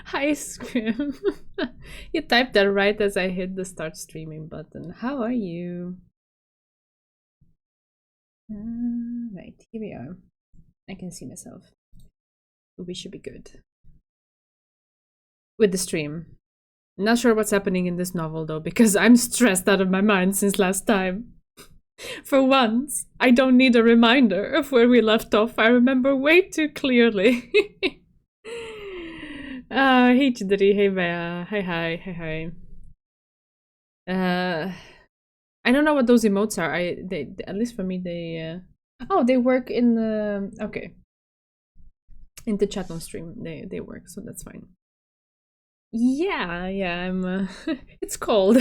Hi, Scrim. You typed that right as I hit the start streaming button. How are you? Right, here we are. I can see myself. We should be good. With the stream. Not sure what's happening in this novel though, because I'm stressed out of my mind since last time. For once, I don't need a reminder of where we left off. I remember way too clearly. Hey Chidori, hey Bea, hi. I don't know what those emotes are. They at least for me they oh, they work in the okay. In the chat on stream they work, so that's fine. Yeah, I'm it's cold.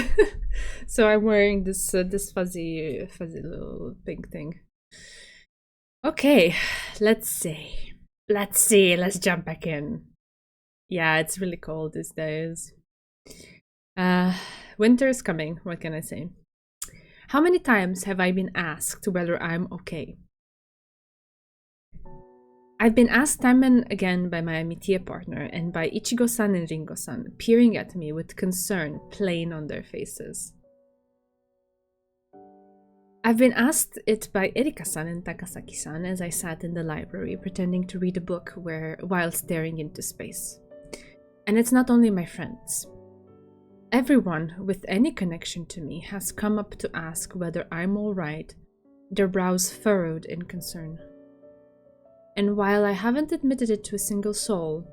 So I'm wearing this this fuzzy little pink thing. Okay, let's see. Let's jump back in. Yeah, it's really cold these days. Winter is coming, what can I say? How many times have I been asked whether I'm okay? I've been asked time and again by my Mitie partner and by Ichigo-san and Ringo-san, peering at me with concern plain on their faces. I've been asked it by Erika-san and Takasaki-san as I sat in the library pretending to read a book while staring into space. And it's not only my friends. Everyone with any connection to me has come up to ask whether I'm alright, their brows furrowed in concern. And while I haven't admitted it to a single soul,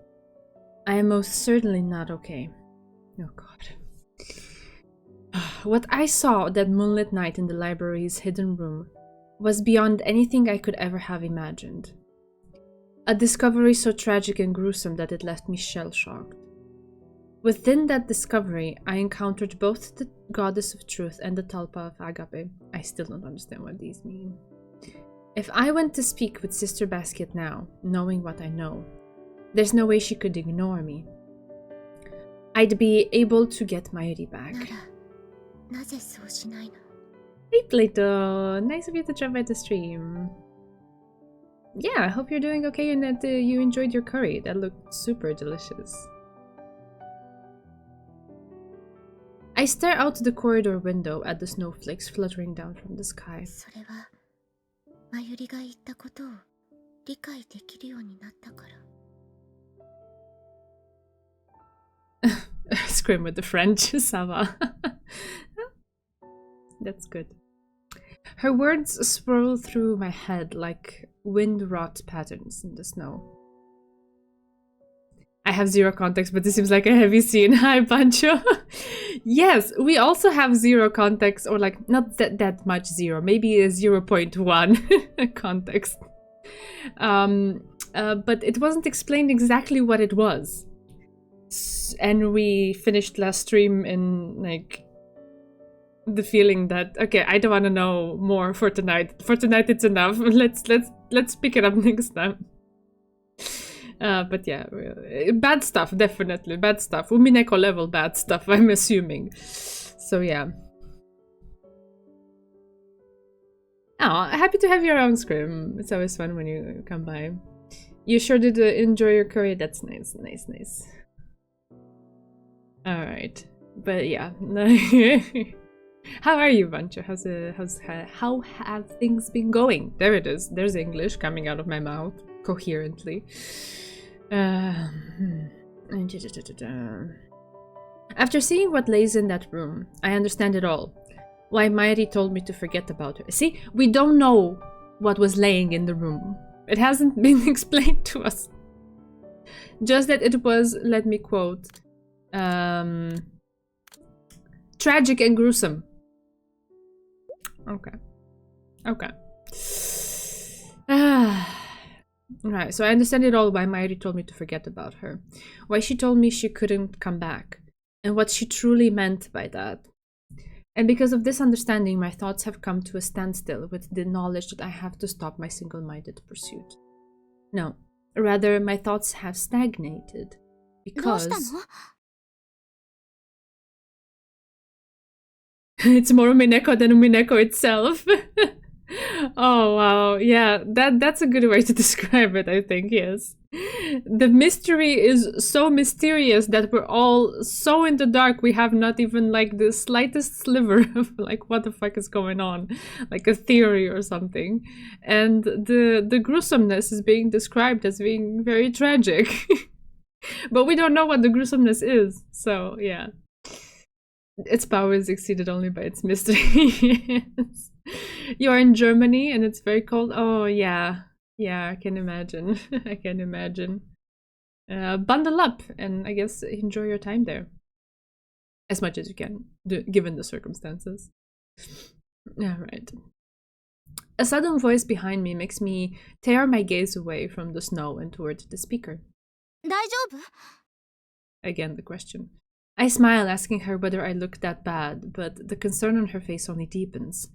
I am most certainly not okay. Oh god. What I saw that moonlit night in the library's hidden room was beyond anything I could ever have imagined. A discovery so tragic and gruesome that it left me shell-shocked. Within that discovery, I encountered both the goddess of truth and the Talpa of Agape. I still don't understand what these mean. If I went to speak with Sister Basket now, knowing what I know, there's no way she could ignore me. I'd be able to get Mayuri back. Hey Plato, nice of you to drop by the stream. Yeah, I hope you're doing okay and that you enjoyed your curry. That looked super delicious. I stare out the corridor window at the snowflakes fluttering down from the sky. Scream with the French, Sava. That's good. Her words swirl through my head like wind-wrought patterns in the snow. I have zero context, but this seems like a heavy scene. Hi, Pancho. Yes, we also have zero context, or like not that much zero, maybe a 0.1 context. But it wasn't explained exactly what it was. And we finished last stream in like the feeling that okay, I don't want to know more for tonight. For tonight, it's enough. Let's pick it up next time. But yeah, bad stuff, definitely bad stuff. Umineko level bad stuff, I'm assuming. So yeah. Oh, happy to have you around, Scrim. It's always fun when you come by. You sure did enjoy your curry. That's nice. All right, but yeah. How are you, Vancho? How have things been going? There it is. There's English coming out of my mouth coherently. After seeing what lays in that room, I understand it all. Why Mayuri told me to forget about her. See, we don't know what was laying in the room. It hasn't been explained to us. Just that it was, let me quote, tragic and gruesome. Okay. Right, so I understand it all why Mayuri told me to forget about her. Why she told me she couldn't come back. And what she truly meant by that. And because of this understanding, my thoughts have come to a standstill with the knowledge that I have to stop my single-minded pursuit. No, rather, my thoughts have stagnated. Because... It's more Umineko than Umineko itself. Oh wow, yeah, that's a good way to describe it, I think, yes. The mystery is so mysterious that we're all so in the dark. We have not even like the slightest sliver of like what the fuck is going on, like a theory or something. And the gruesomeness is being described as being very tragic. But we don't know what the gruesomeness is. So yeah. Its power is exceeded only by its mystery. Yes. You're in Germany and it's very cold. Oh yeah. Yeah, I can imagine. I can imagine. Bundle up and I guess enjoy your time there. As much as you can, given the circumstances. Alright. A sudden voice behind me makes me tear my gaze away from the snow and toward the speaker. 大丈夫? Again, the question. I smile, asking her whether I look that bad, but the concern on her face only deepens.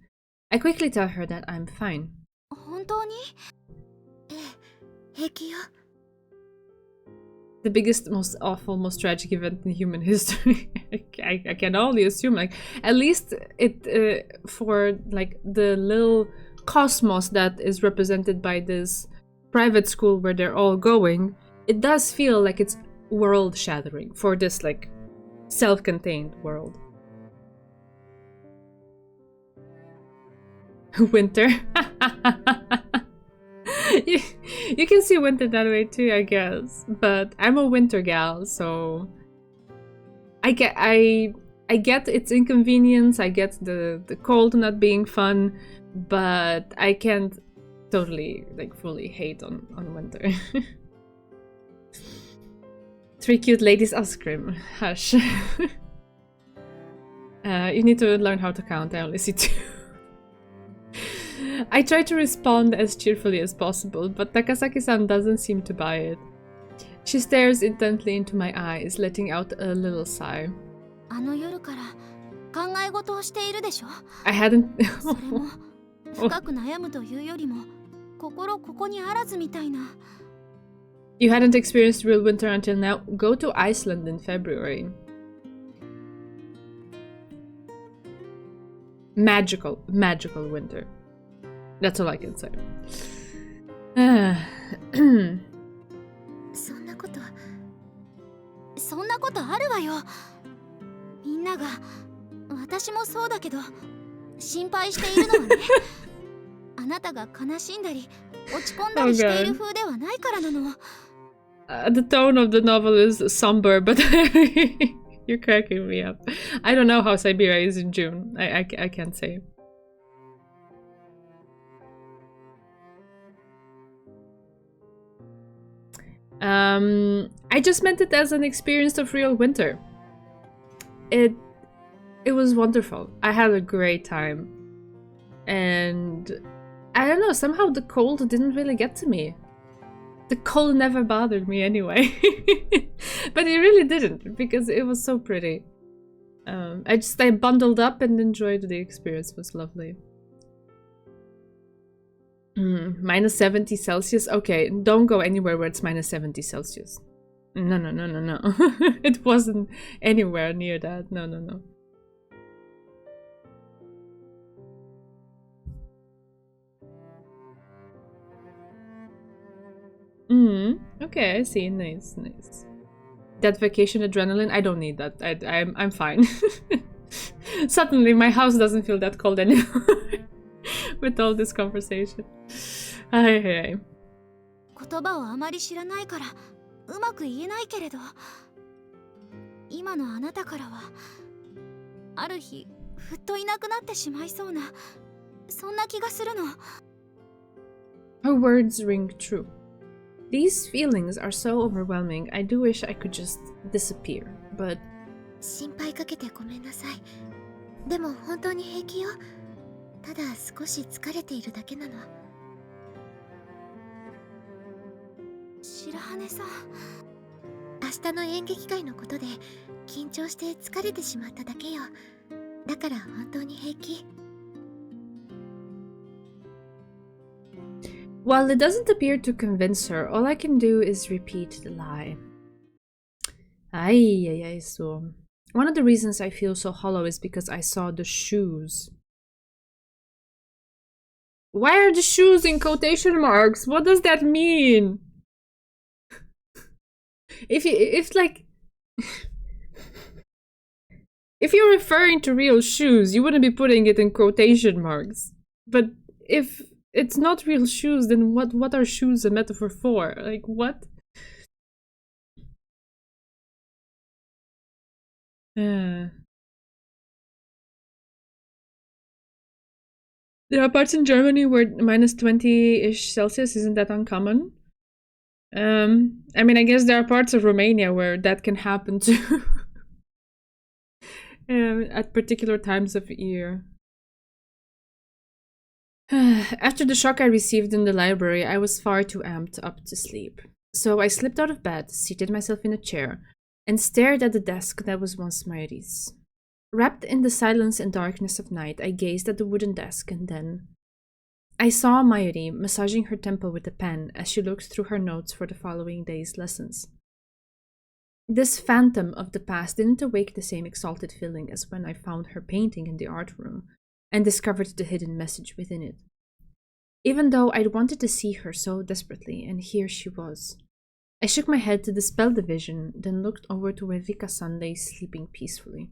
I quickly tell her that I'm fine. 本当に? 平気よ. The biggest, most awful, most tragic event in human history. I can only assume, like, at least it for like the little cosmos that is represented by this private school where they're all going, it does feel like it's world-shattering for this like self-contained world. Winter. You can see winter that way too, I guess. But I'm a winter gal, so I get its inconvenience. I get the cold not being fun, but I can't totally like fully hate on winter. 3 cute ladies ice cream. Hush. You need to learn how to count. I only see 2. I try to respond as cheerfully as possible, but Takasaki-san doesn't seem to buy it. She stares intently into my eyes, letting out a little sigh. あの夜から考え事をしているでしょ? I hadn't... それも深く悩むというよりも心ここにあらずみたいな。 You hadn't experienced real winter until now. Go to Iceland in February. Magical winter. That's all I can say. そんなことあるわよ。みんなが、私もそうだけど、心配しているのはね。あなたが悲しんだり、落ち込んだりしている風ではないからなの。The tone of the novel is somber, but you're cracking me up. I don't know how Siberia is in June. I can't say. I just meant it as an experience of real winter. It was wonderful. I had a great time. And I don't know, somehow the cold didn't really get to me. The cold never bothered me anyway. But it really didn't, because it was so pretty. I bundled up and enjoyed the experience. It was lovely. Minus 70 Celsius? Okay, don't go anywhere where it's minus 70 Celsius. No. It wasn't anywhere near that. No. Okay, I see. Nice. That vacation adrenaline, I don't need that. I'm fine. Suddenly, my house doesn't feel that cold anymore. With all this conversation. はい。言葉をあまり知らないからうまく言えないけれど、今のあなたからはある日ふっといなくなってしまいそうな、そんな気がするの。 Her words ring true. These feelings are so overwhelming. I do wish I could just disappear, but 心配かけてごめんなさい。でも本当に平気よ。ただ少し疲れているだけなの。白羽さん、明日の演劇会のことで緊張して疲れてしまっただけよ。だから本当に平気。 while it doesn't appear to convince her, all I can do is repeat the lie. So one of the reasons I feel so hollow is because I saw the shoes. Why are the shoes in quotation marks? What does that mean? if like if you're referring to real shoes, you wouldn't be putting it in quotation marks. But if it's not real shoes, then what are shoes a metaphor for? Like what? There are parts in Germany where minus 20-ish Celsius isn't that uncommon. I mean, I guess there are parts of Romania where that can happen too. At particular times of year. After the shock I received in the library, I was far too amped up to sleep. So I slipped out of bed, seated myself in a chair, and stared at the desk that was once Mayuri's. Wrapped in the silence and darkness of night, I gazed at the wooden desk, and then I saw Mayuri massaging her temple with a pen as she looked through her notes for the following day's lessons. This phantom of the past didn't awake the same exalted feeling as when I found her painting in the art room and discovered the hidden message within it. Even though I'd wanted to see her so desperately, and here she was. I shook my head to dispel the vision, then looked over to where Rika-san lay sleeping peacefully.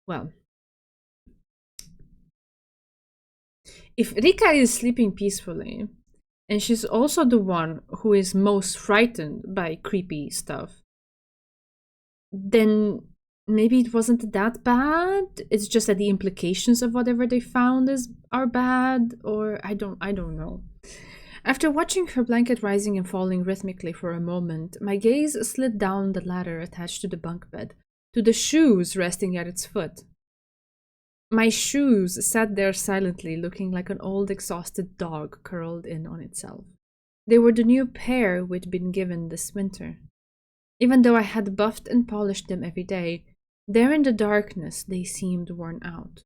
Well, if Rika is sleeping peacefully, and she's also the one who is most frightened by creepy stuff, then maybe it wasn't that bad. It's just that the implications of whatever they found are bad, or I don't know. After watching her blanket rising and falling rhythmically for a moment, my gaze slid down the ladder attached to the bunk bed, to the shoes resting at its foot. My shoes sat there silently, looking like an old exhausted dog curled in on itself. They were the new pair we'd been given this winter. Even though I had buffed and polished them every day, there in the darkness they seemed worn out.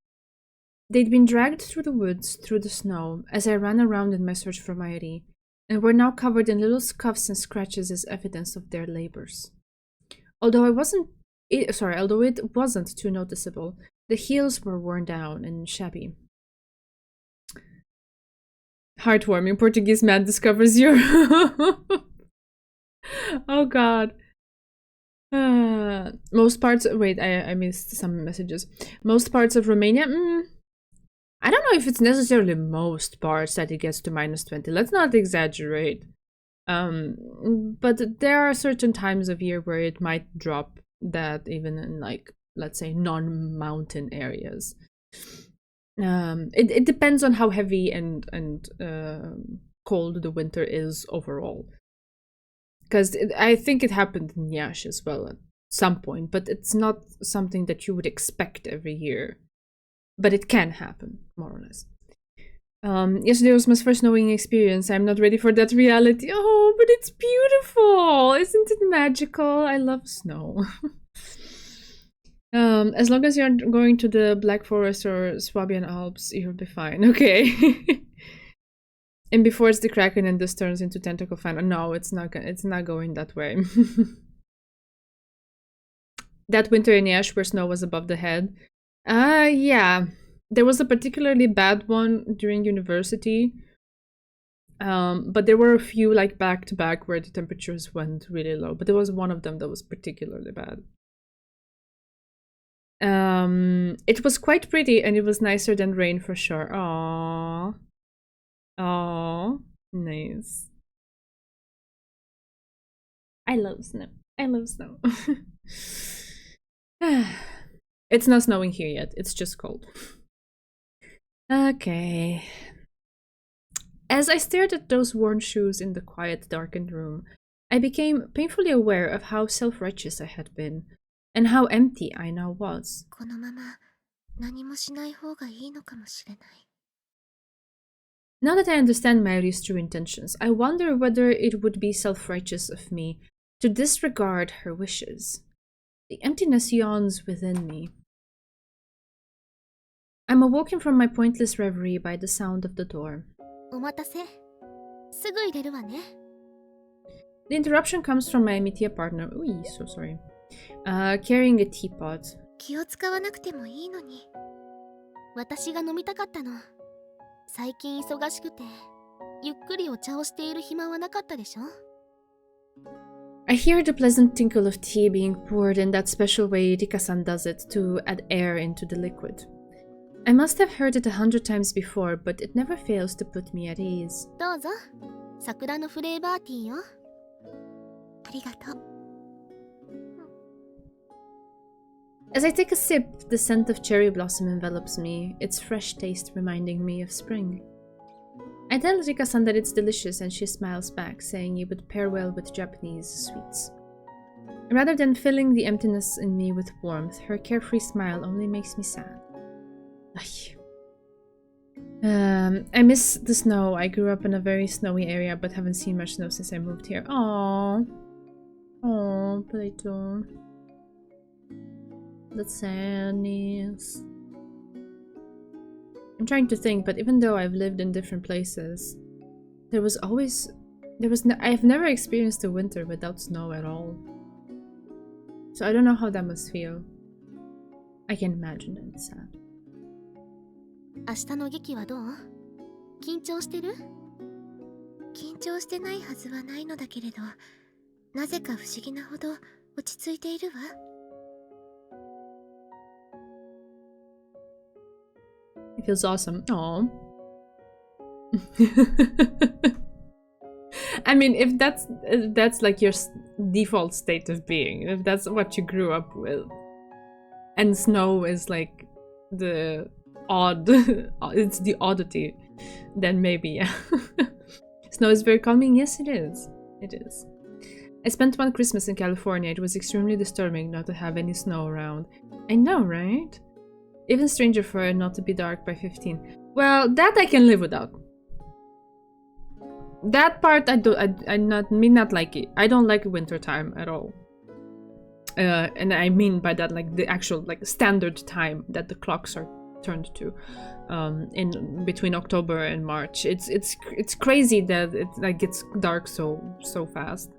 They'd been dragged through the woods, through the snow, as I ran around in my search for Mayuri, and were now covered in little scuffs and scratches as evidence of their labors. Although it wasn't too noticeable, the heels were worn down and shabby. Heartwarming. Portuguese man discovers Europe. Oh god. Most parts. Wait, I missed some messages. Most parts of Romania. I don't know if it's necessarily most parts that it gets to minus 20. Let's not exaggerate. But there are certain times of year where it might drop that, even in, like, let's say non-mountain areas. It depends on how heavy and cold the winter is overall. Because I think it happened in Yash as well at some point, but it's not something that you would expect every year. But it can happen, more or less. Yesterday was my first snowing experience. I'm not ready for that reality. Oh, but it's beautiful! Isn't it magical? I love snow. As long as you aren't going to the Black Forest or Swabian Alps, you'll be fine. Okay. And before it's the Kraken and this turns into Tentacle Fan. No, it's not going that way. That winter in Yash where snow was above the head. Yeah. There was a particularly bad one during university. But there were a few, like, back to back where the temperatures went really low. But there was one of them that was particularly bad. It was quite pretty and it was nicer than rain for sure. Aww. Aww. Nice. I love snow. I love snow. It's not snowing here yet. It's just cold. Okay. As I stared at those worn shoes in the quiet, darkened room, I became painfully aware of how self-righteous I had been, and how empty I now was. Now that I understand Mayuri's true intentions, I wonder whether it would be self-righteous of me to disregard her wishes. The emptiness yawns within me. I'm awoken from my pointless reverie by the sound of the door. The interruption comes from my Mitya partner. Ooh, so sorry. Carrying a teapot. I hear the pleasant tinkle of tea being poured in that special way Rika-san does it to add air into the liquid. I must have heard it 100 times before, but it never fails to put me at ease. どうぞ。桜のフレーバーティーよ。ありがとう。As I take a sip, the scent of cherry blossom envelops me, its fresh taste reminding me of spring. I tell Rika-san that it's delicious and she smiles back, saying it would pair well with Japanese sweets. Rather than filling the emptiness in me with warmth, her carefree smile only makes me sad. I miss the snow. I grew up in a very snowy area but haven't seen much snow since I moved here. Aww. Aww, Plato. That's sadness. I'm trying to think, but even though I've lived in different places, I've never experienced a winter without snow at all. So I don't know how that must feel. I can imagine that it's sad. 明日の劇はどう？緊張してる？緊張してないはずはないのだけれど、なぜか不思議なほど落ち着いているわ。It feels awesome. Aww. I mean, if that's like your default state of being, if that's what you grew up with, and snow is like the odd, it's the oddity, then maybe, yeah. Snow is very calming. Yes, it is. It is. I spent one Christmas in California. It was extremely disturbing not to have any snow around. I know, right? Even stranger for it not to be dark by 15. Well, that I can live without. That part I not like it. I don't like winter time at all. And I mean by that like the actual like standard time that the clocks are turned to, in between October and March. It's crazy that it like gets dark so fast.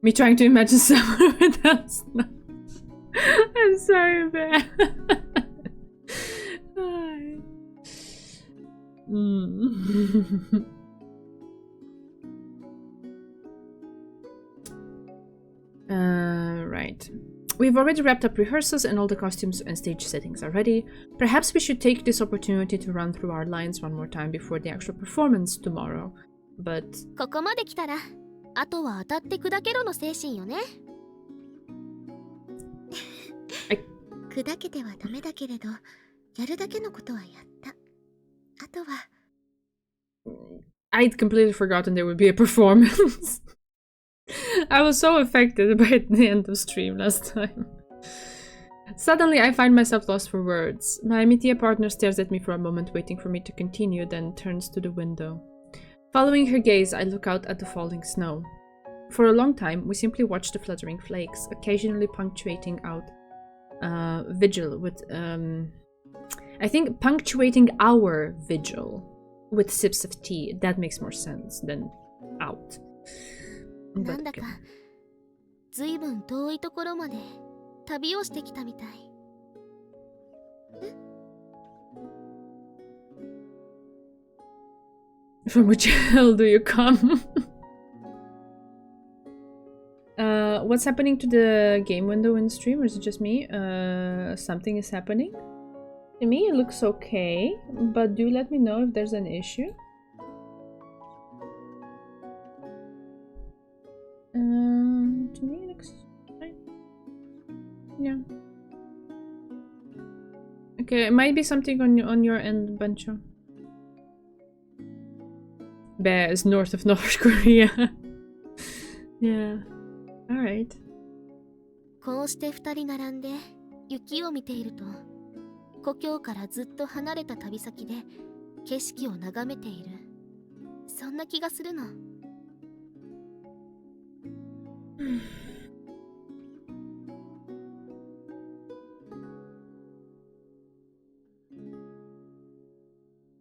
Me trying to imagine summer without snow. I'm sorry, Bear. Right. We've already wrapped up rehearsals and all the costumes and stage settings are ready. Perhaps we should take this opportunity to run through our lines one more time before the actual performance tomorrow. But ここまで来たら、あとは当たって砕けろの精神よね。砕けてはダメだけれど、やるだけのことはやった。あとは I'd completely forgotten there would be a performance. I was so affected by the end of stream last time. Suddenly, I find myself lost for words. My Mitia partner stares at me for a moment, waiting for me to continue, then turns to the window. Following her gaze, I look out at the falling snow. For a long time, we simply watch the fluttering flakes, occasionally punctuating out vigil with I think punctuating our vigil with sips of tea. That makes more sense than out. なんだかずいぶん遠いところまで旅をしてきたみたい。From which hell do you come? What's happening to the game window in the stream, or is it just me? Something is happening. To me, it looks okay, but do let me know if there's an issue. To me, it looks fine. Yeah. Okay, it might be something on your end, Bancho. Bear is north of North Korea. Yeah. Alright. こうして二人並んで雪を見ていると、故郷からずっと離れた旅先で景色を眺めている。そんな気がするの。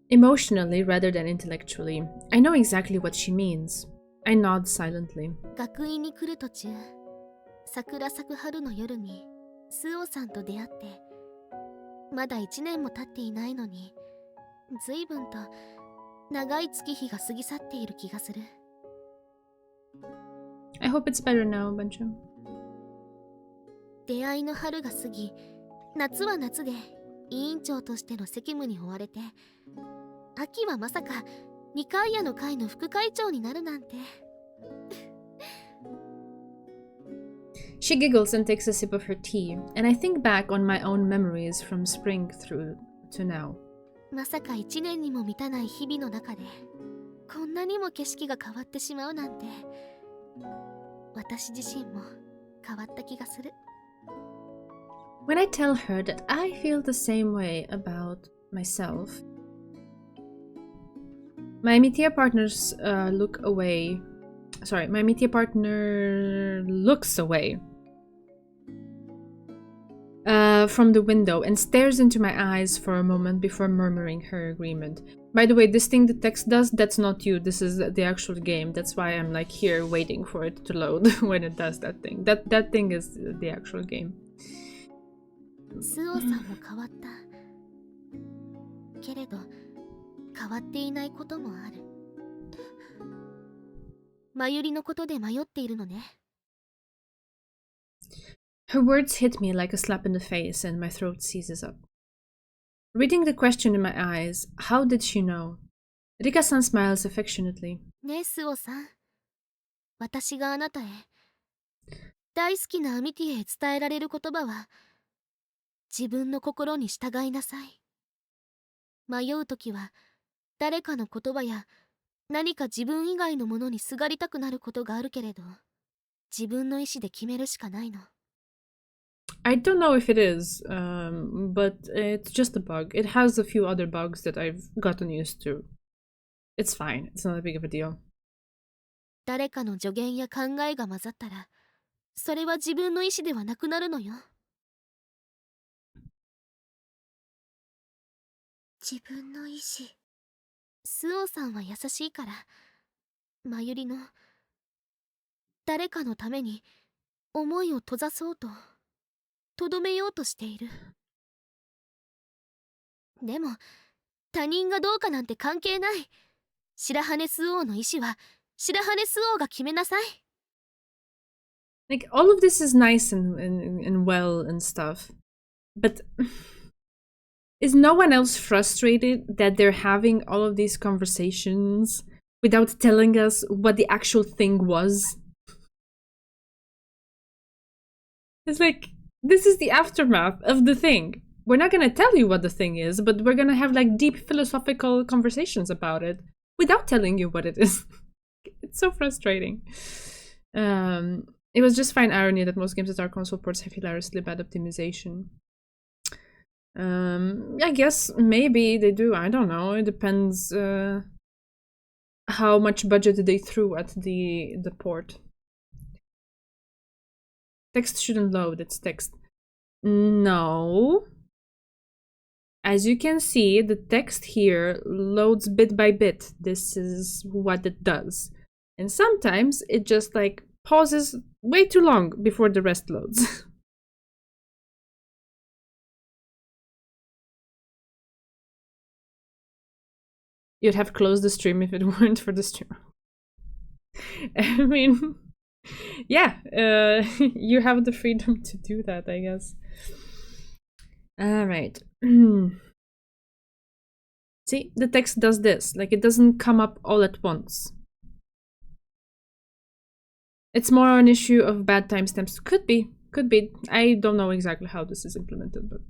Emotionally rather than intellectually, I know exactly what she means. I nod silently. 学院に来る途中、桜咲く春の夜にスオさんと出会って、まだ1年も経っていないのに、随分と長い月日が過ぎ去っている気がする。I hope it's better now, Bancho. 出会いの春が過ぎ、夏は夏で委員長としての責務に追われて、秋はまさか二階屋の会の副会長になるなんて。She giggles and takes a sip of her tea, and I think back on my own memories from spring through to now. まさか1年にも満たない日々の中で、こんなにも景色が変わってしまうなんて、私自身も変わった気がする。When I tell her that I feel the same way about myself, my meteor partners look away. Sorry, my meteor partner looks away from the window and stares into my eyes for a moment before murmuring her agreement. By the way, this thing the text does, that's not you. This is the actual game. That's why I'm like here waiting for it to load when it does that thing. That thing is the actual game. スオさんも変わった。けれど、変わっていないこともある。まゆりのことで迷っているのね。Her words hit me like a slap in the face and my throat seizes up. Reading the question in my eyes, how did she know? Rika-san smiles affectionately. ねえ、スオさん。私があなたへ、大好きなアミティへ伝えられる言葉は、自分の心に従いなさい。迷うときは、誰かの言葉や何か自分以外のものにすがりたくなることがあるけれど、自分の意志で決めるしかないの。I don't know if it is, but it's just a bug. It has a few other bugs that I've gotten used to. It's fine. It's not a big of a deal. 誰かの助言や考えが混ざったら、それは自分の意志ではなくなるのよ。自分の意志。スオさんは優しいから、まゆりの誰かのために思いを閉ざそうと、とどめようとしている。でも、他人がどうかなんて関係ない。白羽スオーの意志は白羽スオーが決めなさい。Like, all of this is nice and well and stuff, but is no one else frustrated that they're having all of these conversations without telling us what the actual thing was? It's like, this is the aftermath of the thing. We're not gonna tell you what the thing is, but we're gonna have like deep philosophical conversations about it without telling you what it is. It's so frustrating. It was just fine irony that most games that are console ports have hilariously bad optimization. I guess maybe they do. I don't know. It depends how much budget they threw at the port. Text shouldn't load. It's text. No. As you can see, the text here loads bit by bit. This is what it does. And sometimes it just like pauses way too long before the rest loads. You'd have closed the stream if it weren't for the stream. I mean, yeah, you have the freedom to do that, I guess. Alright. See, the text does this. Like, it doesn't come up all at once. It's more an issue of bad timestamps. Could be. Could be. I don't know exactly how this is implemented, but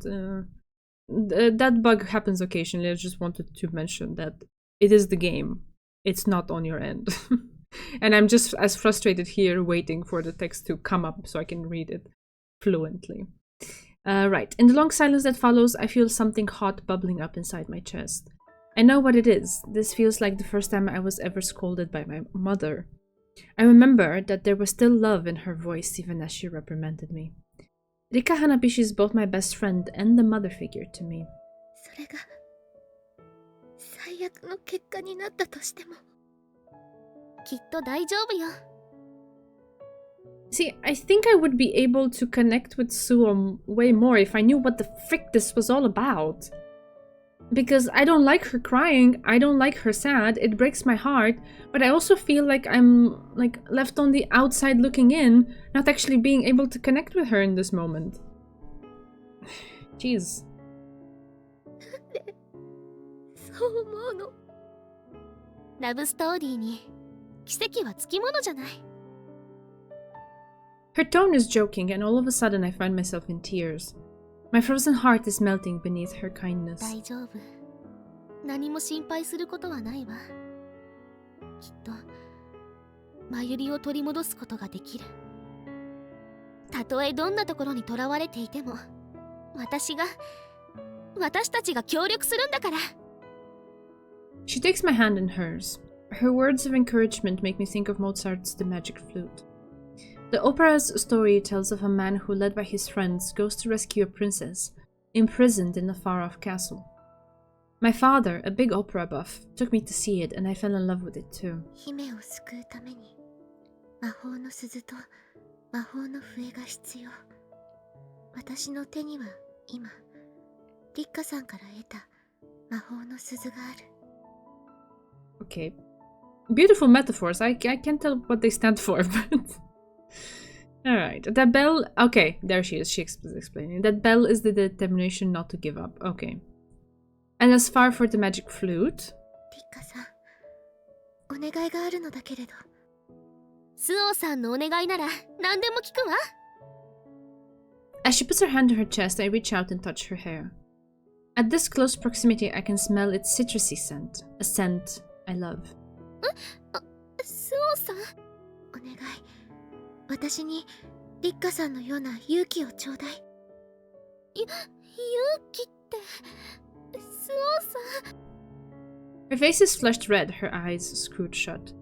that bug happens occasionally. I just wanted to mention that it is the game. It's not on your end. And I'm just as frustrated here waiting for the text to come up so I can read it fluently. Right. In the long silence that follows, I feel something hot bubbling up inside my chest. I know what it is. This feels like the first time I was ever scolded by my mother. I remember that there was still love in her voice even as she reprimanded me. Rika Hanabishi is both my best friend and the mother figure to me. それが最悪の結果になったとしても、きっと大丈夫よ。See, I think I would be able to connect with Suo way more if I knew what the frick this was all about. Because I don't like her crying, I don't like her sad, it breaks my heart, but I also feel like I'm like left on the outside looking in, not actually being able to connect with her in this moment. Jeez. そう思うの。ラブストーリーに奇跡はつきものじゃない。 Her tone is joking, and all of a sudden I find myself in tears. My frozen heart is melting beneath her kindness. 大丈夫。何も心配することはないわ。きっとマユリを取り戻すことができる。たとえどんなところに囚われていても、私たちが協力するんだから。 She takes my hand in hers. Her words of encouragement make me think of Mozart's The Magic Flute. The opera's story tells of a man who, led by his friends, goes to rescue a princess, imprisoned in a far-off castle. My father, a big opera buff, took me to see it, and I fell in love with it too. 姫を救うために魔法の鈴と魔法の笛が必要。私の手には今、リッカさんから得た魔法の鈴がある。 Okay. Beautiful metaphors. I can't tell what they stand for, but... Alright. That bell... Okay, there she is. She is explaining. That bell is the determination not to give up. Okay. And as far for the magic flute... リッカさん、お願いがあるのだけれど。スオさんのお願いなら何でも聞くわ。 As she puts her hand to her chest, I reach out and touch her hair. At this close proximity, I can smell its citrusy scent. A scent I love. スオさん、お願い。私にリッカさんのような勇気をちょうだい。勇気って、スオさん。 Her face is flushed red, her eyes screwed shut.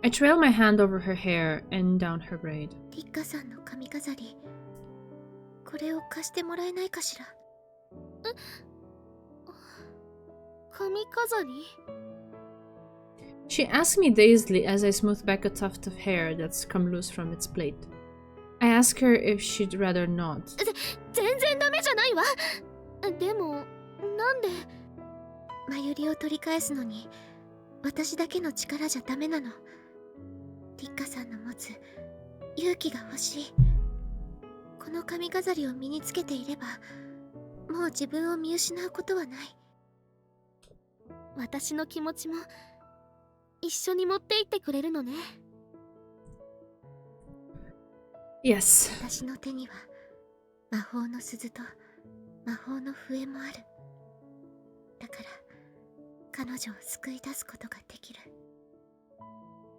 I trail my hand over her hair and down her braid. リッカさんの髪飾り、これを貸してもらえないかしら。髪飾り？ She asks me dazedly as I smooth back a tuft of hair that's come loose from its plait. I ask her if she'd rather not. 全然ダメじゃないわ。でも、なんで？マユリを取り返すのに、私だけの力じゃダメなの。リッカさんの持つ勇気が欲しい。この髪飾りを身につけていれば、もう自分を見失うことはない。私の気持ちも一緒に持って行ってくれるのね。 Yes. 私の手には魔法の鈴と魔法の笛もある。だから彼女を救い出すことができる。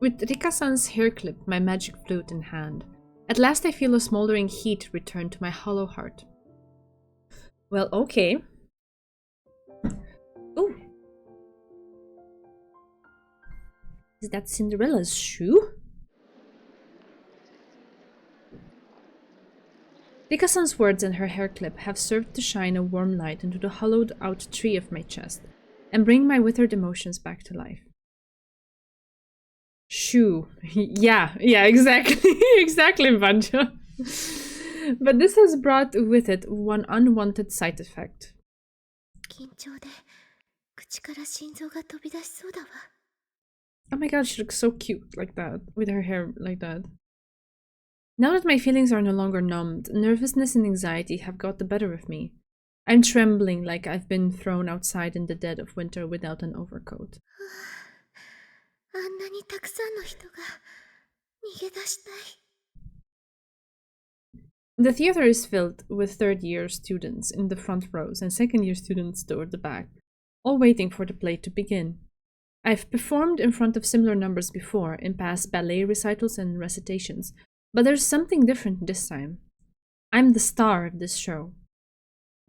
With Rika-san's hair clip, my magic flute in hand, at last I feel a smoldering heat return to my hollow heart. Well, okay. Oh. Is that Cinderella's shoe? Rika-san's words and her hair clip have served to shine a warm light into the hollowed-out tree of my chest and bring my withered emotions back to life. Shoe. Yeah, exactly. Exactly, Vanja. But this has brought with it one unwanted side effect. 緊張で口から心臓が飛び出しそうだわ。 Oh my god, she looks so cute like that, with her hair like that. Now that my feelings are no longer numbed, nervousness and anxiety have got the better of me. I'm trembling like I've been thrown outside in the dead of winter without an overcoat. あんなにたくさんの人が逃げ出したい。 The theater is filled with third-year students in the front rows and second-year students toward the back, all waiting for the play to begin. I've performed in front of similar numbers before in past ballet recitals and recitations, but there's something different this time. I'm the star of this show.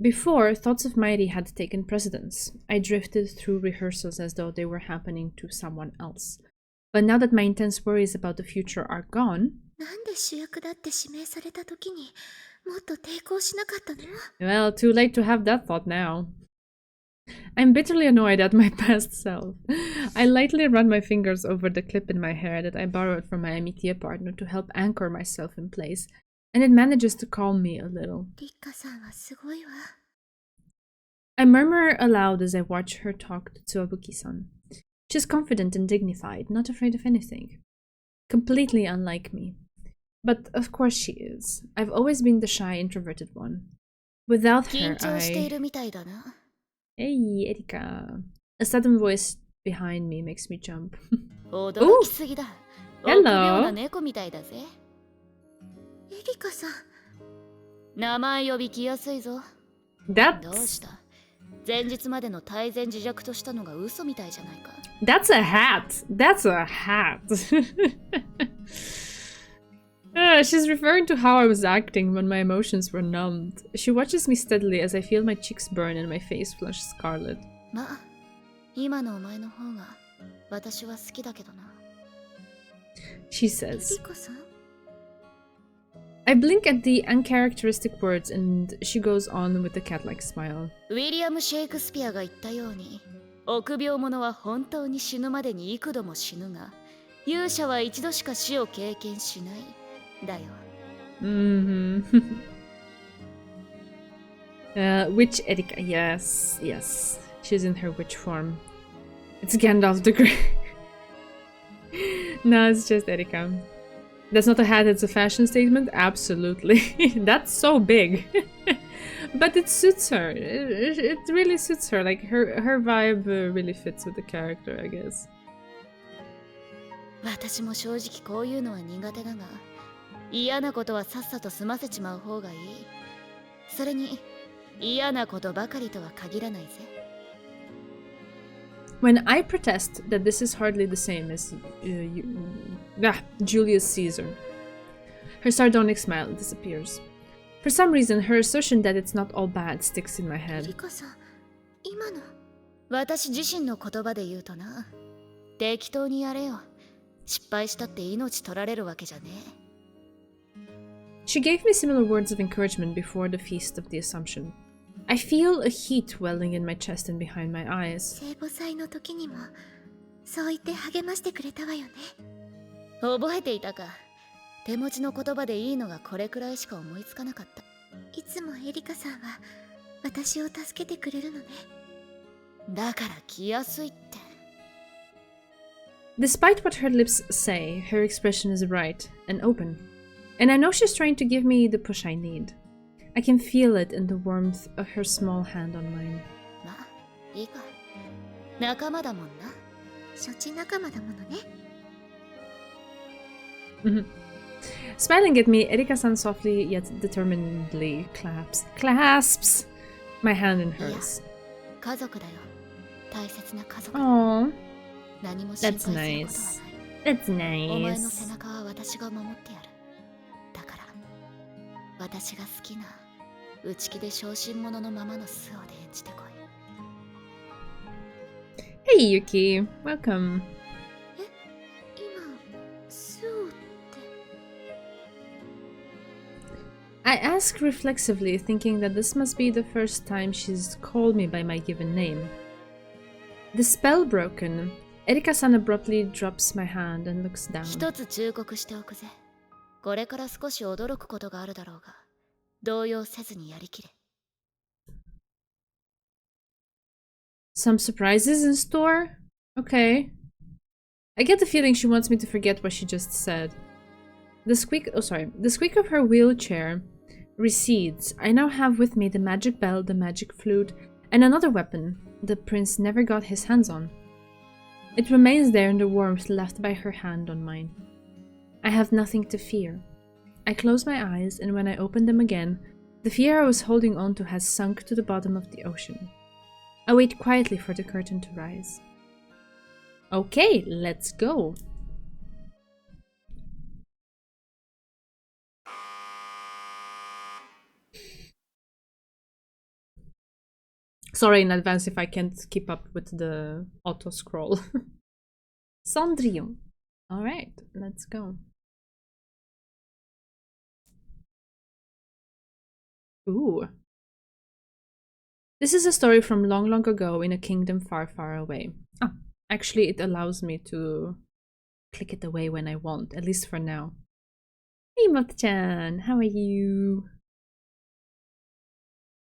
Before, thoughts of Mairi had taken precedence. I drifted through rehearsals as though they were happening to someone else. But now that my intense worries about the future are gone... なんで主役だって指名された時にもっと抵抗しなかったの？ Well, too late to have that thought now. I'm bitterly annoyed at my past self. I lightly run my fingers over the clip in my hair that I borrowed from my amitié partner to help anchor myself in place, and it manages to calm me a little. リッカさんはすごいわ。I murmur aloud as I watch her talk to Tsuabuki-san. She's confident and dignified, not afraid of anything. Completely unlike me. But of course she is. I've always been the shy, introverted one. Without her, Hey, Erika. A sudden voice behind me makes me jump. Ooh! Hello! エリカさん。名前呼びきやすいぞ。どうした？前日までの泰然自若としたのが嘘みたいじゃないか。That's a hat! That's a hat! She's referring to how I was acting when my emotions were numbed. She watches me steadily as I feel my cheeks burn and my face flush scarlet. まあ、今のお前の方が私は好きだけどな。She says. エリカさん？ I blink at the uncharacteristic words and she goes on with a cat-like smile. ウィリアム・シェイクスピアが言ったように、臆病者は本当に死ぬまでに幾度も死ぬが、勇者は一度しか死を経験しない。だよ。Witch Erika. Yes, yes. She's in her witch form. It's Gandalf the Grey. No, it's just Erika. That's not a hat, it's a fashion statement? Absolutely. That's so big. But it suits her. It really suits her. Like, her vibe really fits with the character, I guess. 私も正直こういうのは苦手だが、嫌なことはさっさと済ませちまう方がいい。それに、嫌なことばかりとは限らないぜ。When I protest that this is hardly the same as Julius Caesar, her sardonic smile disappears. For some reason, her assertion that it's not all bad sticks in my head. リカさん、今の私自身の言葉で言うとな、適当にやれよ。失敗したって命取られるわけじゃねえ。She gave me similar words of encouragement before the Feast of the Assumption. I feel a heat welling in my chest and behind my eyes. 聖母祭の時にもそう言って励ましてくれたわよね。覚えていたか。手持ちの言葉でいいのがこれくらいしか思いつかなかった。いつもエリカさんは私を助けてくれるのね。だから来やすいって。Despite what her lips say, her expression is bright and open. And I know she's trying to give me the push I need. I can feel it in the warmth of her small hand on mine. まあ、いいか。仲間だもんな。処置仲間だものね。Smiling at me, Erika-san softly yet determinedly clasps my hand in hers. 家族だよ。大切な家族。Aww. 何も心配 That's することはない。 nice. That's お前の nice. 背中は私が守ってやる。だから、私が好きな内気で小心者のままの素をで演じてこい。Hey Yuki, welcome. え、今、素をって。I ask reflexively, thinking that this must be the first time she's called me by my given name. The spell broken, Erika-san abruptly drops my hand and looks down. 一つ忠告しておくぜ。これから少し驚くことがあるだろうが、動揺せずにやりきれ。Some surprises in store? Okay. I get the feeling she wants me to forget what she just said. The squeak of her wheelchair recedes. I now have with me the magic bell, the magic flute, and another weapon the prince never got his hands on. It remains there in the warmth left by her hand on mine. I have nothing to fear. I close my eyes, and when I open them again, the fear I was holding on to has sunk to the bottom of the ocean. I wait quietly for the curtain to rise. Okay, let's go. Sorry in advance if I can't keep up with the auto scroll. Cendrillon. Alright, let's go. Ooh. This is a story from long, long ago in a kingdom far, far away. Ah, actually it allows me to click it away when I want, at least for now. Hey Mot-chan, how are you?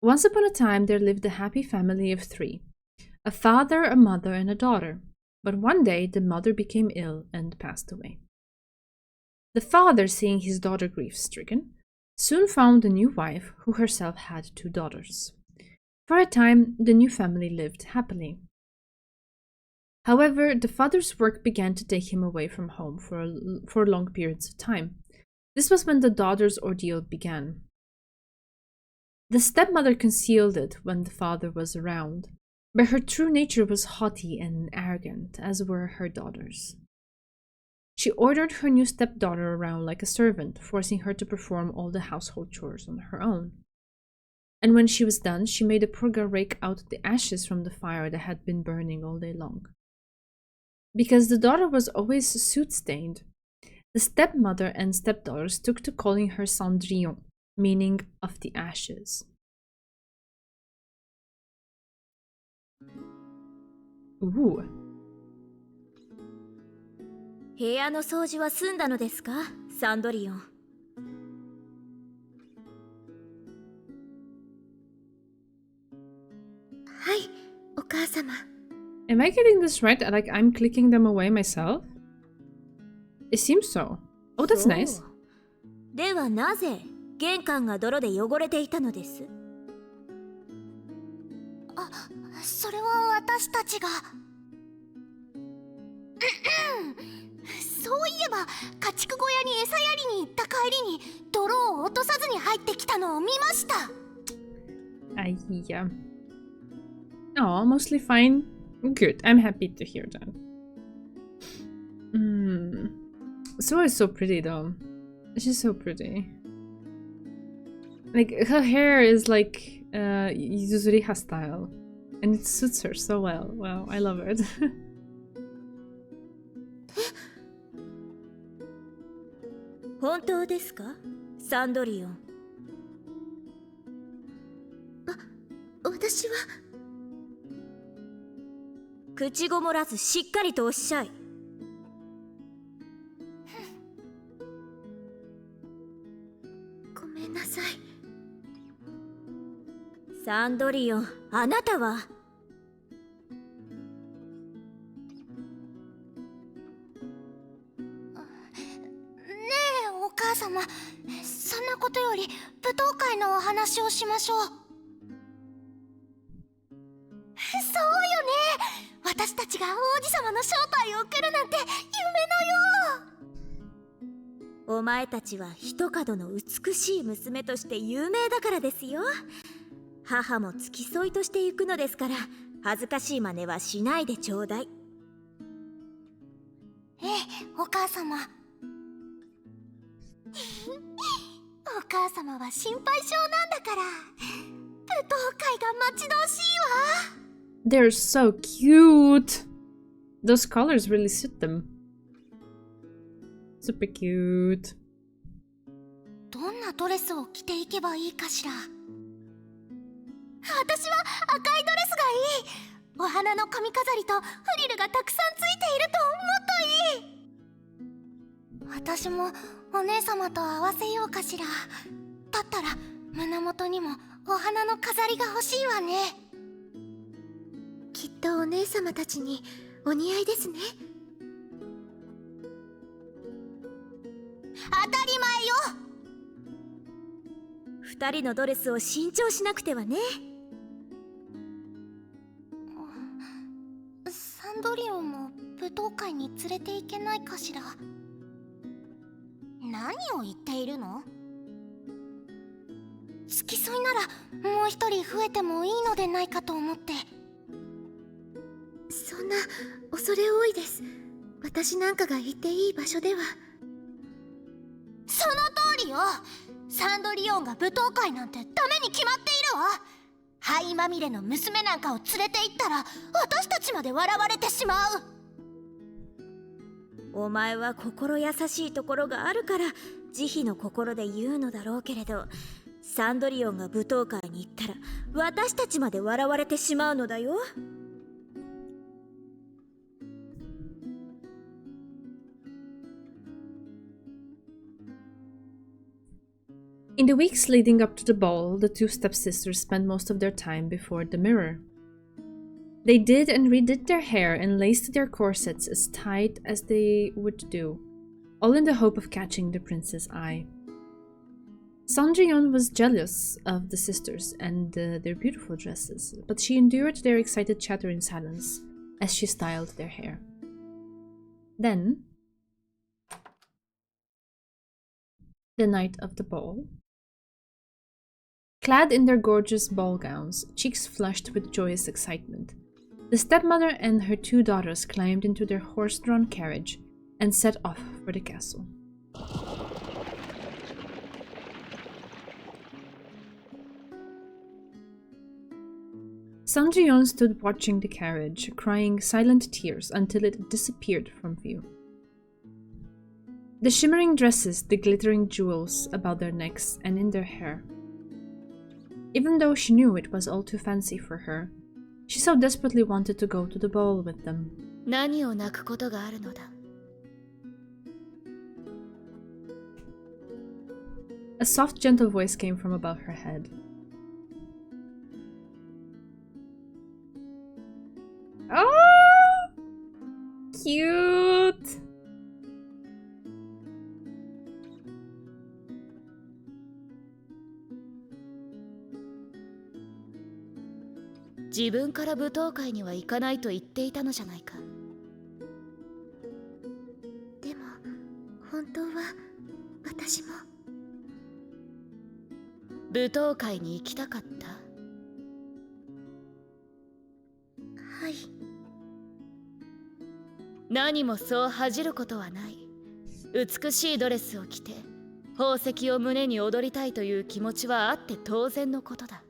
Once upon a time, there lived a happy family of three: a father, a mother, and a daughter. But one day, the mother became ill and passed away. The father, seeing his daughter grief-stricken, soon found a new wife who herself had two daughters. For a time, the new family lived happily. However, the father's work began to take him away from home for long periods of time. This was when the daughter's ordeal began. The stepmother concealed it when the father was around, but her true nature was haughty and arrogant, as were her daughters. She ordered her new stepdaughter around like a servant, forcing her to perform all the household chores on her own. And when she was done, she made the poor girl rake out the ashes from the fire that had been burning all day long. Because the daughter was always soot-stained, the stepmother and stepdaughters took to calling her Cendrillon, meaning of the ashes. Ooh. 部屋の掃除は済んだのですか、サンドリオン。はい、お母様。Am I getting this right? Like I'm clicking them away myself? It seems so. Oh, that's nice. ではなぜ玄関が泥で汚れていたのです？あ、それは私たちが。そういえば家畜小屋に餌やりに行った帰りに泥を落とさずに入ってきたのを見ました。Yeah. Oh, mostly fine. Good. I'm happy to hear that. Sue is so pretty though. She's so pretty. Like her hair is like Yuzuriha style, and it suits her so well. Wow, I love it. 本当ですか、サンドリオン。私は。口ごもらずしっかりとおっしゃい。ごめんなさい。サンドリオン、あなたは。お母様、そんなことより舞踏会のお話をしましょう。そうよね、私たちが王子様の招待を受けるなんて夢のよう。お前たちは一角の美しい娘として有名だからですよ。母も付き添いとして行くのですから、恥ずかしい真似はしないでちょうだい。ええ、お母様。お母様は心配性なんだから、舞踏会が待ち遠しいわ。They're so cute. Those colors really suit them. Super cute. どんなドレスを着ていけばいいかしら。私は赤いドレスがいい。お花の髪飾りとフリルがたくさんついているともっといい。私もお姉様と合わせようかしら。だったら胸元にもお花の飾りが欲しいわね。きっとお姉様たちにお似合いですね。当たり前よ。二人のドレスを新調しなくてはね。サンドリオンも舞踏会に連れて行けないかしら。何を言っているの？付き添いならもう一人増えてもいいのでないかと思って。そんな恐れ多いです。私なんかが行っていい場所では。その通りよ。サンドリオンが舞踏会なんてダメに決まっているわ。灰まみれの娘なんかを連れて行ったら私たちまで笑われてしまう。お前は心優しいところがあるから慈悲の心で言うのだろうけれど、サンドリオンが舞踏会に行ったら私たちまで笑われてしまうのだよ。In the weeks leading up to the ball, the two stepsisters spent most of their time before the mirror. They did and redid their hair and laced their corsets as tight as they would do, all in the hope of catching the prince's eye. Cendrillon was jealous of the sisters and their beautiful dresses, but she endured their excited chatter in silence as she styled their hair. Then, the night of the ball. Clad in their gorgeous ball gowns, cheeks flushed with joyous excitement, the stepmother and her two daughters climbed into their horse-drawn carriage and set off for the castle. Cendrillon stood watching the carriage, crying silent tears until it disappeared from view. The shimmering dresses, the glittering jewels about their necks and in their hair. Even though she knew it was all too fancy for her, she so desperately wanted to go to the ball with them. A soft, gentle voice came from above her head. Oh! Cute!自分から舞踏会には行かないと言っていたのじゃないか。でも本当は私も舞踏会に行きたかった。はい。何もそう恥じることはない。美しいドレスを着て宝石を胸に踊りたいという気持ちはあって当然のことだ。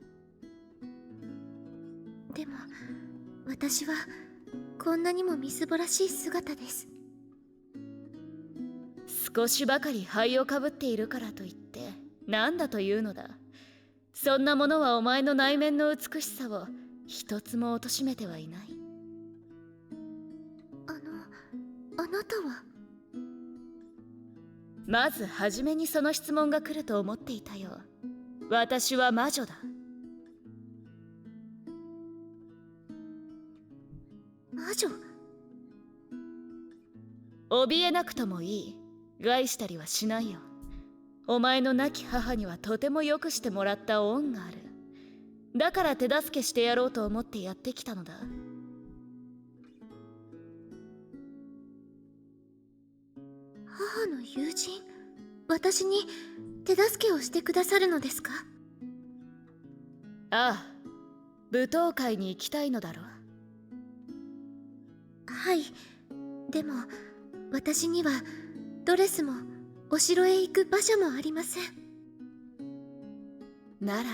でも私はこんなにもみすぼらしい姿です。少しばかり灰をかぶっているからといって何だというのだ。そんなものはお前の内面の美しさを一つも貶めてはいない。あなたは？まず初めにその質問が来ると思っていたよ。私は魔女だ。魔女？怯えなくともいい。害したりはしないよ。お前の亡き母にはとてもよくしてもらった恩がある。だから手助けしてやろうと思ってやってきたのだ。母の友人？私に手助けをしてくださるのですか？ああ、舞踏会に行きたいのだろう。はい、でも私にはドレスもお城へ行く馬車もありません。なら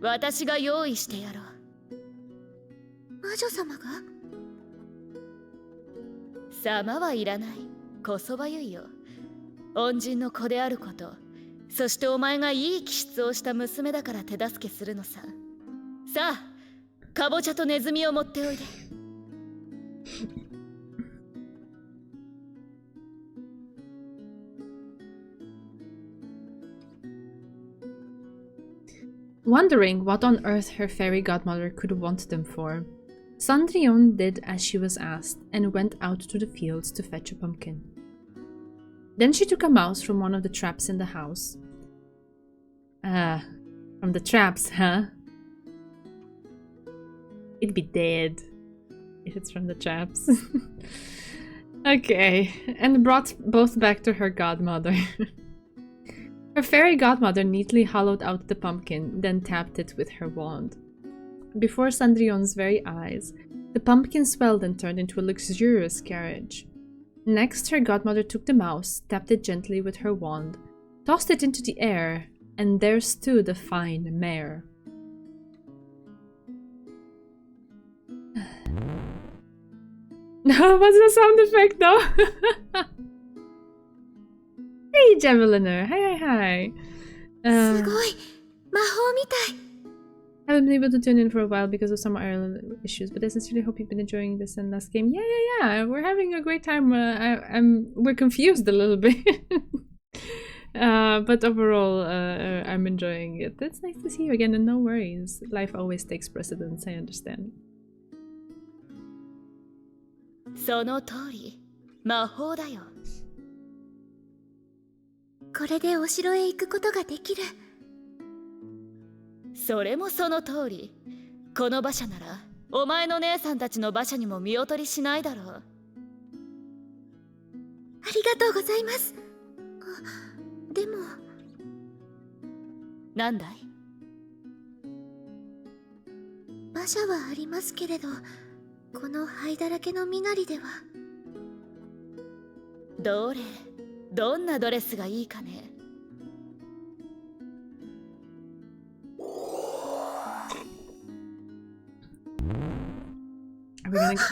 私が用意してやろう。魔女様が？様はいらない。こそばゆいよ。恩人の子であること、そしてお前がいい気質をした娘だから手助けするのさ。さあ、かぼちゃとネズミを持っておいで。Wondering what on earth her fairy godmother could want them for, Cendrillon did as she was asked and went out to the fields to fetch a pumpkin. Then she took a mouse from one of the traps in the house. From the traps, huh? It'd be dead if it's from the traps. Okay, and brought both back to her godmother. Her fairy godmother neatly hollowed out the pumpkin, then tapped it with her wand. Before Cendrillon's very eyes, the pumpkin swelled and turned into a luxurious carriage. Next, her godmother took the mouse, tapped it gently with her wand, tossed it into the air, and there stood a fine mare. What's the sound effect though? Hey, Javeliner! Hi. Haven't been able to tune in for a while because of some IRL issues, but I sincerely hope you've been enjoying this and last game. Yeah. We're having a great time. We're confused a little bit. But overall, I'm enjoying it. It's nice to see you again, and no worries. Life always takes precedence, I understand. その通り、魔法だよ。これでお城へ行くことができる。それもその通り。この馬車なら、お前の姉さんたちの馬車にも見劣りしないだろう。ありがとうございます。でも。なんだい？馬車はありますけれど、この灰だらけの身なりでは。どれ、どんなドレスがいいかね。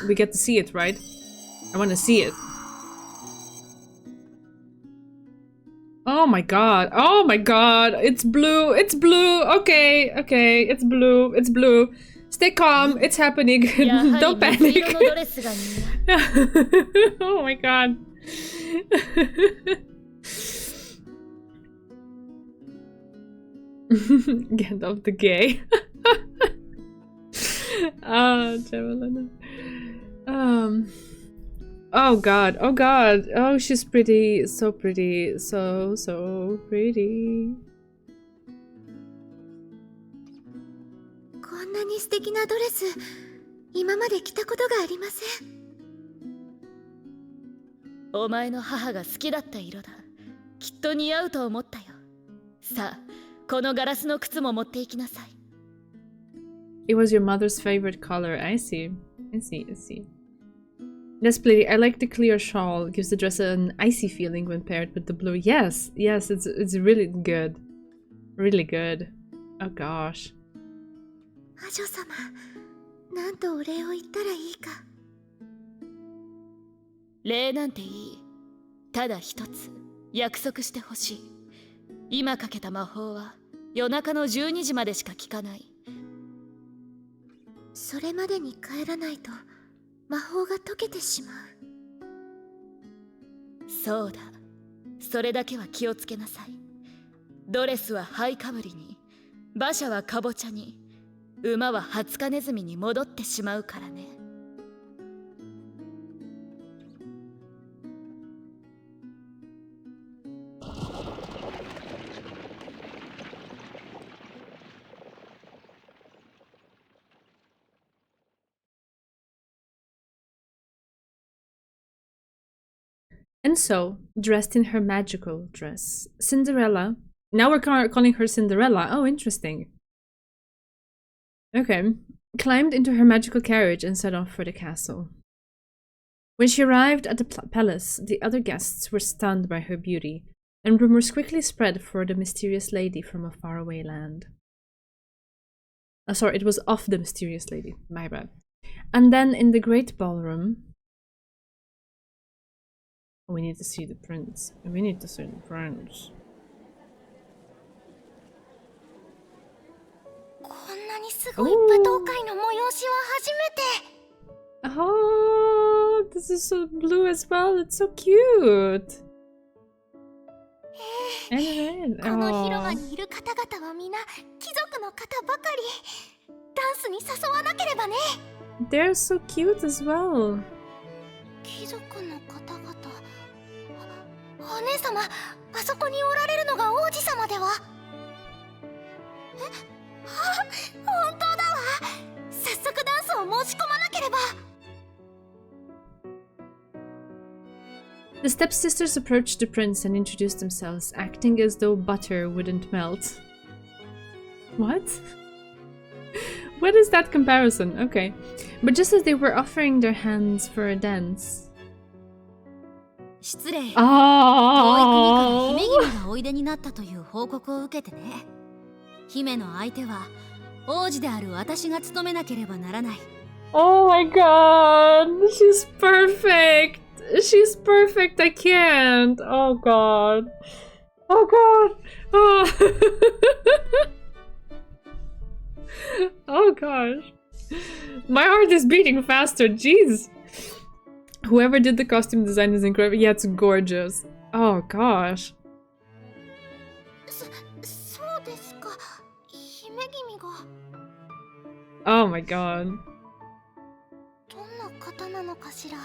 We get to see it, right? I want to see it. Oh my god. Oh my god. It's blue. It's blue. Okay. Okay. It's blue. It's blue. Stay calm. It's happening. Don't panic. Oh my god. Get off the gay. Javelin. Oh god, oh god, oh she's pretty, so pretty, so pretty. こんなに素敵なドレス、今まで着たことがありません。お前の母が好きだった色だ。きっと似合うと思ったよ。さあ、このガラスの靴も持っていきなさい。It was your mother's favorite color. I see. I see. I see. That's pretty. I like the clear shawl. It gives the dress an icy feeling when paired with the blue. Yes. Yes, it's really good. Really good. Oh gosh. 魔女様、なんとお礼を言ったらいいか。礼なんていい。ただ一つ約束してほしい。今かけた魔法は夜中の12時までしか効かない。それまでに帰らないと魔法が解けてしまう。そうだ、それだけは気をつけなさい。ドレスは灰かぶりに、馬車はかぼちゃに、馬はハツカネズミに戻ってしまうからね。And so, dressed in her magical dress, Cinderella. Now we're calling her Cinderella. Oh, interesting. Okay. Climbed into her magical carriage and set off for the castle. When she arrived at the palace, the other guests were stunned by her beauty, and rumors quickly spread for the mysterious lady from a faraway land. Sorry, it was of the mysterious lady. My bad. And then in the great ballroom... We need to see the prince. We need to see the prince. Oh, this is so blue as well. It's so cute. And red. Oh. They're so cute as well. お姉様、あそこにおられるのが王子様では？え？本当だわ。早速ダンスを申し込まなければ。The stepsisters approached the prince and introduced themselves, acting as though butter wouldn't melt. What? What is that comparison? Okay. But just as they were offering their hands for a dance... 失礼。遠い国から姫君がおいでになったという報告を受けてね。姫の相手は王子である私が務めなければならない。Oh my god, she's perfect. She's perfect. I can't. Oh god. Oh god. Oh. Oh gosh. My heart is beating faster. Jeez. Whoever did the costume design is incredible. Yeah, it's gorgeous. Oh gosh. そうですか。姫君が Oh my god. どんな方なのかしら。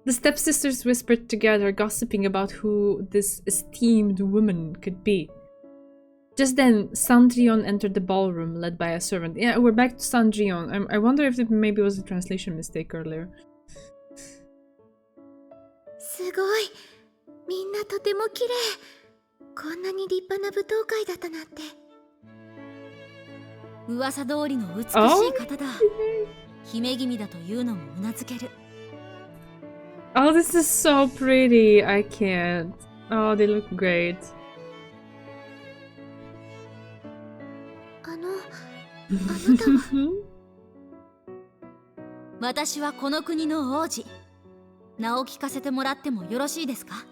The stepsisters whispered together, gossiping about who this esteemed woman could be. Just then, Cendrillon entered the ballroom, led by a servant. Yeah, we're back to Cendrillon. I wonder if it maybe was a translation mistake earlier. すごい。みんなとても綺麗。こんなに立派な舞踏会だったなんて。噂通りの美しい方だ。姫君だというのもうなずける。 Oh, this is so pretty. I can't. Oh, they look great. あなたは私はこの国の王子。名を聞かせてもらってもよろしいですか？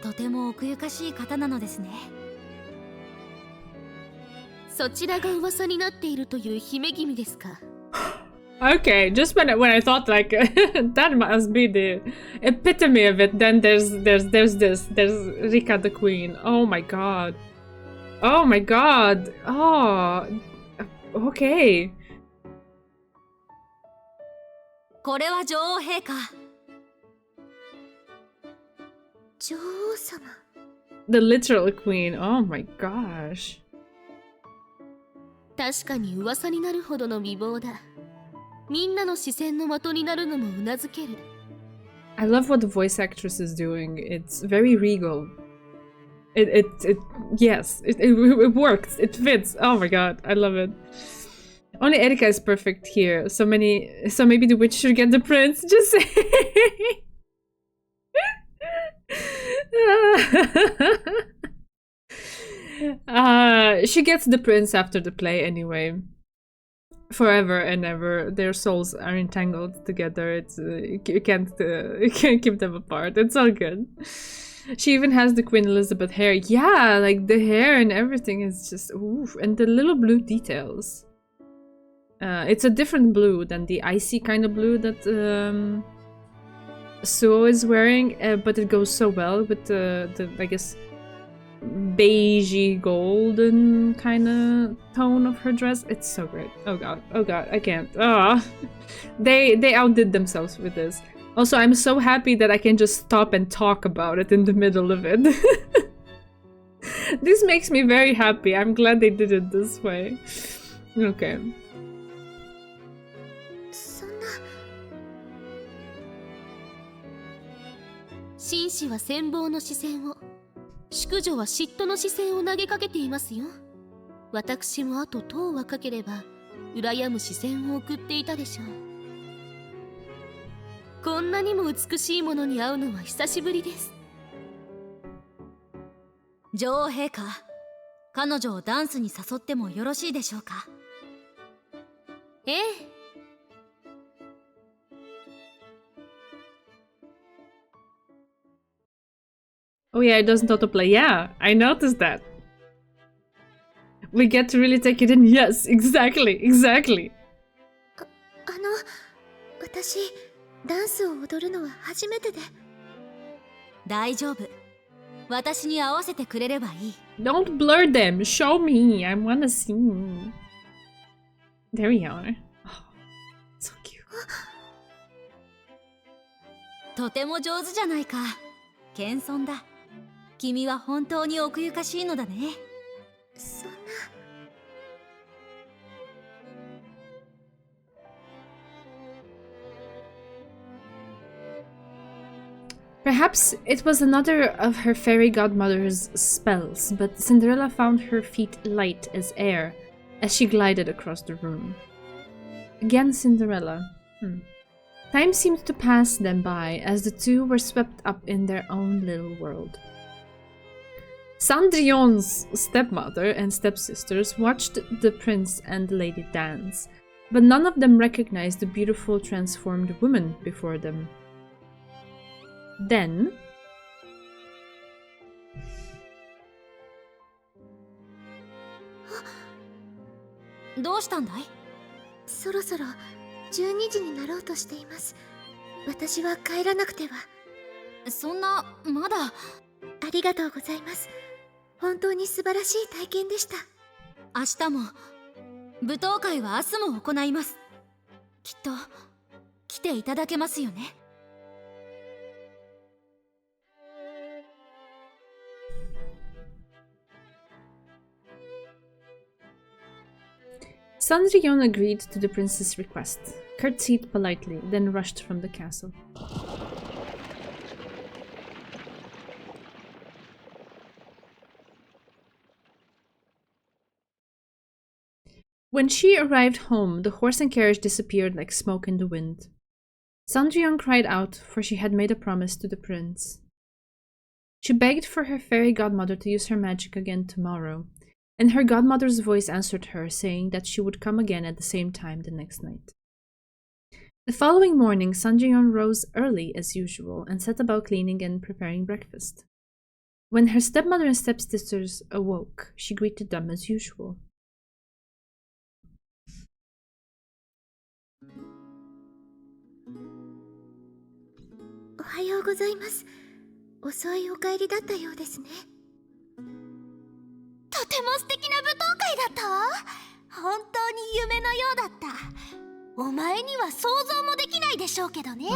とても奥ゆかしい方なのですね。そちらが噂になっているという姫君ですか？ Okay, just when I thought like that must be the epitome of it, then there's Rika the Queen. Oh my god. Oh my god. Oh, okay. これは女王陛下。女王様。 The literal queen. Oh my gosh. 確かに噂になるほどの美貌だ。みんなの視線の的になるのもうなずける。 I love what the voice actress is doing. It's very regal. Yes, it works. It fits. Oh my god, I love it. Only Erika is perfect here. So maybe the witch should get the prince. Just say. She gets the prince after the play anyway. Forever and ever, their souls are entangled together. It's you can't keep them apart. It's all good. She even has the Queen Elizabeth hair. Yeah, like the hair and everything is just oof, and the little blue details. It's a different blue than the icy kind of blue that Suo is wearing, but it goes so well with the I guess beigey golden kind of tone of her dress. It's so great. Oh god, I can't. Ah, they outdid themselves with this. Also, I'm so happy that I can just stop and talk about it in the middle of it. This makes me very happy. I'm glad they did it this way. Okay. そんな。紳士は羨望の視線を、淑女は嫉妬の視線を投げかけていますよ。私もあと10若ければ羨む視線を送っていたでしょう。こんなにも美しいものに会うのは久しぶりです。女王陛下、彼女をダンスに誘ってもよろしいでしょうか？ええ。Oh yeah, it doesn't autoplay. Yeah, I noticed that. We get to really take it in. Yes, exactly. 私、ダンスを踊るのは初めてで。大丈夫。私に合わせてくれればいい。Don't blur them. Show me. I wanna see. There we are. Oh, so cute. とても上手じゃないか。謙遜だ。君は本当に奥ゆかしいのだね。そんな。Perhaps it was another of her fairy godmother's spells, but Cinderella found her feet light as air as she glided across the room. Again Cinderella. Time seemed to pass them by as the two were swept up in their own little world. Cendrillon's stepmother and stepsisters watched the prince and the lady dance, but none of them recognized the beautiful transformed woman before them. Then, どうしたんだい？そろそろ12時になろうとしています。私は帰らなくては。そんな、まだ。ありがとうございます。本当に素晴らしい体験でした。明日も、舞踏会は明日も行います。きっと、来ていただけますよね。Sandrine agreed to the prince's request, curtsied politely, then rushed from the castle. When she arrived home, the horse and carriage disappeared like smoke in the wind. Cendrillon cried out, for she had made a promise to the prince. She begged for her fairy godmother to use her magic again tomorrow, and her godmother's voice answered her, saying that she would come again at the same time the next night. The following morning, Cendrillon rose early as usual and set about cleaning and preparing breakfast. When her stepmother and stepsisters awoke, she greeted them as usual. おはようございます。遅いお帰りだったようですね。とても素敵な舞踏会だったわ。本当に夢のようだった。お前には想像もできないでしょうけどね。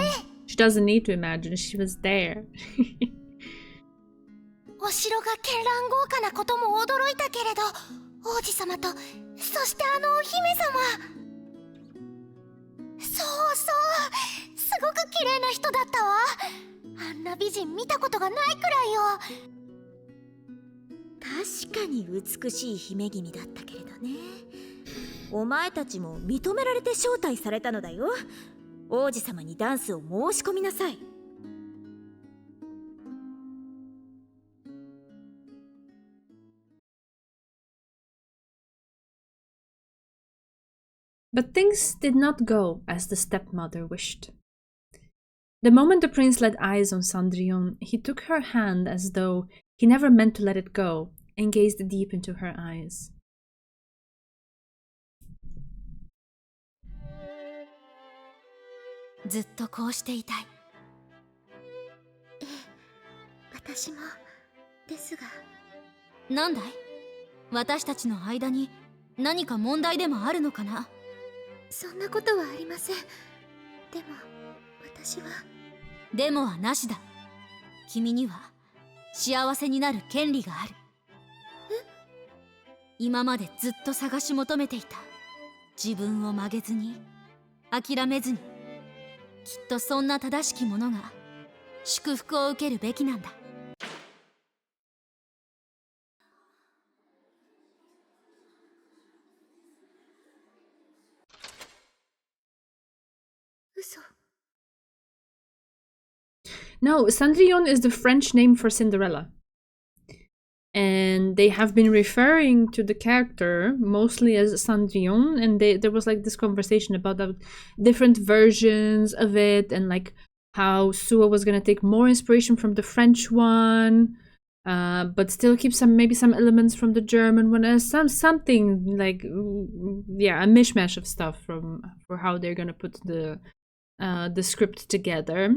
She doesn't need to imagine, she was there. お城が絢爛豪華なことも驚いたけれど、王子様と、そしてあのお姫様。そうそう、すごく綺麗な人だったわ。あんな美人見たことがないくらいよ。確かに美しい姫君だったけれどね。お前たちも認められて招待されたのだよ。王子様にダンスを申し込みなさい。But things did not go as the stepmother wished. The moment the prince laid eyes on Cendrillon, he took her hand as though he never meant to let it go, and gazed deep into her eyes. ずっとこうしていたい。ええ、私もですが。なんだい？私たちの間に何か問題でもあるのかな？そんなことはありません。でも私は。でもはなしだ。君には幸せになる権利がある。今までずっと探し求めていた自分を曲げずに、諦めずに、きっとそんな正しき者が祝福を受けるべきなんだ。嘘。No, Cendrillon is the French name for Cinderella. And they have been referring to the character mostly as Cendrillon, and there was like this conversation about the different versions of it, and like how Sua was gonna take more inspiration from the French one, but still keep maybe some elements from the German one, something like yeah, a mishmash of stuff for how they're gonna put the script together.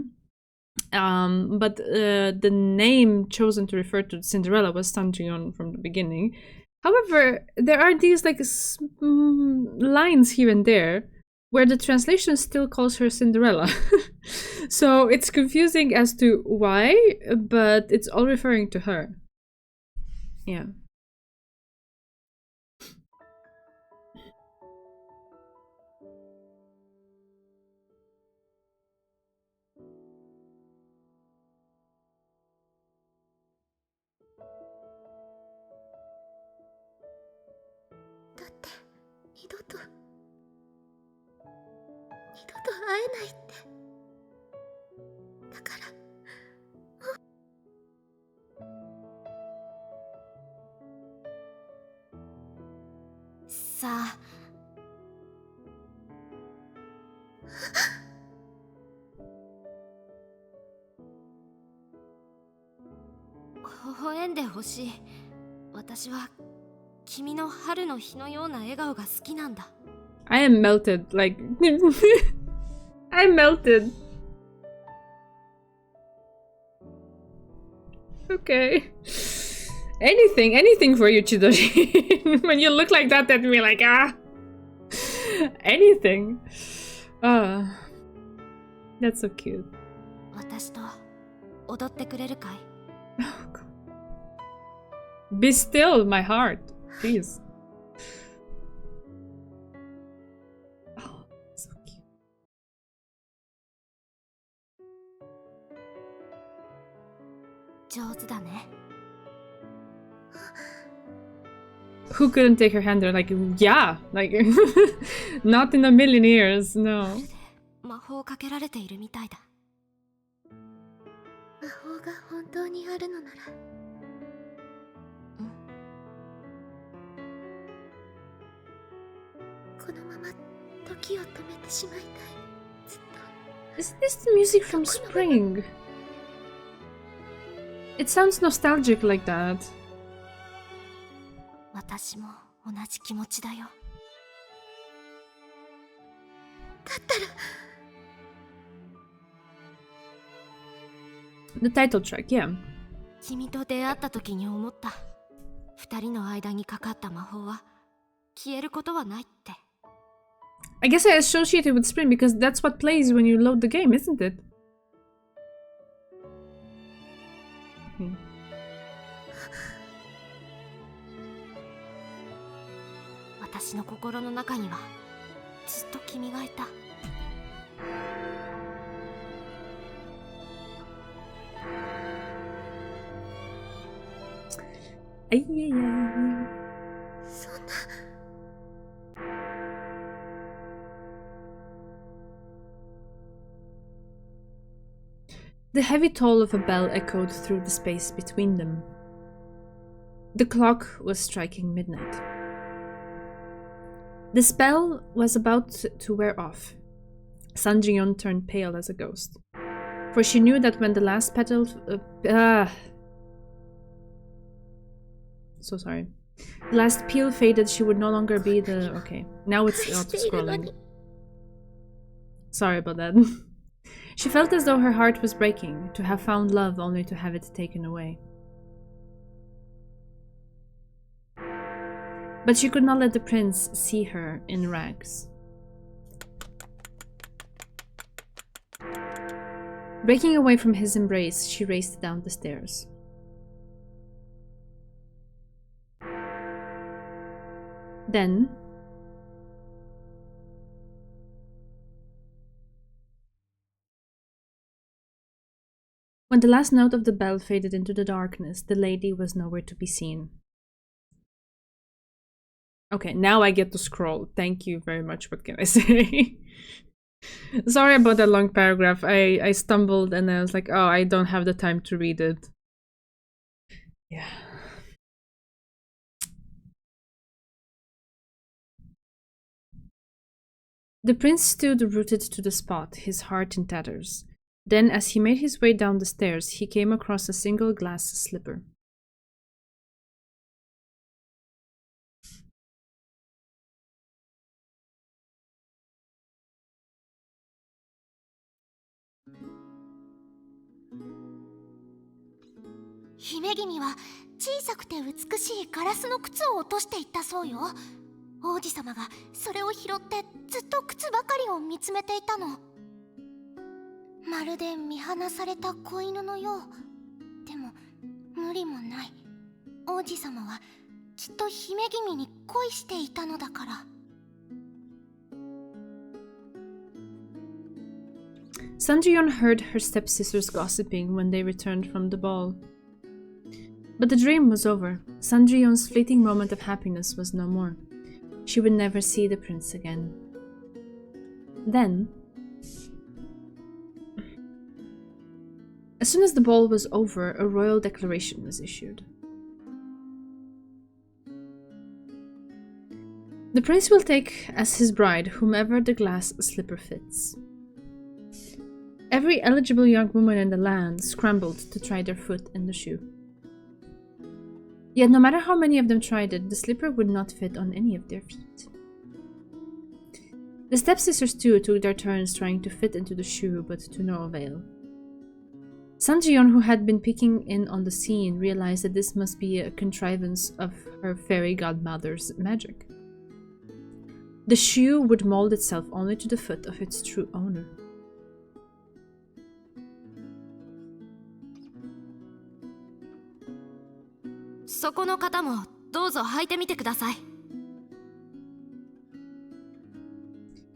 But the name chosen to refer to Cinderella was Cendrillon from the beginning. However, there are these like lines here and there where the translation still calls her Cinderella. So it's confusing as to why, but it's all referring to her. Yeah. だって二度と会えないって。だからさあ。微笑んでほしい。私は君の春の日のような笑顔が好きなんだ。I am melted, like... I'm melted. Okay. Anything for you, Chidori. When you look like that at me, like, ah. Anything. That's so cute. 私と踊ってくれるかい? Oh, God. Be still, my heart. Please. Oh, so cute. Who couldn't take her hand? They're like, yeah, like, not in a million years, no. 魔法かけられているみたいだ。魔法が本当にあるのなら。このまま時を止めてしまいたい。ずっと。Is this the music from spring? It sounds nostalgic like that. 私も同じ気持ちだよ。だったら。The title track, yeah. 君と出会った時に思った。二人の間にかかった魔法は消えることはないって。I guess I associate it with spring because that's what plays when you load the game, isn't it? Hmm. 私の心の中にはずっと君がいた。Ay, ay, ay. そんな。The heavy toll of a bell echoed through the space between them. The clock was striking midnight. The spell was about to wear off. Sanjion turned pale as a ghost, for she knew that when the last petal... So sorry. The last peel faded, she would no longer be the... Okay, now it's auto-scrolling. Sorry about that. She felt as though her heart was breaking, to have found love only to have it taken away. But she could not let the prince see her in rags. Breaking away from his embrace, she raced down the stairs. Then, when the last note of the bell faded into the darkness, the lady was nowhere to be seen. Okay, now I get to scroll. Thank you very much. What can I say? Sorry about that long paragraph. I stumbled and I was like, oh, I don't have the time to read it. Yeah. The prince stood rooted to the spot, his heart in tatters. Then, as he made his way down the stairs, he came across a single glass slipper.姫君は小さくて美しいガラスの靴を落としていったそうよ。王子様がそれを拾ってずっと靴ばかりを見つめていたの。まるで見放された子犬のよう。でも無理もない。王子様はきっと姫君に恋していたのだから。Sanjion heard her stepsisters gossiping when they returned from the ball. But the dream was over. Sanjion's fleeting moment of happiness was no more. She would never see the prince again. Then, as soon as the ball was over, a royal declaration was issued. The prince will take as his bride whomever the glass slipper fits. Every eligible young woman in the land scrambled to try their foot in the shoe. Yet no matter how many of them tried it, the slipper would not fit on any of their feet. The stepsisters too took their turns trying to fit into the shoe, but to no avail. Sanjion, who had been peeking in on the scene, realized that this must be a contrivance of her fairy godmother's magic. The shoe would mold itself only to the foot of its true owner.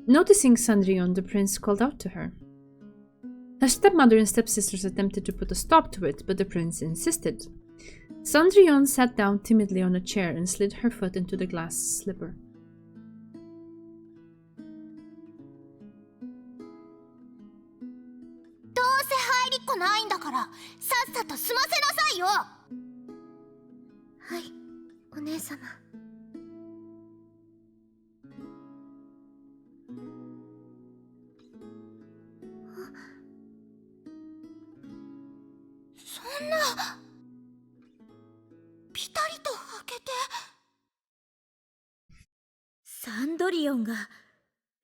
Noticing Sandrion, the prince called out to her. Her stepmother and stepsisters attempted to put a stop to it, but the prince insisted. Sandrion sat down timidly on a chair and slid her foot into the glass slipper. Hi, お姉様。そんなピタリと開けて。サンドリオンが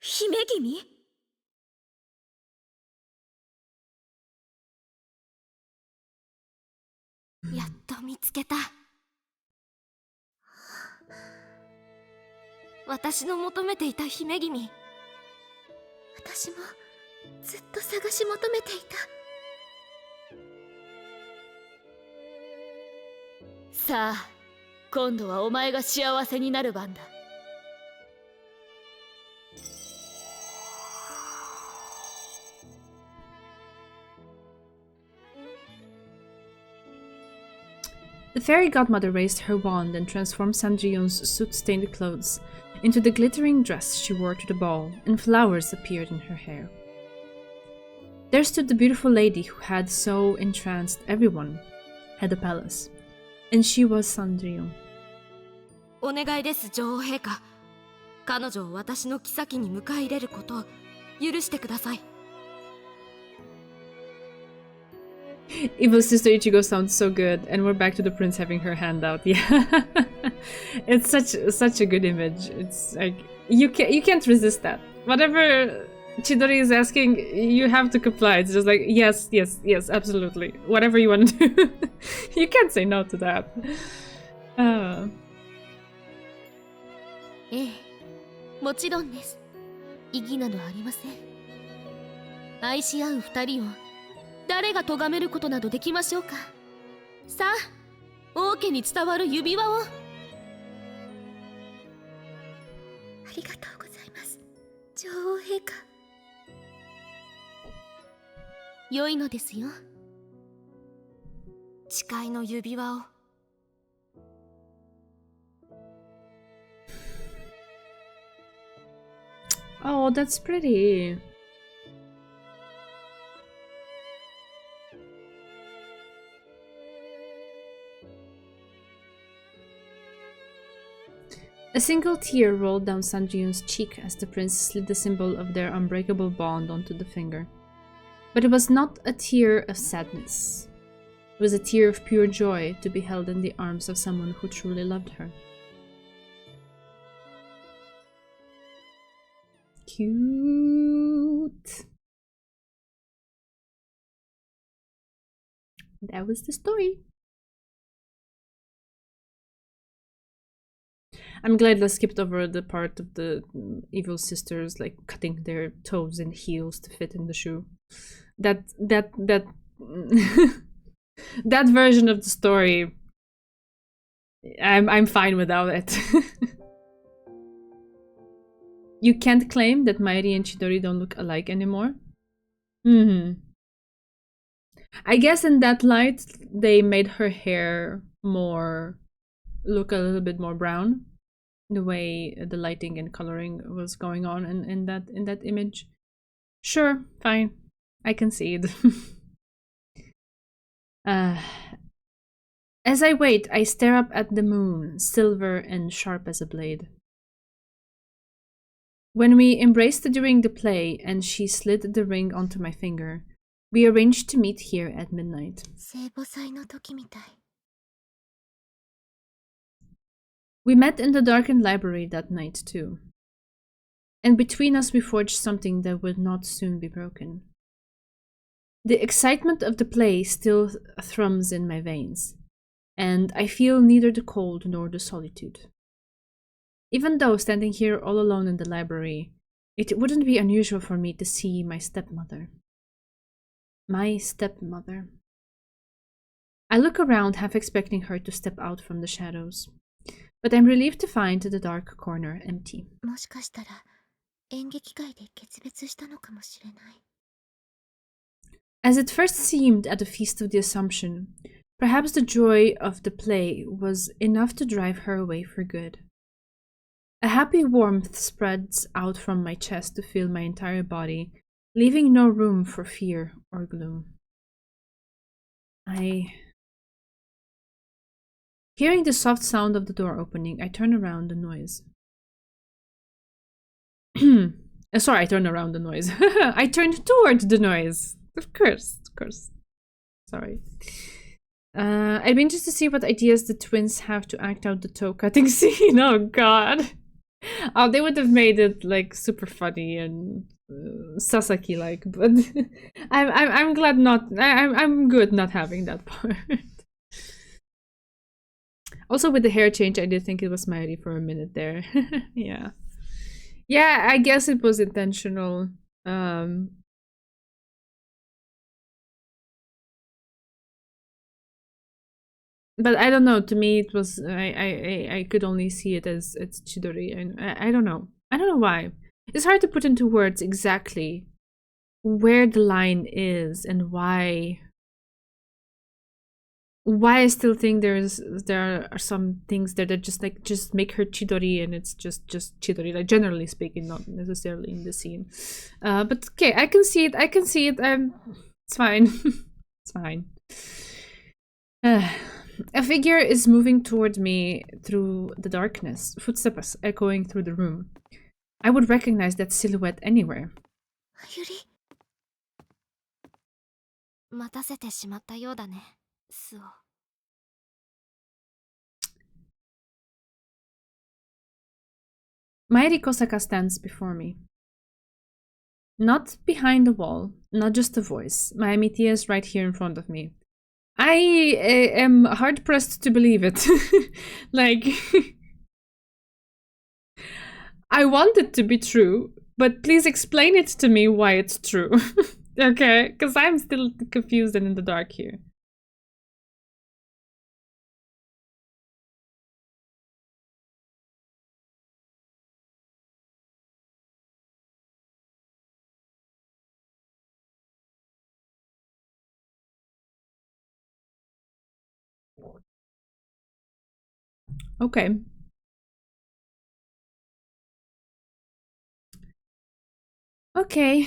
姫君？やっと見つけた。私の求めていた姫君。私もずっと探し求めていた。さあ、今度はお前が幸せになる番だ。The fairy godmother raised her wand and transformed Sandrion's soot-stained clothes into the glittering dress she wore to the ball, and flowers appeared in her hair. There stood the beautiful lady who had so entranced everyone at the palace, and she was Sandrion. お願いです、女王陛下。彼女を私の妃に迎え入れることを許してください。Evil Sister Ichigo sounds so good, and we're back to the prince having her hand out. Yeah, it's such a good image. It's like you can't resist that. Whatever Chidori is asking, you have to comply. It's just like yes, absolutely. Whatever you want to do, you can't say no to that. ええ、もちろんです。意義などありません。愛し合う二人を誰が咎めることなどできましょうか。さあ、王家に伝わる指輪を。ありがとうございます、女王陛下。良いのですよ。誓いの指輪を。Oh, that's pretty. A single tear rolled down Sanjion's cheek as the prince slid the symbol of their unbreakable bond onto the finger. But it was not a tear of sadness. It was a tear of pure joy to be held in the arms of someone who truly loved her. Cute. That was the story. I'm glad I skipped over the part of the evil sisters like cutting their toes and heels to fit in the shoe. That that version of the story, I'm fine without it. You can't claim that Mairi and Chidori don't look alike anymore. I guess in that light they made her hair look a little bit more brown. The way the lighting and coloring was going on in that image. Sure, fine. I concede. As I wait, I stare up at the moon, silver and sharp as a blade. When we embraced during the play and she slid the ring onto my finger, we arranged to meet here at midnight. 聖母祭の時みたい。We met in the darkened library that night too. and between us we forged something that would not soon be broken. The excitement of the play still thrums in my veins, and I feel neither the cold nor the solitude. Even though standing here all alone in the library, it wouldn't be unusual for me to see my stepmother. My stepmother. I look around, half expecting her to step out from the shadows, but I'm relieved to find the dark corner empty. もしかしたら演劇界で決別したのかもしれない。 As it first seemed at the Feast of the Assumption, perhaps the joy of the play was enough to drive her away for good. A happy warmth spreads out from my chest to fill my entire body, leaving no room for fear or gloom. Hearing the soft sound of the door opening, I turn around the noise. Sorry, I turn around the noise. I turned towards the noise. Of course. Sorry. I'd be interested to see what ideas the twins have to act out the toe-cutting scene. Oh god. Oh, they would have made it like super funny and Sasaki-like, but I'm glad not. I'm good not having that part. Also, with the hair change, I did think it was Mairi for a minute there. Yeah, I guess it was intentional. But I don't know. To me, it was I could only see it as it's Chidori, and I don't know. I don't know why. It's hard to put into words exactly where the line is and why I still think there are some things there that just make her Chidori, and it's just Chidori, like generally speaking, not necessarily in the scene. But okay, I can see it. It's fine. It's fine. A figure is moving toward me through the darkness, footsteps echoing through the room. I would recognize that silhouette anywhere. ゆり、待たせてしまったようだね、スオ。Mairi Kosaka stands before me. Not behind a wall, not just a voice. My Amitia is right here in front of me. I am hard-pressed to believe it. Like, I want it to be true, but please explain it to me why it's true. Okay? Because I'm still confused and in the dark here. Okay. Okay.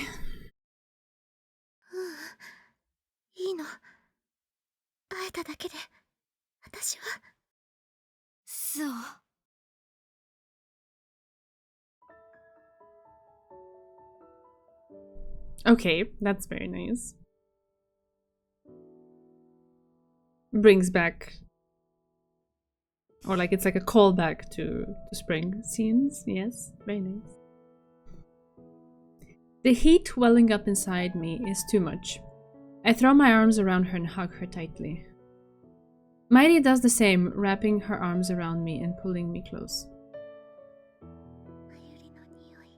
いいの。会えただけで、私は。スオ。Okay, that's very nice. Brings back, or like it's like a callback to spring scenes. Yes, very nice. The heat welling up inside me is too much. I throw my arms around her and hug her tightly. Mairi does the same, wrapping her arms around me and pulling me close. ゆりの匂い。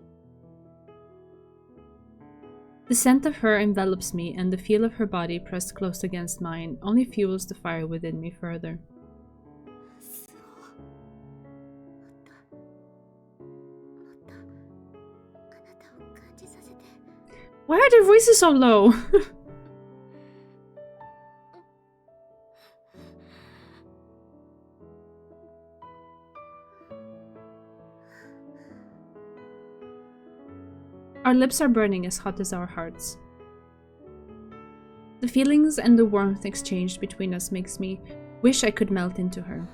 The scent of her envelops me, and the feel of her body pressed close against mine only fuels the fire within me further. スオ。もっとあなたを感じさせて。 Why are their voices so low? Our lips are burning as hot as our hearts. The feelings and the warmth exchanged between us makes me wish I could melt into her.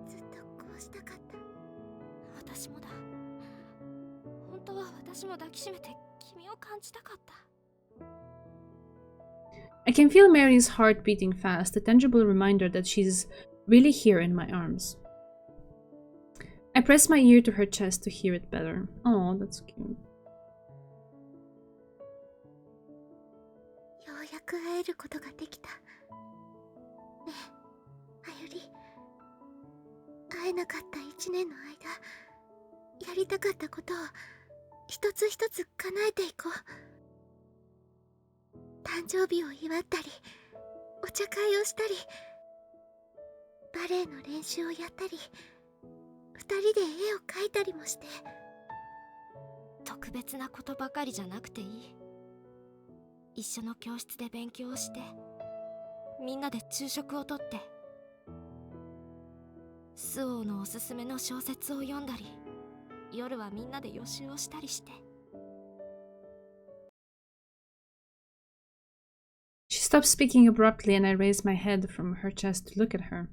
ずっとこうしたかった。私もだ。本当は私も抱きしめて君を感じたかった。I can feel Mary's heart beating fast, a tangible reminder that she's really here in my arms. I press my ear to her chest to hear it better. Oh, that's cute. ようやく会えることができた。ねえ、あゆり。会えなかった1年の間、やりたかったことを一つ一つ叶えていこう。誕生日を祝ったり、お茶会をしたり、バレエの練習をやったり、二人で絵を描いたりもして。特別なことばかりじゃなくていい。一緒の教室で勉強をして、みんなで昼食をとって、スオーのおすすめの小説を読んだり、夜はみんなで予習をしたりして。She stopped speaking abruptly and I raised my head from her chest to look at her.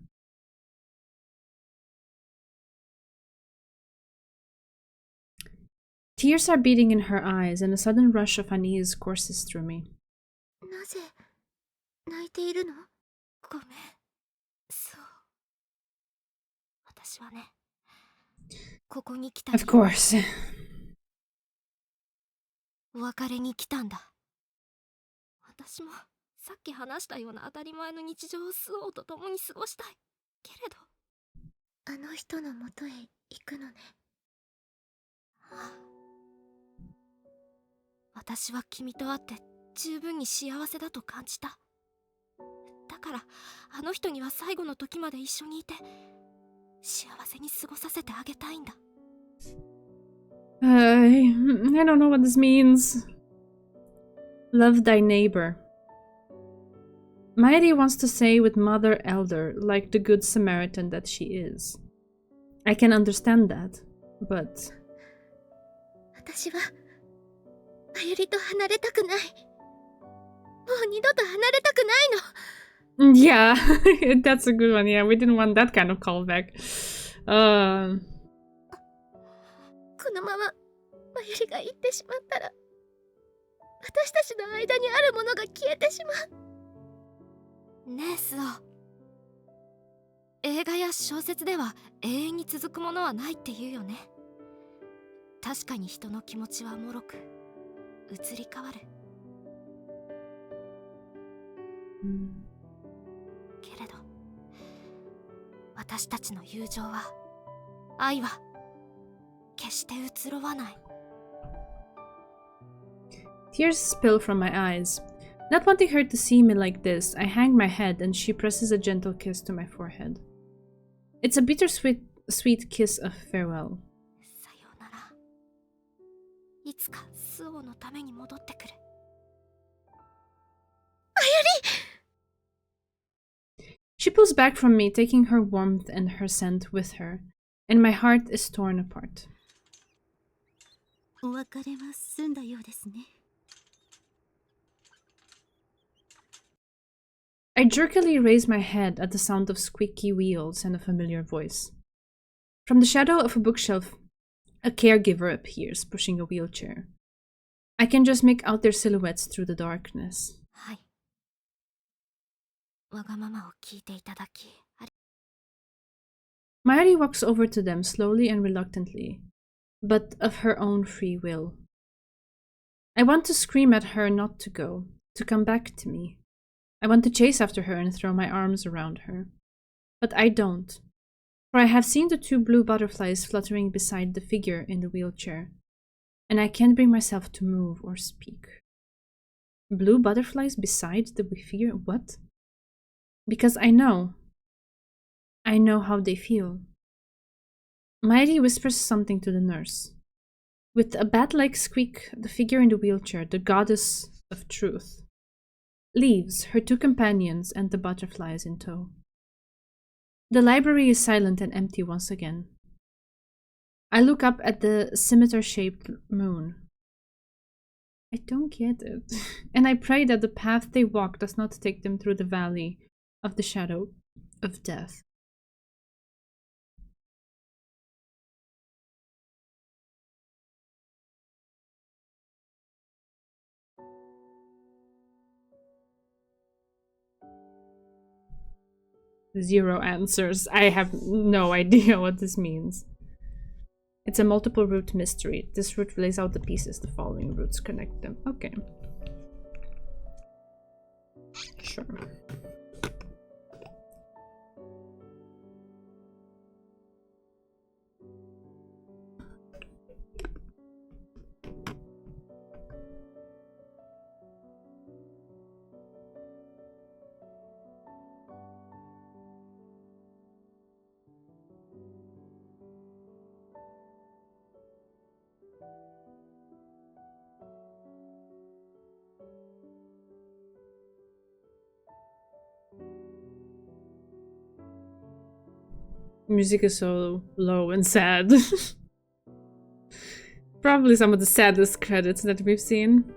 Tears are beating in her eyes and a sudden rush of unease courses through me. なぜ泣いているの？ごめん、そう。私はね、ここに来た。 Of course. お別れに来たんだ。私もさっき話したような当たり前の日常をスオーと共に過ごしたいけれど、あの人のもとへ行くのね。私は君と会って十分に幸せだと感じた。だからあの人には最後の時まで一緒にいて幸せに過ごさせてあげたいんだ。I don't know what this means. Love thy neighbor. Mairi wants to say with Mother Elder, like the good Samaritan that she is. I can understand that, but... 私はあゆりと離れたくない。もう二度と離れたくないの。 Yeah, that's a good one. Yeah, we didn't want that kind of callback. このままあゆりが行ってしまったら、私たちの間にあるものが消えてしまう。ねえスオ、映画や小説では永遠に続くものはないって言うよね。確かに人の気持ちは脆く移り変わる。けれど私たちの友情は、愛は決して移ろわない。 Tears spill from my eyes. Not wanting her to see me like this, I hang my head and she presses a gentle kiss to my forehead. It's a bittersweet sweet kiss of farewell. さようなら。いつかスオのために戻ってくる。あゆり！ She pulls back from me, taking her warmth and her scent with her, and my heart is torn apart. お別れは済んだようですね。 I jerkily raise my head at the sound of squeaky wheels and a familiar voice. From the shadow of a bookshelf, a caregiver appears, pushing a wheelchair. I can just make out their silhouettes through the darkness. はい。わがままを聞いていただき、Mayuri walks over to them slowly and reluctantly, but of her own free will. I want to scream at her not to go, to come back to me. I want to chase after her and throw my arms around her. But I don't, for I have seen the two blue butterflies fluttering beside the figure in the wheelchair, and I can't bring myself to move or speak. Blue butterflies beside the figure? What? Because I know how they feel. Mairi whispers something to the nurse. With a bat-like squeak, the figure in the wheelchair, the goddess of truth, leaves, her two companions and the butterflies in tow. The library is silent and empty once again. I look up at the scimitar-shaped moon. I don't get it. And I pray that the path they walk does not take them through the valley of the shadow of death. 0 answers. I have no idea what this means. It's a multiple route mystery. This route lays out the pieces. The following routes connect them. Okay. Sure. Music is so low and sad. Probably some of the saddest credits that we've seen.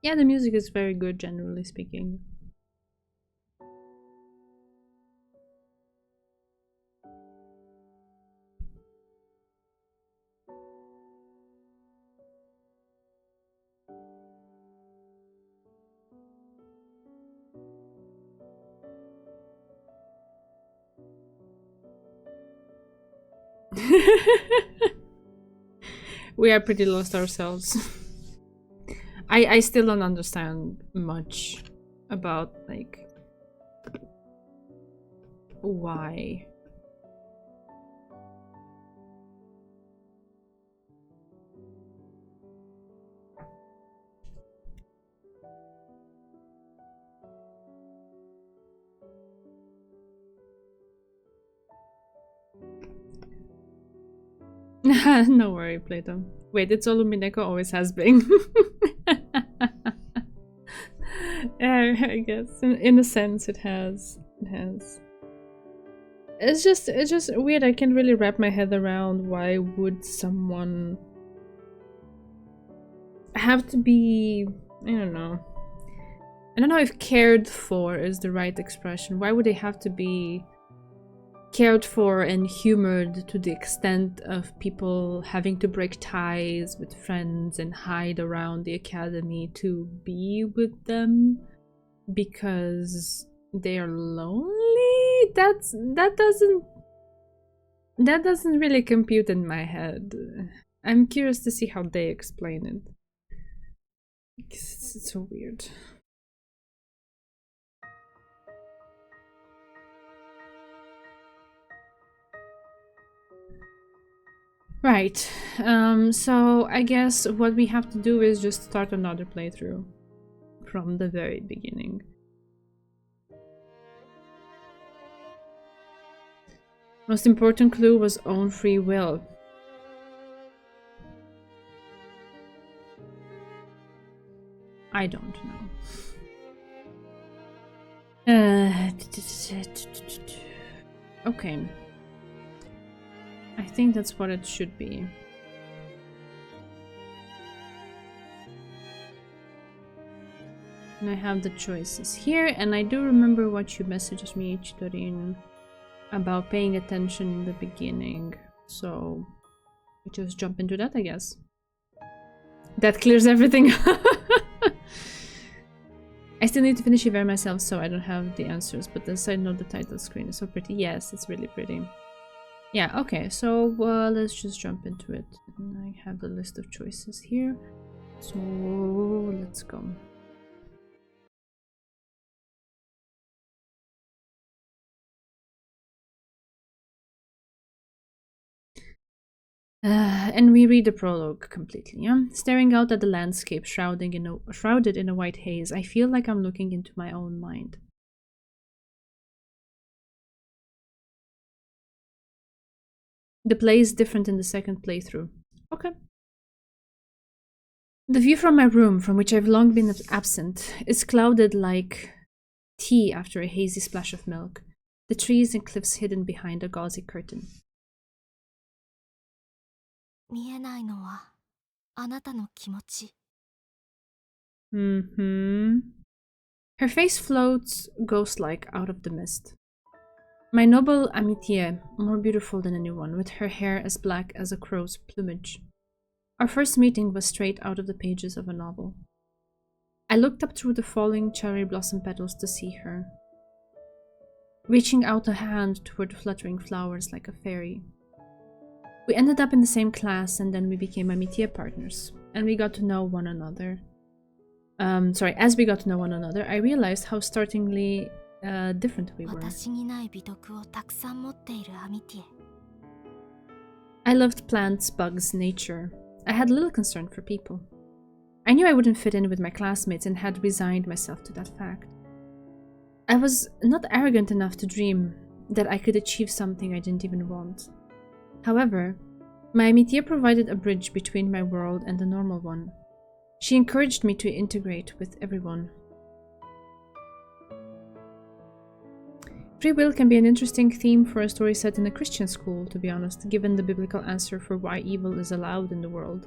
Yeah, the music is very good, generally speaking. We are pretty lost ourselves. I still don't understand much about, like, why. No worry, Plato. Wait, it's Olumineko always has been. I guess in a sense it has. It has. It's just weird. I can't really wrap my head around why would someone have to be, I don't know. I don't know if cared for is the right expression. Why would they have to be cared for and humored to the extent of people having to break ties with friends and hide around the academy to be with them because they are lonely? That doesn't really compute in my head. I'm curious to see how they explain it. It's so weird. Right, so I guess what we have to do is just start another playthrough from the very beginning. Most important clue was own free will. I don't know. Okay. I think that's what it should be. And I have the choices here, and I do remember what you messaged me, Chitorin, about paying attention in the beginning. So we just jump into that, I guess. That clears everything. I still need to finish Hiver myself, so I don't have the answers, but the side note, the title screen is so pretty. Yes, it's really pretty. Yeah, okay, so let's just jump into it. And I have the list of choices here, so let's go. And we read the prologue completely, yeah? Staring out at the landscape shrouded in a white haze, I feel like I'm looking into my own mind. The play is different in the second playthrough. Okay. The view from my room, from which I've long been absent, is clouded like tea after a hazy splash of milk, the trees and cliffs hidden behind a gauzy curtain. 見えないのはあなたの気持ち。 Her face floats ghost-like out of the mist. My noble Amitié, more beautiful than anyone, with her hair as black as a crow's plumage. Our first meeting was straight out of the pages of a novel. I looked up through the falling cherry blossom petals to see her, reaching out a hand toward the fluttering flowers like a fairy. We ended up in the same class, and then we became Amitié partners, and we got to know one another. As we got to know one another, I realized how startlingly different we were. 私にない美徳をたくさん持っているアミティエ。 I loved plants, bugs, nature. I had little concern for people. I knew I wouldn't fit in with my classmates and had resigned myself to that fact. I was not arrogant enough to dream that I could achieve something I didn't even want. However, my Amitié provided a bridge between my world and the normal one. She encouraged me to integrate with everyone. Free will can be an interesting theme for a story set in a Christian school, to be honest, given the biblical answer for why evil is allowed in the world.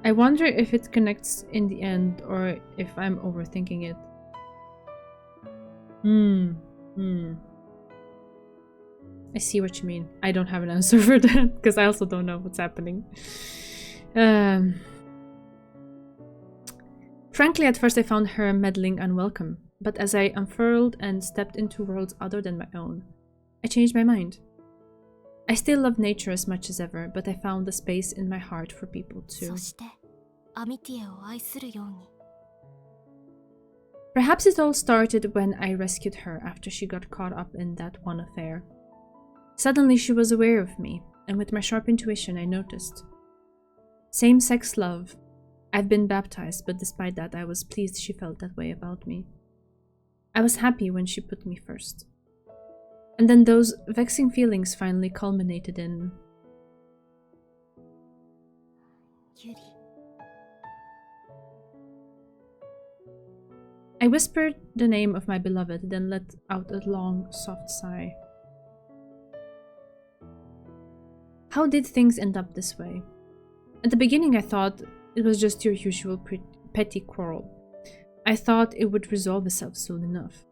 I wonder if it connects in the end, or if I'm overthinking it. I see what you mean. I don't have an answer for that, because I also don't know what's happening. Frankly, at first I found her meddling unwelcome, but as I unfurled and stepped into worlds other than my own, I changed my mind. I still love nature as much as ever, but I found a space in my heart for people too. そしてアミティエを愛するように。 Perhaps it all started when I rescued her after she got caught up in that one affair. Suddenly she was aware of me, and with my sharp intuition I noticed. Same-sex love. I've been baptized, but despite that I was pleased she felt that way about me. I was happy when she put me first. And then those vexing feelings finally culminated in... ユリ。 I whispered the name of my beloved, then let out a long, soft sigh. How did things end up this way? At the beginning I thought it was just your usual petty quarrel. I thought it would resolve itself soon enough.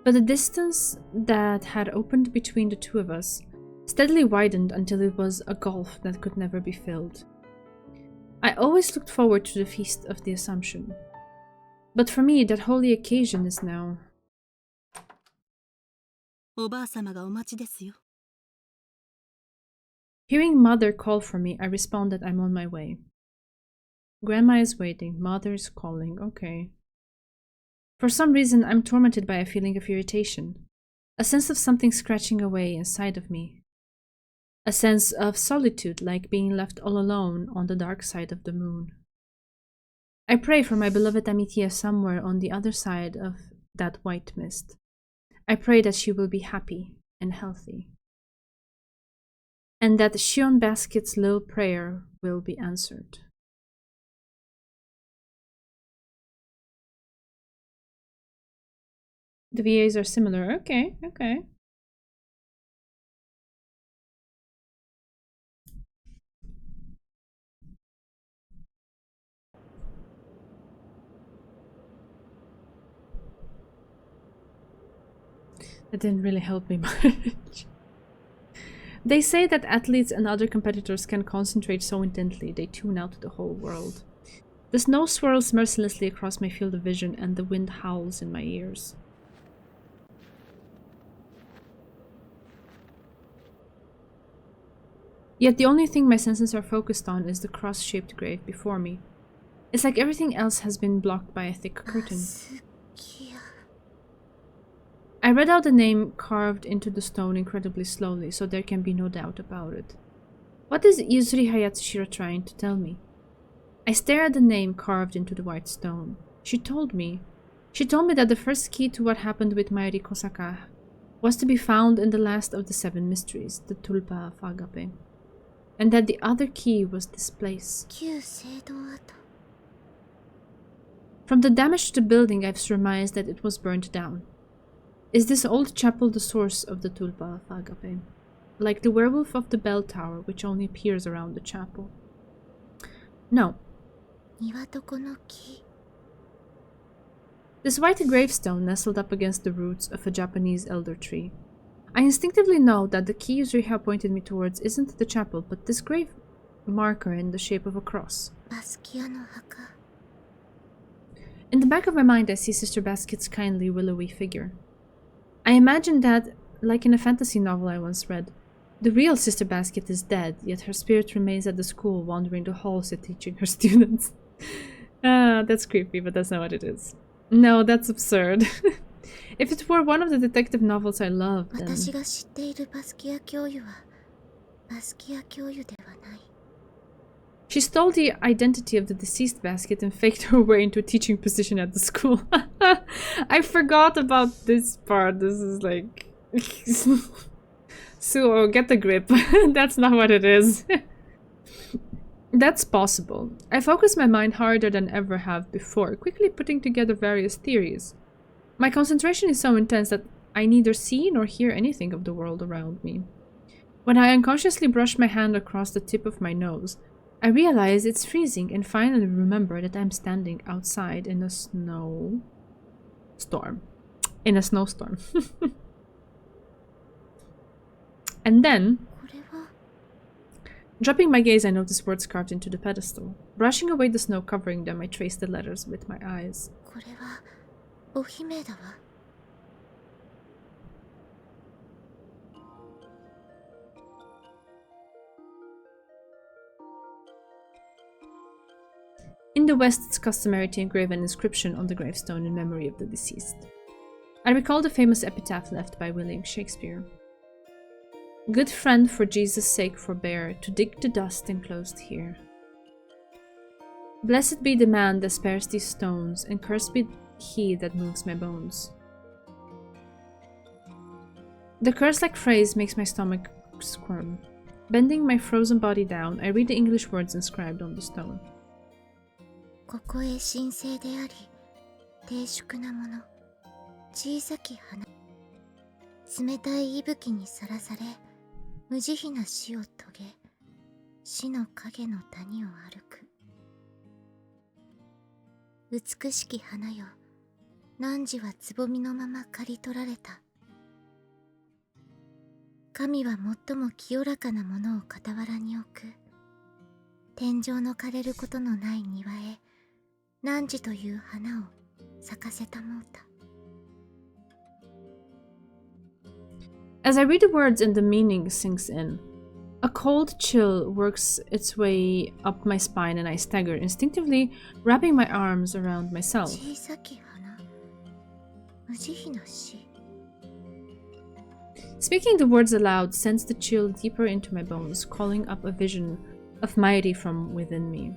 But the distance that had opened between the two of us steadily widened until it was a gulf that could never be filled. I always looked forward to the Feast of the Assumption. But for me, that holy occasion is now... おばあさまがお待ちですよ。 Hearing Mother call for me, I respond that I'm on my way. Grandma is waiting, Mother is calling, okay. For some reason, I'm tormented by a feeling of irritation, a sense of something scratching away inside of me. A sense of solitude, like being left all alone on the dark side of the moon. I pray for my beloved Amitié somewhere on the other side of that white mist. I pray that she will be happy and healthy. And that Shion Basket's little prayer will be answered. The VAs are similar. Okay, okay. That didn't really help me much. They say that athletes and other competitors can concentrate so intently they tune out the whole world. The snow swirls mercilessly across my field of vision and the wind howls in my ears. Yet the only thing my senses are focused on is the cross-shaped grave before me. It's like everything else has been blocked by a thick curtain. I read out the name carved into the stone incredibly slowly, so there can be no doubt about it. What is Yuzuri Hayatsushiro trying to tell me? I stare at the name carved into the white stone. She told me that the first key to what happened with Mayuri Kosaka was to be found in the last of the 7 mysteries, the Tulpa of Agape, and that the other key was this place. 旧聖堂跡 From the damage to the building, I've surmised that it was burned down. Is this old chapel the source of the Tulpa of Agape? Like the werewolf of the bell tower, which only appears around the chapel? No. 庭床の木 This white gravestone nestled up against the roots of a Japanese elder tree. I instinctively know that the key Yuzuriha pointed me towards isn't the chapel, but this grave marker in the shape of a cross. バスキアの墓 In the back of my mind, I see Sister Basket's kindly, willowy figure. I imagine that, like in a fantasy novel I once read, the real Sister Basket is dead, yet her spirit remains at the school, wandering the halls and teaching her students. That's creepy, but that's not what it is. No, that's absurd. If it were one of the detective novels I love, then... 私が知っているバスキア教諭はバスキア教諭ではない She stole the identity of the deceased Basket and faked her way into a teaching position at the school. I forgot about this part. This is like... So, get the grip. That's not what it is. That's possible. I focus my mind harder than ever have before, quickly putting together various theories. My concentration is so intense that I neither see nor hear anything of the world around me. When I unconsciously brush my hand across the tip of my nose, I realize it's freezing and finally remember that I'm standing outside in a snowstorm. In a snowstorm. And then, これは dropping my gaze, I notice words carved into the pedestal. Brushing away the snow covering them, I trace the letters with my eyes. これはお姫だわ In the West, it's customary to engrave an inscription on the gravestone in memory of the deceased. I recall the famous epitaph left by William Shakespeare. Good friend, for Jesus' sake forbear to dig the dust enclosed here. Blessed be the man that spares these stones, and cursed be he that moves my bones. The curse-like phrase makes my stomach squirm. Bending my frozen body down, I read the English words inscribed on the stone. ここへ神聖であり低粛なもの小さき花冷たい息吹にさらされ無慈悲な死を遂げ死の影の谷を歩く美しき花よ汝はつぼみのまま刈り取られた神は最も清らかなものを傍らに置く天井の枯れることのない庭へ汝という花を咲かせたもうた As I read the words and the meaning sinks in, a cold chill works its way up my spine and I stagger, instinctively wrapping my arms around myself. 小さき花無慈悲な死 Speaking the words aloud sends the chill deeper into my bones, calling up a vision of Mairi from within me.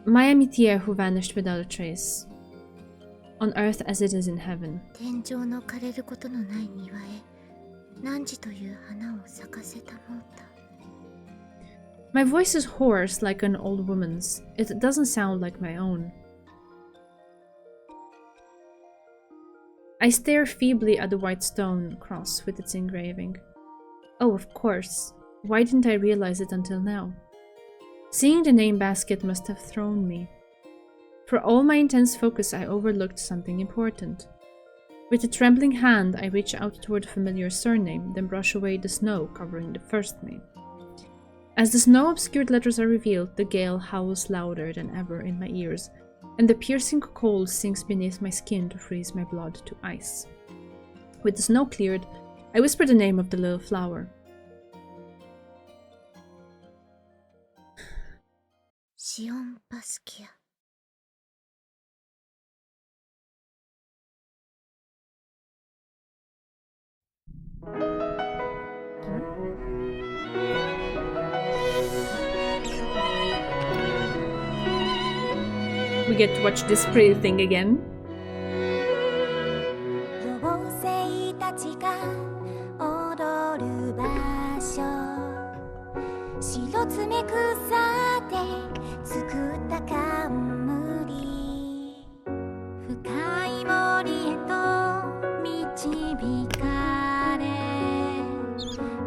Maya Mitier who vanished without a trace, on earth as it is in heaven. 天井の枯れることのない庭へ汝という花を咲かせたもうた My voice is hoarse like an old woman's. It doesn't sound like my own. I stare feebly at the white stone cross with its engraving. Oh, of course. Why didn't I realize it until now? Seeing the name Basket must have thrown me. For all my intense focus, I overlooked something important. With a trembling hand, I reach out toward the familiar surname, then brush away the snow covering the first name. As the snow-obscured letters are revealed, the gale howls louder than ever in my ears, and the piercing cold sinks beneath my skin to freeze my blood to ice. With the snow cleared, I whisper the name of the little flower. Sion Baskia We get to watch this pretty thing again. 妖精たちが踊る場所白爪草で作った冠赤い森へと導かれ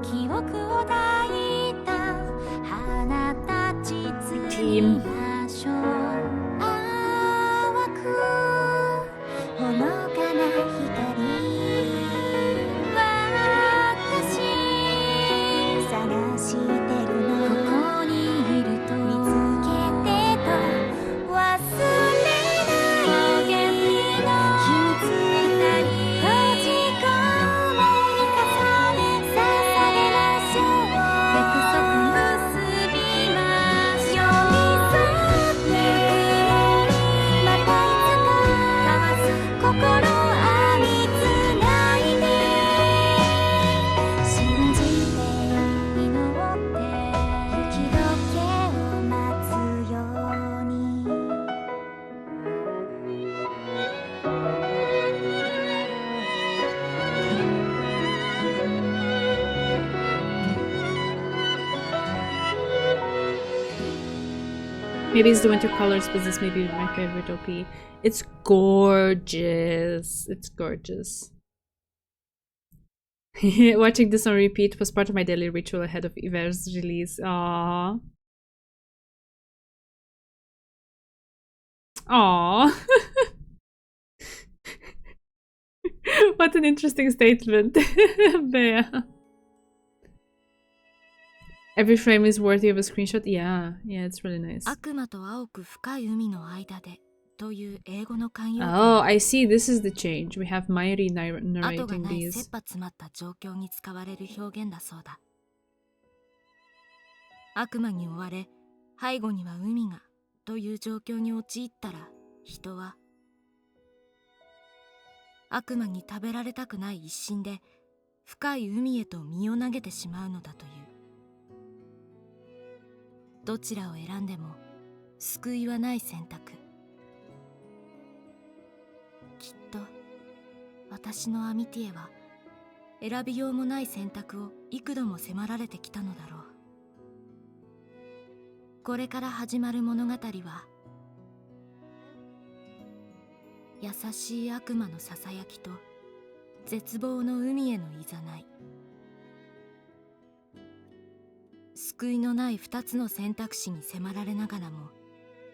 記憶を抱いた花たち積みましょう淡くほのかな光私探してるのここにいると見つけてと忘れない秘密二人閉じ込もり重ね捧げましょう約束結びましょう寄り添ってまたいつか交わす心編みつないで信じて祈って雪解けを待つように Maybe it's the winter colors, but this may be my favorite OP. It's gorgeous. It's gorgeous. Watching this on repeat was part of my daily ritual ahead of Hiver's release. Aww. Aww. What an interesting statement. Bea. Every frame is worthy of a screenshot. Yeah, it's really nice. 悪魔と青く深い海の間でという英語の慣用句 Oh, I see. This is the change. We have Mairi 後が narrating ない these. 切羽詰まった状況に使われる表現だそうだ。悪魔に追われ背後には海がという状況に陥ったら人は悪魔に食べられたくない一心で深い海へと身を投げてしまうのだという。どちらを選んでも救いはない選択。きっと私のアミティエは選びようもない選択を幾度も迫られてきたのだろう。これから始まる物語は優しい悪魔のささやきと絶望の海へのいざない。救いのない二つの選択肢に迫られながらも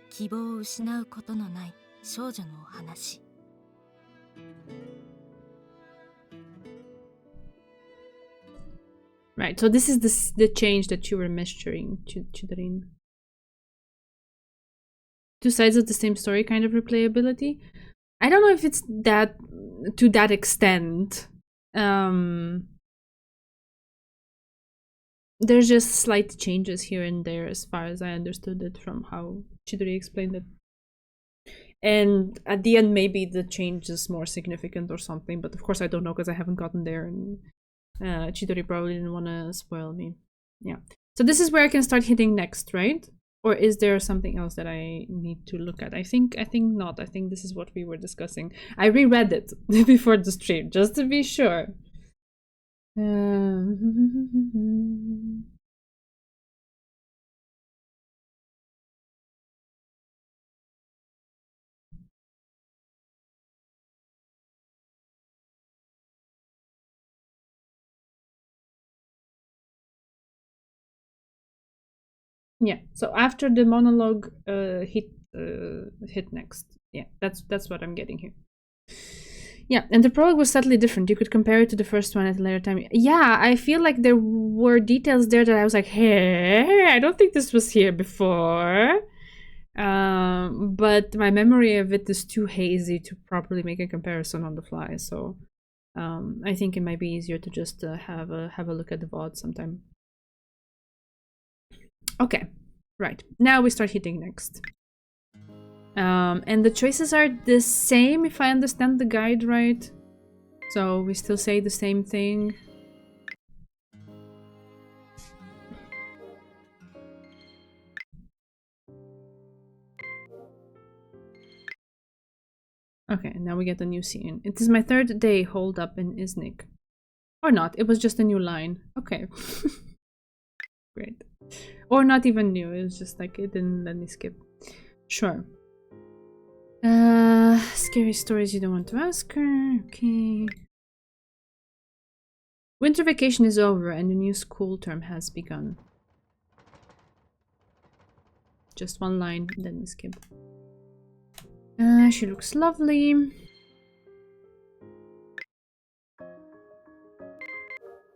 希望を失うことのない少女のお話。Right, so this is the change that you were measuring, Chidarin. Two sides of the same story kind of replayability. I don't know if it's that to that extent. There's just slight changes here and there as far as I understood it from how Chidori explained it. And at the end, maybe the change is more significant or something, but of course I don't know because I haven't gotten there, and Chidori probably didn't want to spoil me. Yeah. So this is where I can start hitting next, right? Or is there something else that I need to look at? I think not. I think this is what we were discussing. I reread it before the stream, just to be sure. Yeah, so after the monologue, hit next. Yeah, that's what I'm getting here. Yeah, and the prologue was subtly different. You could compare it to the first one at a later time. Yeah, I feel like there were details there that I was like, hey, I don't think this was here before. But my memory of it is too hazy to properly make a comparison on the fly. So I think it might be easier to just have a look at the VOD sometime. Okay, right. Now we start hitting next. And the choices are the same if I understand the guide right. So we still say the same thing. Okay, now we get a new scene. It is my third day holed up in Iznik. Or not, it was just a new line. Okay. Great. Or not even new, it was just like it didn't let me skip. Sure. scary stories you don't want to ask her. Okay. Winter vacation is over and the new school term has begun. Just one line, then we skip. She looks lovely.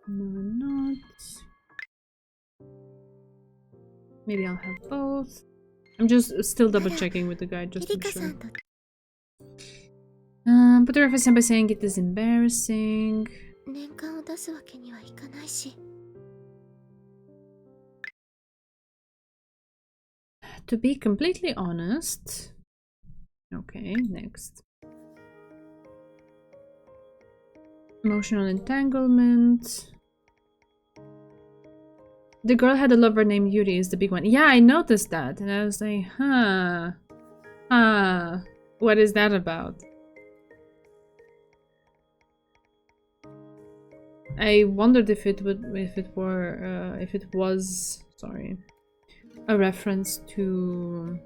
No, I'm not. Maybe I'll have both. I'm just still double checking with the guy just to be sure. Put the reference in by saying it is embarrassing. 年間を出すわけにはいかないし。 To be completely honest. Okay, next. Emotional entanglement. The girl had a lover named Yuri is the big one. Yeah, I noticed that. And I was like, huh. What is that about? I wondered if it was a reference to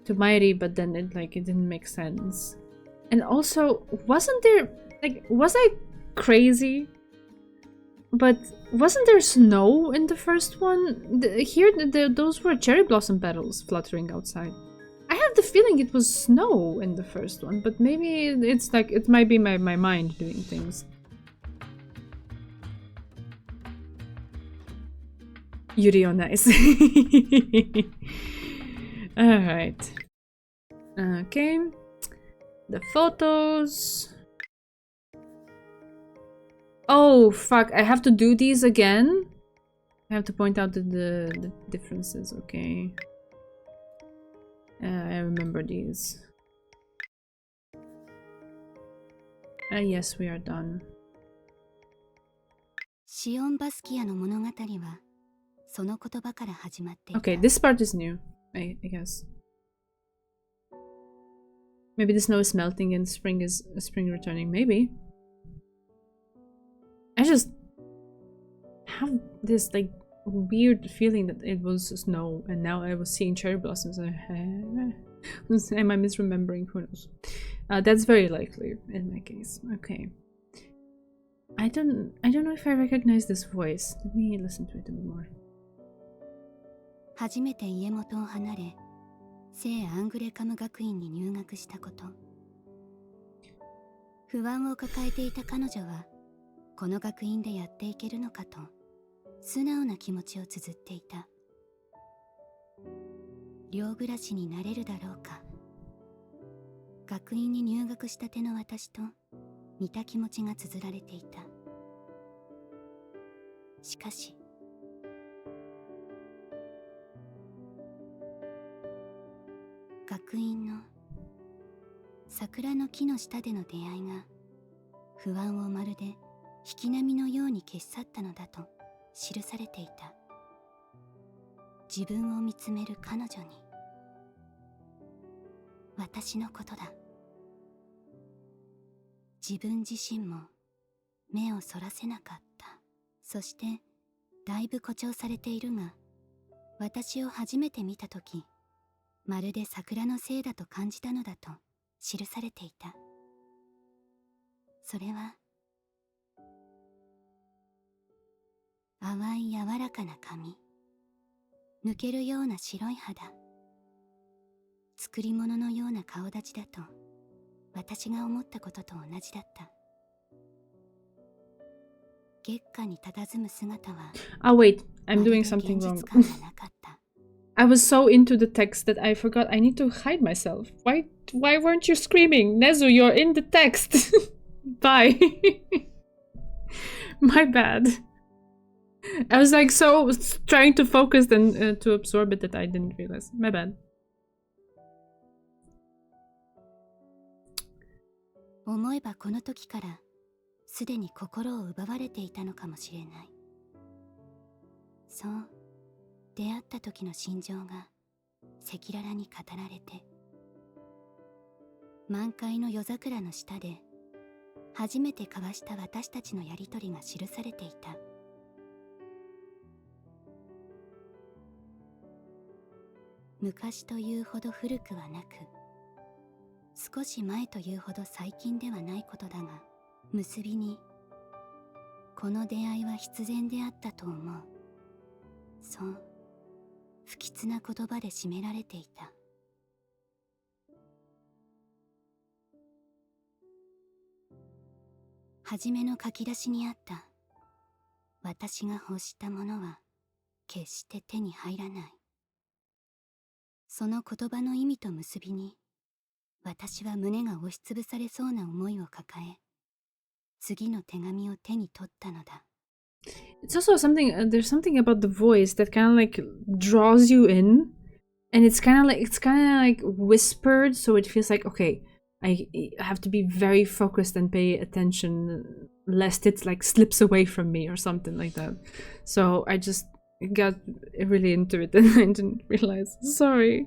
Mairi, but then it didn't make sense. And also, wasn't there was I crazy? But wasn't there snow in the first one? Those were cherry blossom petals fluttering outside. I have the feeling it was snow in the first one, but maybe it's it might be my mind doing things. Yuri on ice. Alright. Okay. The photos. Oh, fuck. I have to do these again? I have to point out the differences. Okay. I remember these. Yes, we are done. Okay, this part is new, I guess. Maybe the snow is melting and spring returning. Maybe. I just have this weird feeling that it was snow and now I was seeing cherry blossoms. Am I misremembering? Who knows? That's very likely in my case. Okay. I don't know if I recognize this voice. Let me listen to it a bit more. 初めて家元を離れ、聖アングレカム学院に入学したこと。不安を抱えていた彼女は、この学院でやっていけるのかと、素直な気持ちを綴っていた。寮暮らしになれるだろうか。学院に入学したての私と似た気持ちが綴られていた。しかし、学院の桜の木の下での出会いが不安をまるで引き波のように消し去ったのだと記されていた。自分を見つめる彼女に、私のことだ。自分自身も目をそらせなかった。そしてだいぶ誇張されているが、私を初めて見たとき、まるで桜のせいだと感じたのだと記されていた。それは淡い柔らかな髪、抜けるような白い肌、作り物のような顔立ちだと私が思ったことと同じだった。月下に佇む姿は、wait, I'm doing something wrong. I was so into the text that I forgot I need to hide myself. Why weren't you screaming? Nezu, you're in the text. Bye. My bad. I was so trying to focus and to absorb it that I didn't realize. My bad. 思えばこの時からすでに心を奪われていたのかもしれない。そう、出会った時の心情が赤裸々に語られて、満開の夜桜の下で初めて交わした私たちのやりとりが記されていた。昔というほど古くはなく、少し前というほど最近ではないことだが、結びにこの出会いは必然であったと思う。そう不吉な言葉で締められていた。初めの書き出しにあった私が欲したものは決して手に入らない。その言葉の意味と結びに私は胸が押しつぶされそうな思いを抱え、次の手紙を手に取ったのだ。It's also something, there's something about the voice that kind of like draws you in, and it's kind of like whispered, so it feels like, okay, I have to be very focused and pay attention lest it like slips away from me or something like that. So I just got really into it and I didn't realize. Sorry.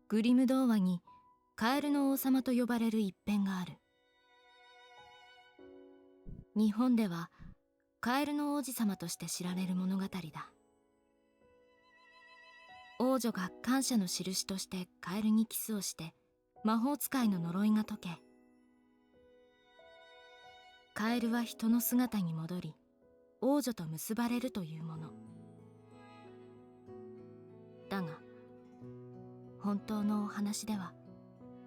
グリム童話にカエルの王様と呼ばれる一編がある。日本ではカエルの王子様として知られる物語だ。王女が感謝の印としてカエルにキスをして魔法使いの呪いが解け、カエルは人の姿に戻り王女と結ばれるというものだが、本当のお話では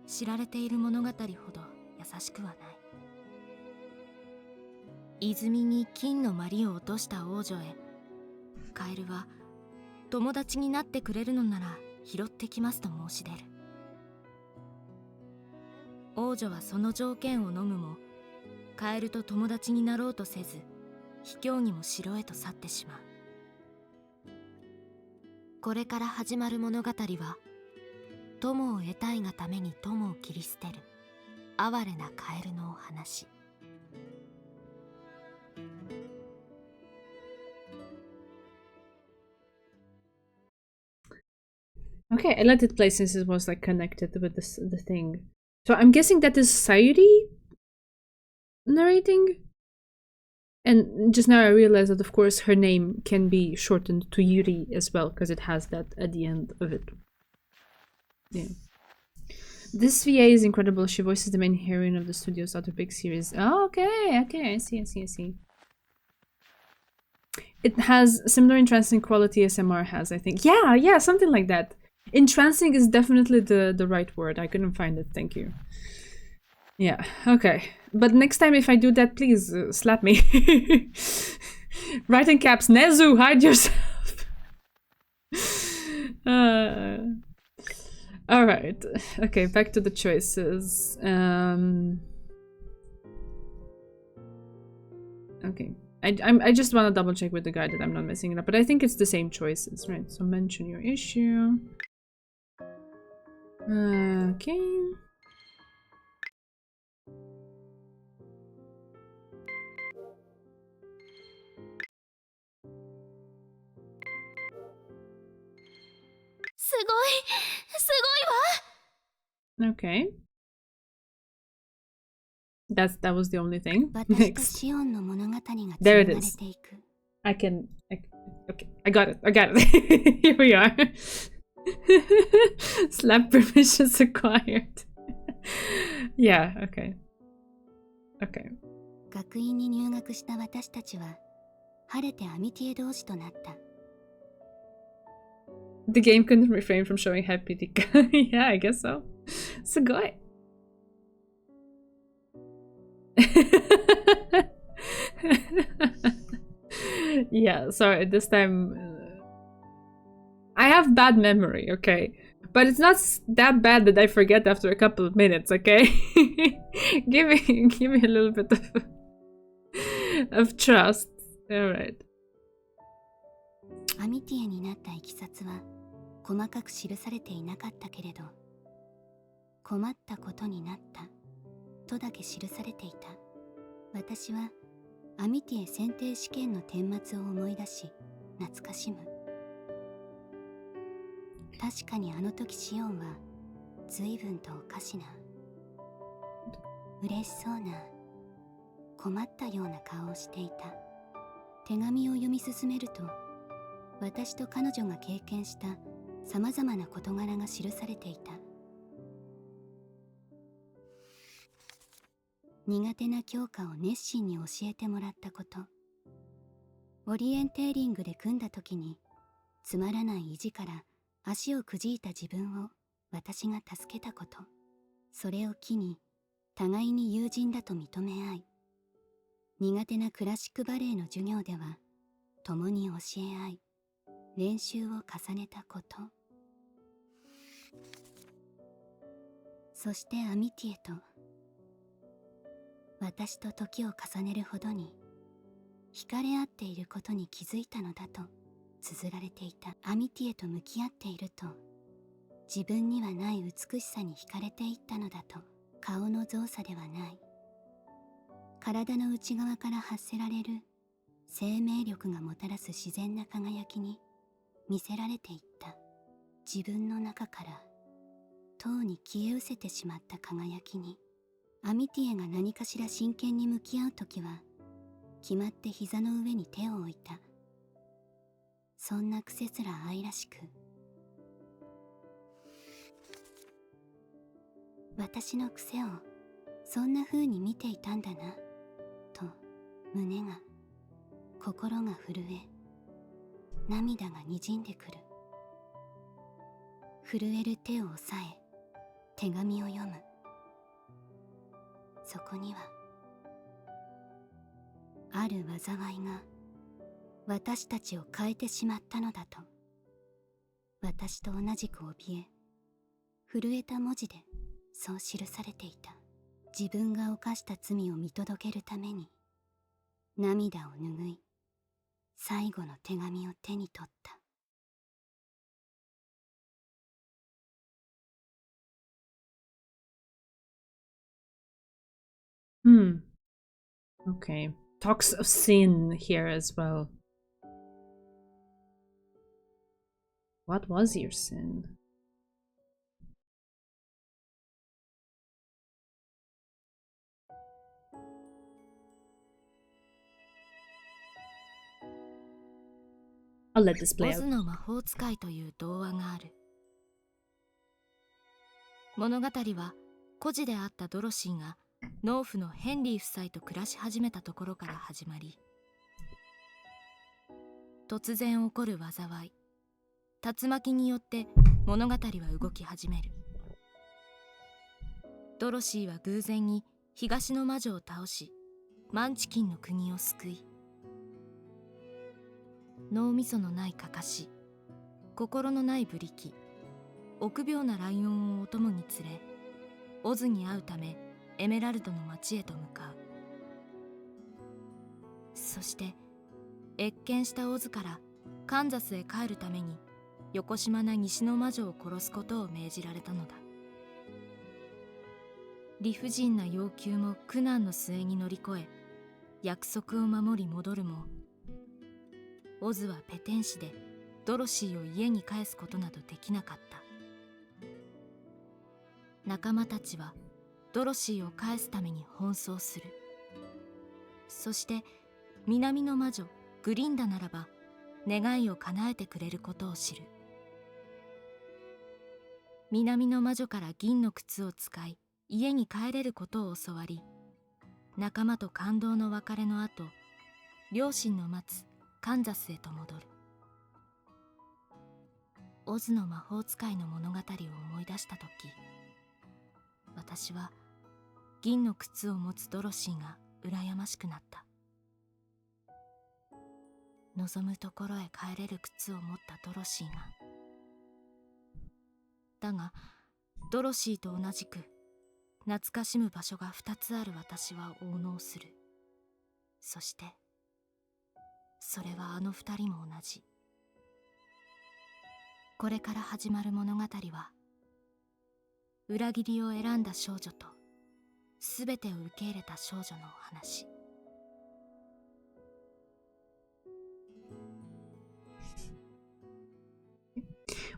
知られている物語ほど優しくはない。泉に金のまりを落とした王女へカエルは友達になってくれるのなら拾ってきますと申し出る。王女はその条件を飲むもカエルと友達になろうとせず卑怯にも城へと去ってしまう。これから始まる物語は友を得たいがために友を切り捨てる哀れなカエルのお話。Okay, I let it play since it was like connected with the thing. So I'm guessing that is Sayuri narrating? And just now I realized that of course her name can be shortened to Yuri as well, because it has that at the end of it. Yeah. This VA is incredible. She voices the main heroine of the studio's other big series. Oh, okay, I see. It has similar entrancing quality as MR has, I think. Yeah, something like that. Entrancing is definitely the right word. I couldn't find it, thank you. Yeah, okay. But next time if I do that, please slap me. Write in caps, Nezu, hide yourself. Alright, okay, back to the choices. Okay, I just want to double check with the guy that I'm not messing it up, but I think it's the same choices, right? So mention your issue. Okay. Okay. That was the only thing. Next. There it is. Okay, I got it. Here we are. Slap permissions acquired. Yeah, okay. 学院に入学した私たちは晴れてアミティエ同士となった。 The game couldn't refrain from showing happy. Yeah, I guess so. すごい。Yeah, sorry, this time I have bad memory, okay? But it's not that bad that I forget after a couple of minutes, okay? give me a little bit of trust. Alright. アミティエになったいきさつは細かく記されていなかったけれど、困ったことになったとだけ記されていた。私はアミティエ選定試験の顛末を思い出し懐かしむ。確かにあの時シオンは随分とおかしな、嬉しそうな、困ったような顔をしていた。手紙を読み進めると、私と彼女が経験したさまざまな事柄が記されていた。苦手な教科を熱心に教えてもらったこと、オリエンテーリングで組んだ時につまらない意地から足をくじいた自分を私が助けたこと、それを機に互いに友人だと認め合い、苦手なクラシックバレエの授業では共に教え合い、練習を重ねたこと、そしてアミティエと私と時を重ねるほどに惹かれ合っていることに気づいたのだと綴られていた。アミティエと向き合っていると、自分にはない美しさに惹かれていったのだと。顔の造作ではない、体の内側から発せられる生命力がもたらす自然な輝きに見せられていった。自分の中からとうに消え失せてしまった輝きに、アミティエが何かしら真剣に向き合うときは、決まって膝の上に手を置いた。そんな癖すら愛らしく、私の癖をそんな風に見ていたんだな、と胸が、心が震え、涙がにじんでくる。震える手を押さえ、手紙を読む。そこには、ある災いが私たちを変えてしまったのだと、私と同じく怯え、震えた文字でそう記されていた。自分が犯した罪を見届けるために、涙を拭い、最後の手紙を手に取った。Okay. Talks of sin here as well. What was your sin? I'll let this play オ out. ズの魔法使いという童話がある。物語は孤児であったドロシーが農夫のヘンリー夫妻と暮らし始めたところから始まり、突然起こる災い、竜巻によって物語は動き始める。ドロシーは偶然に東の魔女を倒し、マンチキンの国を救い、脳みそのないかかし、心のないブリキ、臆病なライオンをお供に連れ、オズに会うためエメラルドの町へと向かう。そして謁見したオズからカンザスへ帰るために横島な西の魔女を殺すことを命じられたのだ。理不尽な要求も苦難の末に乗り越え、約束を守り戻るも、オズはペテン師でドロシーを家に帰すことなどできなかった。仲間たちはドロシーを返すために奔走する。そして南の魔女グリンダならば願いを叶えてくれることを知る。南の魔女から銀の靴を使い家に帰れることを教わり、仲間と感動の別れの後、両親の待つカンザスへと戻る。オズの魔法使いの物語を思い出したとき、私は銀の靴を持つドロシーが羨ましくなった。望むところへ帰れる靴を持ったドロシーが。だがドロシーと同じく懐かしむ場所が2つある私は応納する。そしてそれはあの2人も同じ。これから始まる物語は、裏切りを選んだ少女と全てを受け入れた少女のお話。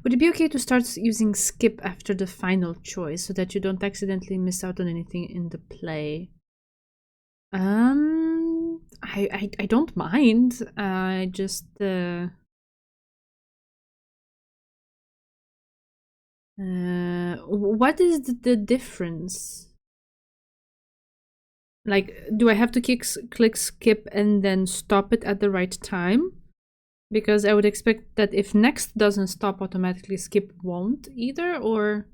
Would it be okay to start using skip after the final choice so that you don't accidentally miss out on anything in the play? I don't mind. I just what is the difference? Like, do I have to click skip and then stop it at the right time? Because I would expect that if next doesn't stop automatically, skip won't either. Or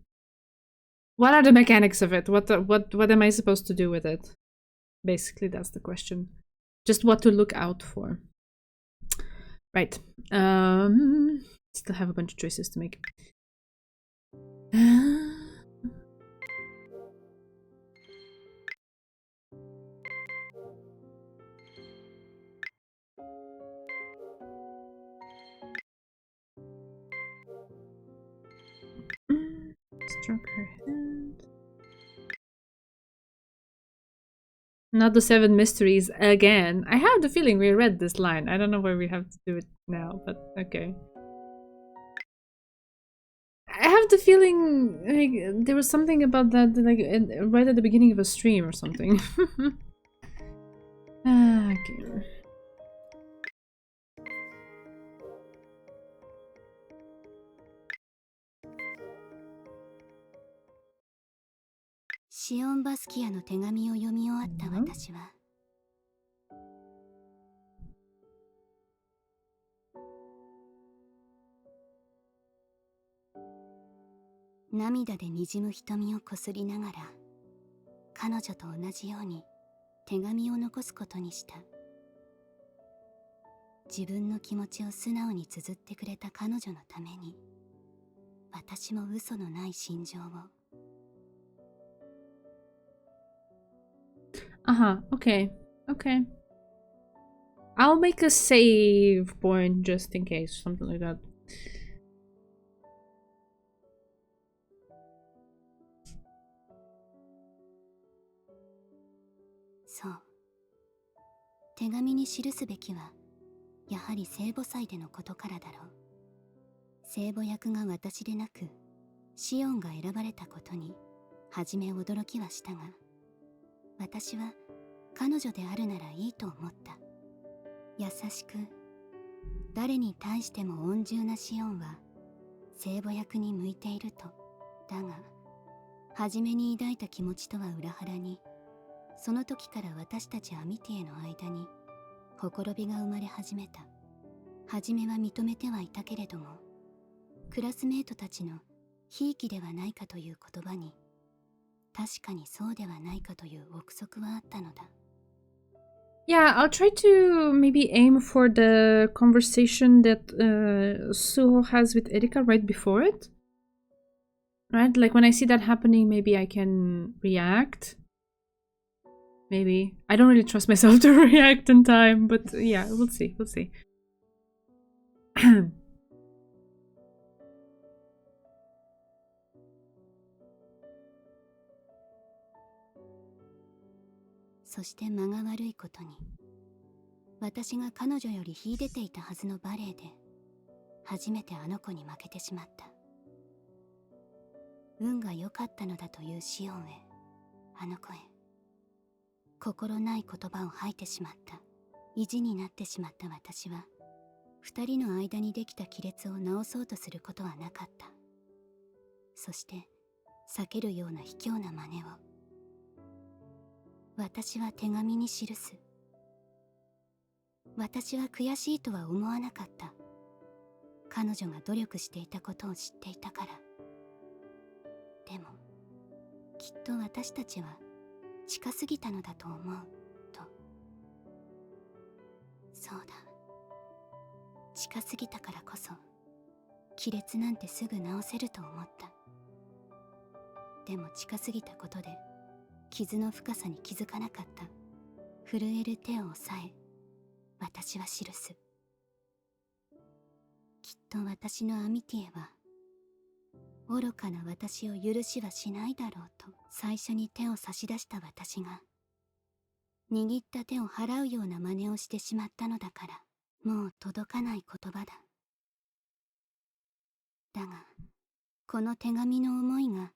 what are the mechanics of it? What am I supposed to do with it? Basically, that's the question. Just what to look out for. Right. Still have a bunch of choices to make. Stroke her hand. Not the 7 mysteries again. I have the feeling we read this line. I don't know why we have to do it now, but okay. I have the feeling like there was something about that like right at the beginning of a stream or something. Okay. シオン・バスキアの手紙を読み終わった私は、涙でにじむ瞳をこすりながら、彼女と同じように手紙を残すことにした。自分の気持ちを素直に綴ってくれた彼女のために、私も嘘のない心情を。Okay. Okay. I'll make a save point just in case, something like that.そう。手紙に記すべきは、やはり聖母祭でのことからだろう。聖母役が私でなく、シオンが選ばれたことに、初め驚きはしたが、私は彼女であるならいいと思った。優しく、誰に対しても温柔なシオンは、聖母役に向いていると。だが、初めに抱いた気持ちとは裏腹に、その時から私たちアミティエの間に、ほころびが生まれ始めた。初めは認めてはいたけれども、クラスメートたちのひいきではないかという言葉に、確かにそうではないかという憶測はあったのだ。Yeah, I'll try to maybe aim for the conversation that Suho has with Erika right before it. Right? Like when I see that happening, maybe I can react. Maybe. I don't really trust myself to react in time, but yeah, we'll see. We'll see. そして間が悪いことに、私が彼女より秀でていたはずのバレエで、初めてあの子に負けてしまった。運が良かったのだというシオンへ、あの子へ、心ない言葉を吐いてしまった。意地になってしまった私は、二人の間にできた亀裂を直そうとすることはなかった。そして、避けるような卑怯な真似を、私は手紙に記す。私は悔しいとは思わなかった。彼女が努力していたことを知っていたから。でも、きっと私たちは近すぎたのだと思う、と。そうだ。近すぎたからこそ、亀裂なんてすぐ直せると思った。でも近すぎたことで、傷の深さに気づかなかった。震える手を押さえ、私は記す。きっと私のアミティエは、愚かな私を許しはしないだろうと、最初に手を差し出した私が、握った手を払うような真似をしてしまったのだから、もう届かない言葉だ。だがこの手紙の思いが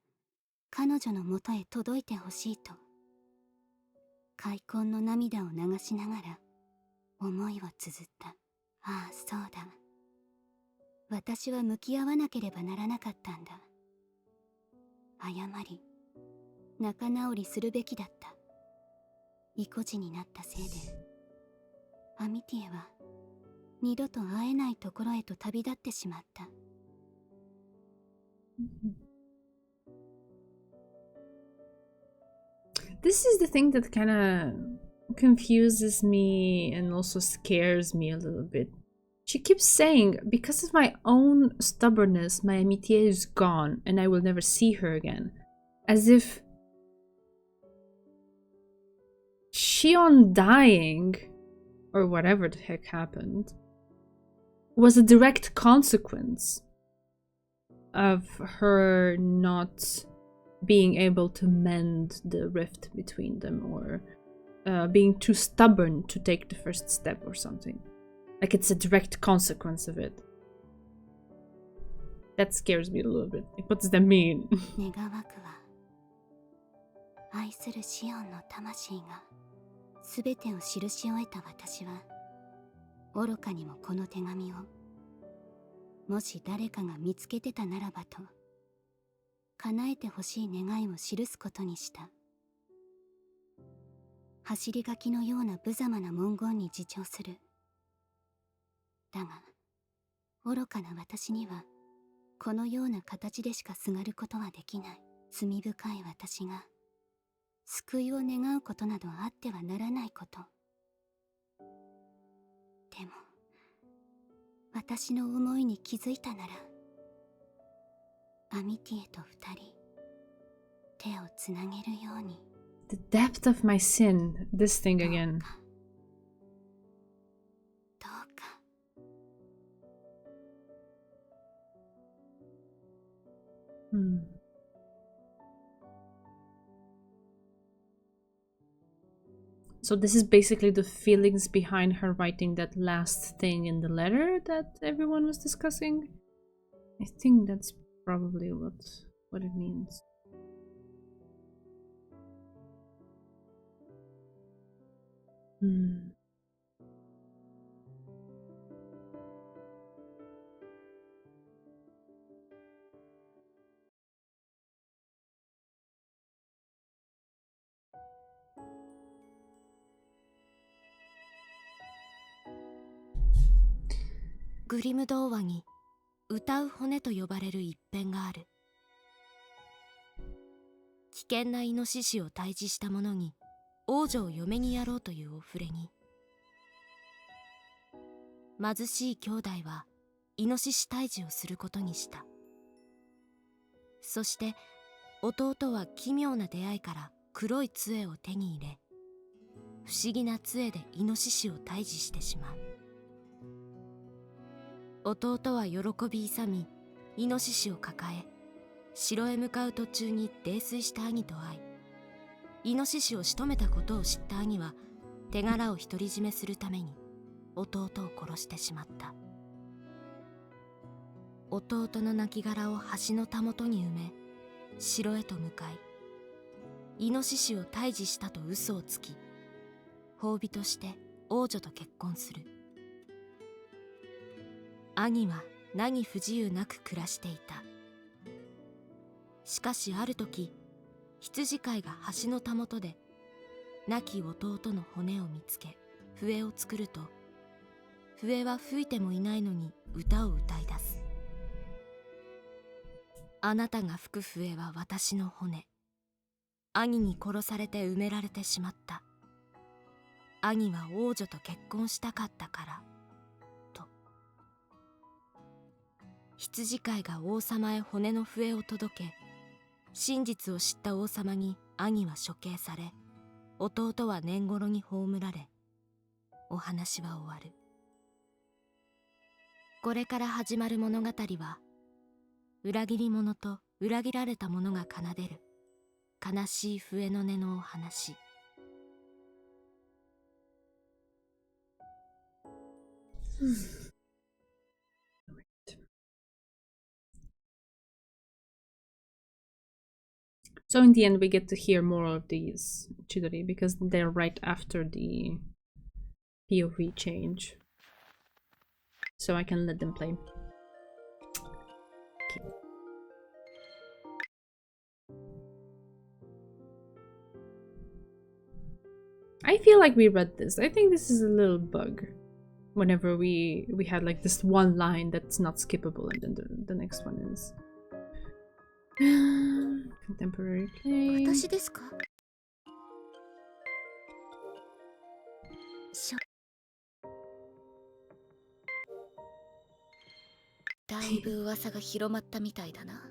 彼女のもとへ届いてほしいと悔恨の涙を流しながら思いを綴った。ああ、そうだ。私は向き合わなければならなかったんだ。謝り仲直りするべきだった。意固地になったせいでアミティエは二度と会えないところへと旅立ってしまった。This is the thing that kind of confuses me and also scares me a little bit. She keeps saying, because of my own stubbornness, my amitié is gone and I will never see her again. As if Shion dying, or whatever the heck happened, was a direct consequence of her not being able to mend the rift between them, or being too stubborn to take the first step or something. Like it's a direct consequence of it. That scares me a little bit. Like, what does that mean? 願わくは愛するシオンの魂が全てを記し終えた私は愚かにもこの手紙をもし誰かが見つけてたならばと叶えてほしい願いを記すことにした。走り書きのような無様な文言に自重する。だが愚かな私にはこのような形でしかすがることはできない。罪深い私が救いを願うことなどあってはならないこと。でも私の思いに気づいたならアミティエと二人手をつなげるように。 The depth of my sin. This thing again. どうか So this is basically the feelings behind her writing that last thing in the letter that everyone was discussing. I think that's probably what it means.「グリム童話に歌う骨と呼ばれる一編がある。危険なイノシシを退治した者に王女を嫁にやろうというお触れに、貧しい兄弟はイノシシ退治をすることにした。そして弟は奇妙な出会いから黒い杖を手に入れ、不思議な杖でイノシシを退治してしまう。弟は喜び勇み、イノシシを抱え城へ向かう途中に泥酔した兄と会い、イノシシを仕留めたことを知った兄は手柄を独り占めするために弟を殺してしまった。弟の亡骸を橋のたもとに埋め、城へと向かい、イノシシを退治したと嘘をつき、褒美として王女と結婚する。兄は何不自由なく暮らしていた。しかしある時、羊飼いが橋のたもとで亡き弟の骨を見つけ笛を作ると、笛は吹いてもいないのに歌を歌い出す。あなたが吹く笛は私の骨。兄に殺されて埋められてしまった。兄は王女と結婚したかったからと。羊飼いが王様へ骨の笛を届け、真実を知った王様に兄は処刑され、弟は年頃に葬られ、お話は終わる。これから始まる物語は、裏切り者と裏切られた者が奏でる悲しい笛の音のお話。So in the end, we get to hear more of these Chidori because they're right after the POV change. So I can let them play. Okay. I feel like we read this. I think this is a little bug. Whenever we had like this one line that's not skippable, and then the next one is contemporary play. 私ですか？だいぶ噂が広まったみたいだな。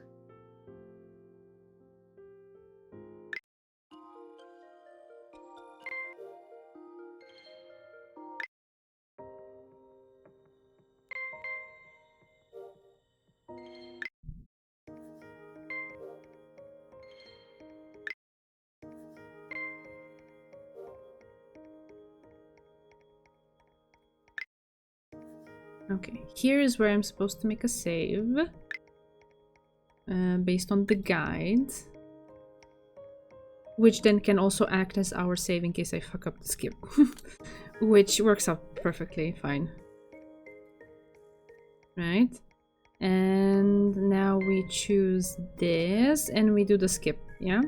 Okay, here is where I'm supposed to make a save based on the guide, which then can also act as our save in case I fuck up the skip, which works out perfectly fine. Right? And now we choose this and we do the skip, yeah?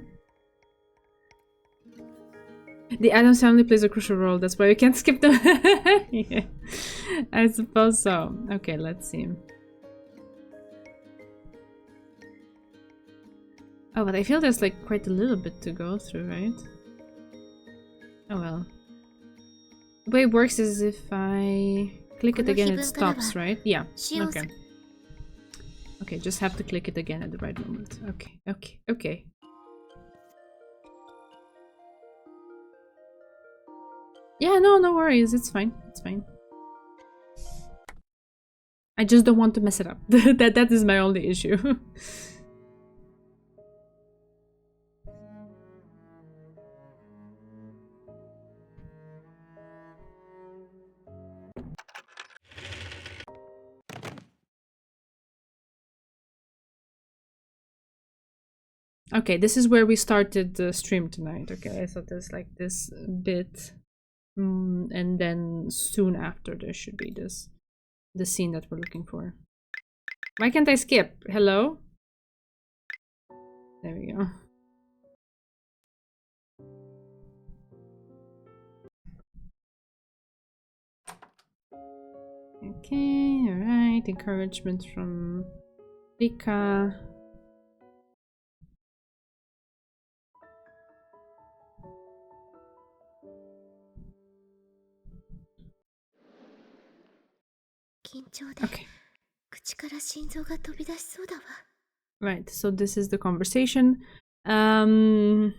The Addams family plays a crucial role, that's why we can't skip them. Yeah, I suppose so. Okay, let's see. Oh, but I feel there's like quite a little bit to go through, right? Oh well. The way it works is if I click it again, it stops, right? Yeah, okay. Okay, just have to click it again at the right moment. Okay, okay, okay. Yeah, no worries. It's fine. It's fine. I just don't want to mess it up. That is my only issue. Okay, this is where we started the stream tonight. Okay, so there's like this bit, and then soon after there should be the scene that we're looking for. Why can't I skip? Hello? There we go. Okay, alright. Encouragement from Rika. Okay. Right, so this is the conversation. I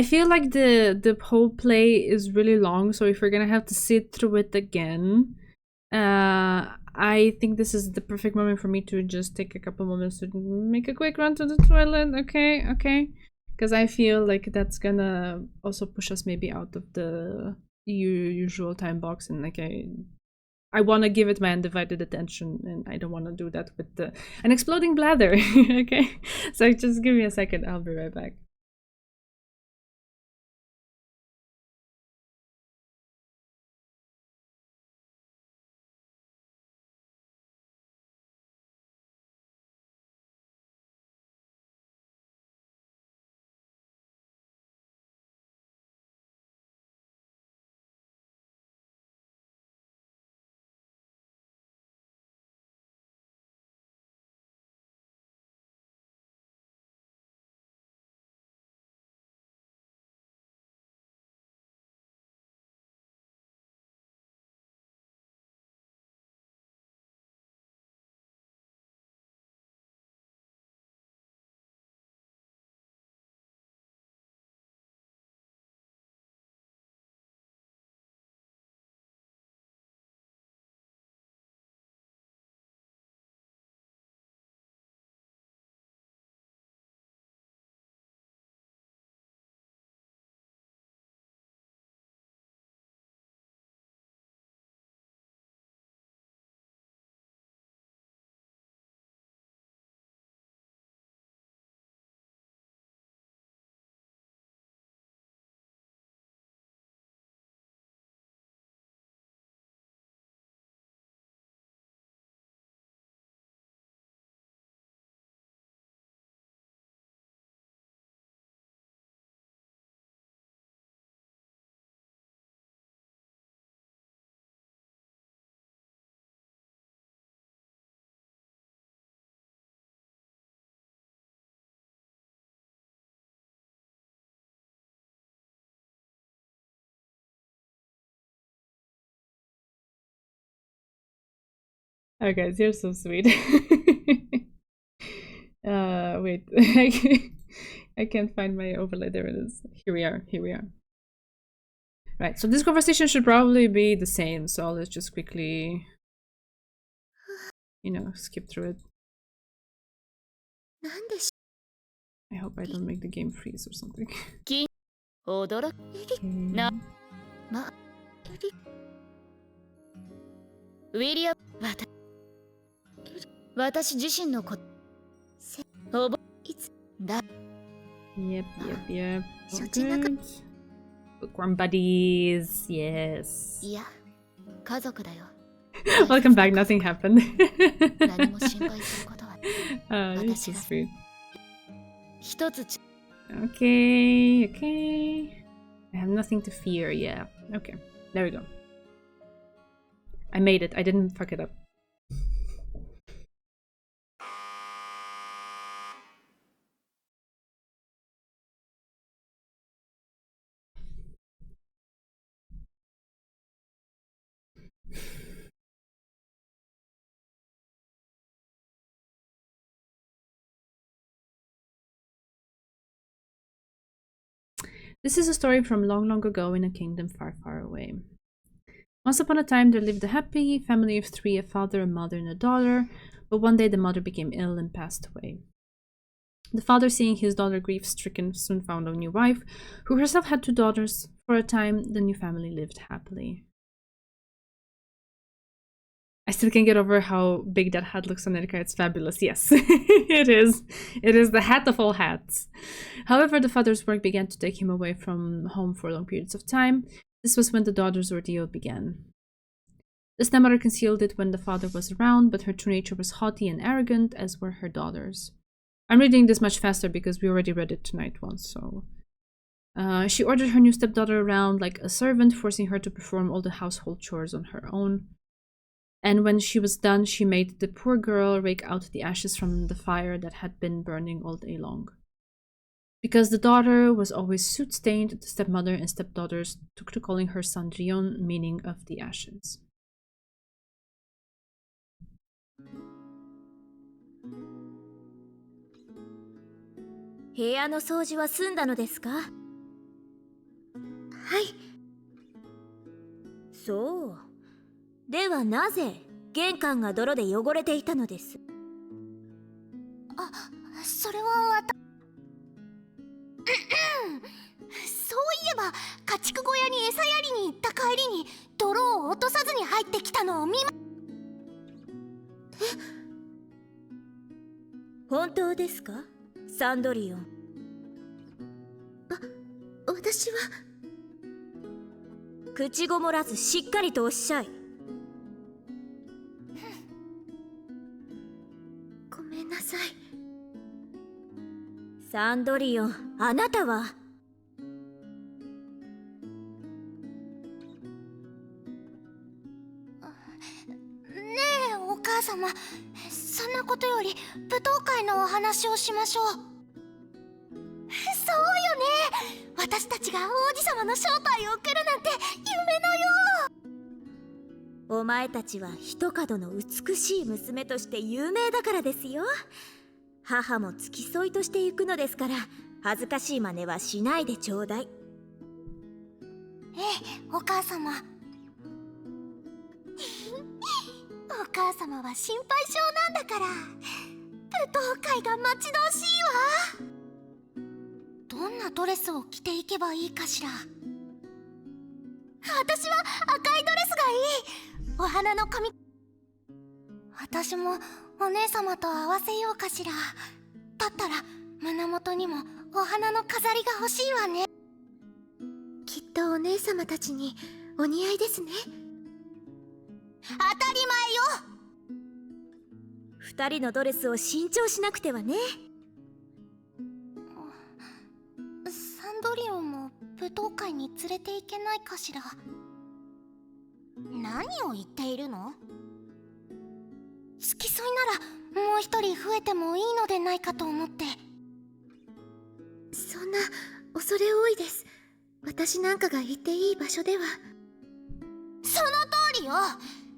feel like the whole play is really long, so if we're gonna have to sit through it again, I think this is the perfect moment for me to just take a couple moments to make a quick run to the toilet. Okay, because I feel like that's gonna also push us maybe out of the usual time box, and like I want to give it my undivided attention, and I don't want to do that with an exploding bladder. Okay, so just give me a second. I'll be right back. Oh, guys, you're so sweet. Wait. I can't find my overlay. There it is. Here we are. Here we are. Right, so this conversation should probably be the same. So let's just quickly, skip through it. I hope I don't make the game freeze or something. Okay. ウィリアム、私自身のこと覚えいつだ Yep. All good. Bookworm buddies. Yes. いや家族だよ Welcome back. Nothing happened. 何も心配することは You're so sweet. 一つ Okay. I have nothing to fear. Yeah. Okay. There we go. I made it. I didn't fuck it up. This is a story from long, long ago in a kingdom far, far away. Once upon a time, there lived a happy family of 3, a father, a mother, and a daughter, but one day the mother became ill and passed away. The father, seeing his daughter grief-stricken, soon found a new wife, who herself had 2 daughters. For a time, the new family lived happily. I still can't get over how big that hat looks on Erika. It's fabulous. Yes, it is. It is the hat of all hats. However, the father's work began to take him away from home for long periods of time. This was when the daughter's ordeal began. The stepmother concealed it when the father was around, but her true nature was haughty and arrogant, as were her daughters. I'm reading this much faster because we already read it tonight once, so... she ordered her new stepdaughter around like a servant, forcing her to perform all the household chores on her own. And when she was done, she made the poor girl rake out the ashes from the fire that had been burning all day long. Because the daughter was always soot-stained, the stepmother and stepdaughters took to calling her Cendrillon, meaning of the ashes. So, ではなぜ玄関が泥で汚れていたのです？あ、それはそういえば家畜小屋に餌やりに行った帰りに泥を落とさずに入ってきたのを見ま。本当ですか、サンドリオン？私は口ごもらずしっかりとおっしゃい。ごめんなさい。サンドリオン、あなたは？ねえお母様、そんなことより舞踏会のお話をしましょう。そうよね、私たちが王子様の招待を受けるなんて夢のよう。お前たちは一角の美しい娘として有名だからですよ。母も付き添いとして行くのですから、恥ずかしい真似はしないでちょうだい。ええ、お母様。お母様は心配性なんだから、舞踏会が待ち遠しいわ。どんなドレスを着ていけばいいかしら。私は赤いドレスがいい。お花の髪。私もお姉様と合わせようかしら。だったら胸元にもお花の飾りが欲しいわね。きっとお姉様たちにお似合いですね。当たり前よ。二人のドレスを新調しなくてはね。サンドリオンも舞踏会に連れて行けないかしら。何を言っているの？付き添いならもう一人増えてもいいのでないかと思って。そんな恐れ多いです。私なんかが行っていい場所では。その通りよ。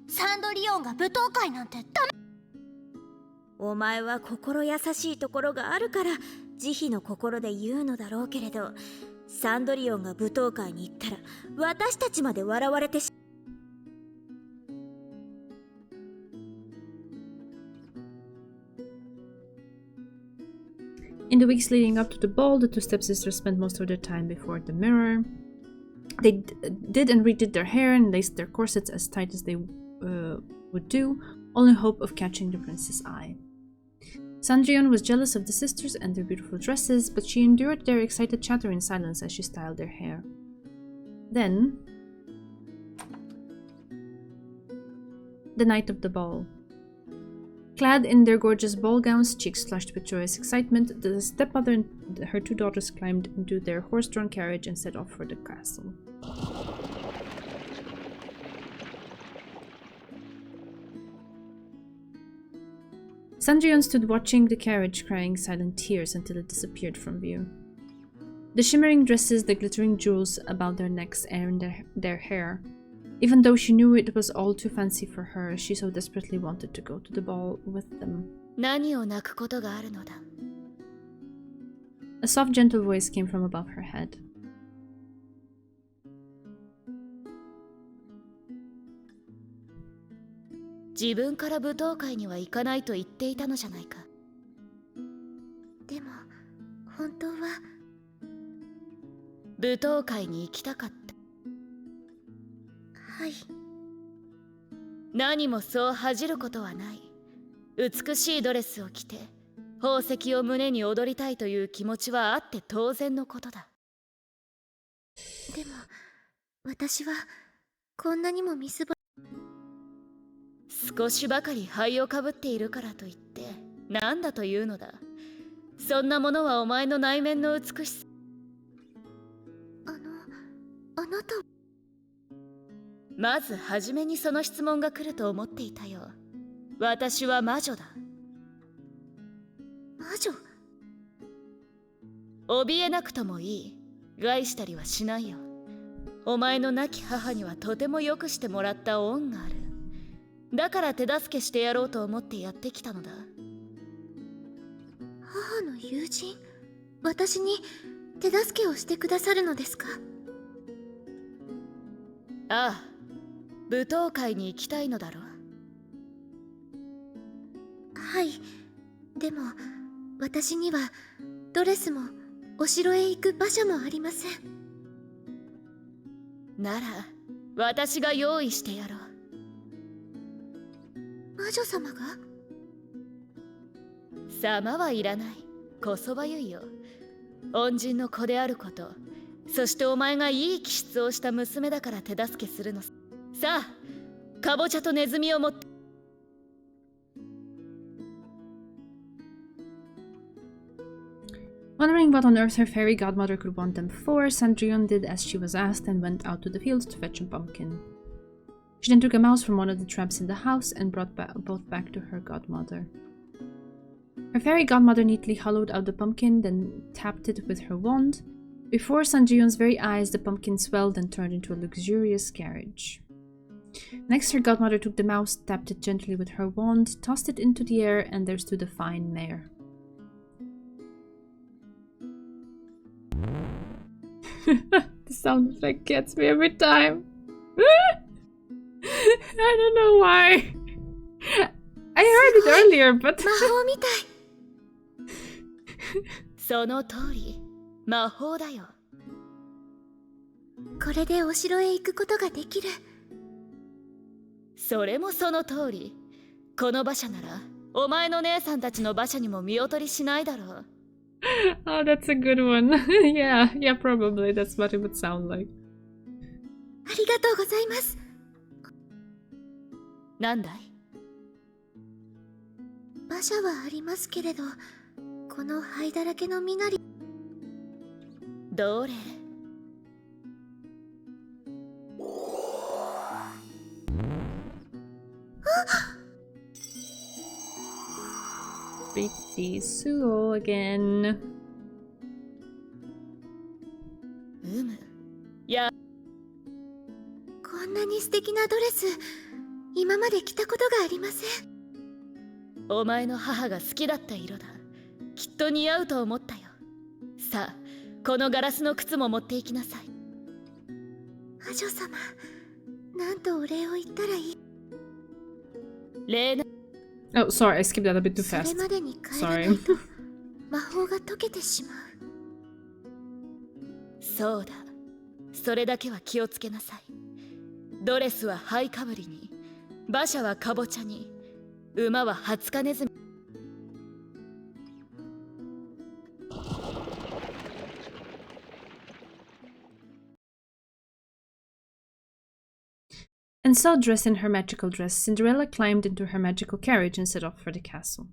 サンドリオンが舞踏会なんてダメ。お前は心優しいところがあるから慈悲の心で言うのだろうけれど、サンドリオンが舞踏会に行ったら私たちまで笑われてし。In the weeks leading up to the ball, the two stepsisters spent most of their time before the mirror. They did and redid their hair and laced their corsets as tight as they would do, all in hope of catching the prince's eye. Sandrion was jealous of the sisters and their beautiful dresses, but she endured their excited chatter in silence as she styled their hair. Then, the night of the ball. Clad in their gorgeous ball gowns, cheeks flushed with joyous excitement, the stepmother and her two daughters climbed into their horse-drawn carriage and set off for the castle. Sandrion stood watching the carriage, crying silent tears until it disappeared from view. The shimmering dresses, the glittering jewels about their necks and their hair. Even though she knew it was all too fancy for her, she so desperately wanted to go to the ball with them. 何を泣くことがあるのだ。 A soft, gentle voice came from above her head. 自分から舞踏会には行かないと言っていたのじゃないか。でも本当は舞踏会に行きたかった。はい。何もそう恥じることはない。美しいドレスを着て宝石を胸に踊りたいという気持ちはあって当然のことだ。でも私はこんなにもみすぼ。少しばかり灰をかぶっているからといって何だというのだ。そんなものはお前の内面の美しさ。あなた。まず初めにその質問が来ると思っていたよ。私は魔女だ。魔女？怯えなくともいい。害したりはしないよ。お前の亡き母にはとてもよくしてもらった恩がある。だから手助けしてやろうと思ってやってきたのだ。母の友人？私に手助けをしてくださるのですか？ああ、舞踏会に行きたいのだろう。はい。でも私にはドレスもお城へ行く馬車もありません。なら私が用意してやろう。魔女様が？様はいらない。こそばゆいよ。恩人の子であること、そしてお前がいい気質をした娘だから手助けするのさ。さあ、かぼちゃとネズミを持って。Wondering what on earth her fairy godmother could want them for, Sandrion did as she was asked and went out to the fields to fetch a pumpkin. She then took a mouse from one of the traps in the house and brought both back to her godmother. Her fairy godmother neatly hollowed out the pumpkin, then tapped it with her wand. Before Sandrion's very eyes, the pumpkin swelled and turned into a luxurious carriage. Next, her godmother took the mouse, tapped it gently with her wand, tossed it into the air, and there stood a fine mare. The sound effect gets me every time. I don't know why. I heard it earlier, but 魔法みたい。その通り、魔法だよ。これでお城へ行くことができる。それもその通り。この馬車ならお前の姉さんたちの馬車にも見劣りしないだろう。Oh, that's a good one. Yeah, probably that's what it would sound like. ありがとうございます。なんだい？馬車はありますけれど、この灰だらけの身なり。どれ？Pretty Suo again. や。こんなに素敵なドレス、今まで着たことがありません。お前の母が好きだった色だ。きっと似合うと思ったよ。さあ、このガラスの靴も持っていきなさい。魔女様、なんとお礼を言ったらいい。礼な。 Oh, sorry, I skipped that a bit too それ fast. までに帰らな Sorry. いと魔法が解けてしまう。そうだ、それだけは気をつけなさい。ドレスはハイかぶりに、馬車はかぼちゃに、馬はハツカネズミ。And so, dressed in her magical dress, Cinderella climbed into her magical carriage and set off for the castle.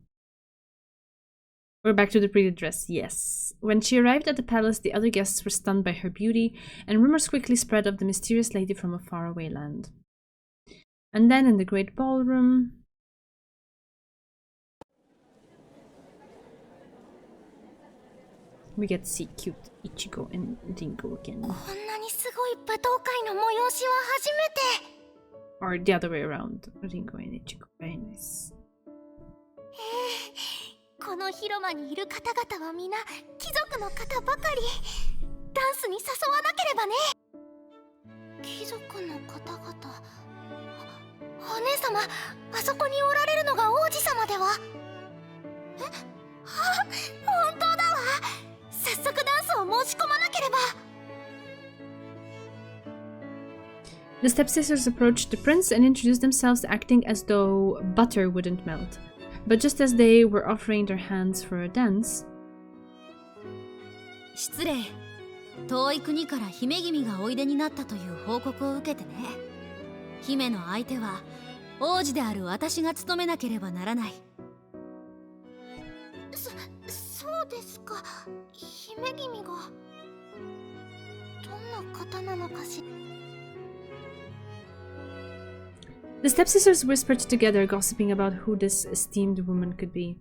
We're back to the pretty dress, yes. When she arrived at the palace, the other guests were stunned by her beauty, and rumors quickly spread of the mysterious lady from a faraway land. And then in the great ballroom... we get to see cute Ichigo and Ringo again. こんなにすごい舞踏会の催しは初めて。 Or the other way around, Ringo and Ichigo. Very nice. この広間にいる方々は皆貴族の方ばかり。ダンスに誘わなければね。貴族の方々。お姉様、あそこにおられるのが王子様では。え、本当だわ。早速ダンスを申し込まなければ。 The stepsisters approached the prince and introduced themselves, acting as though butter wouldn't melt. But just as they were offering their hands for a dance... 失礼。遠い国から姫君がおいでになったという報告を受けてね。姫の相手は王子である私が務めなければならない。そうですか。姫君がどんな方なのかしら。 The stepsisters whispered together, gossiping about who this esteemed woman could be.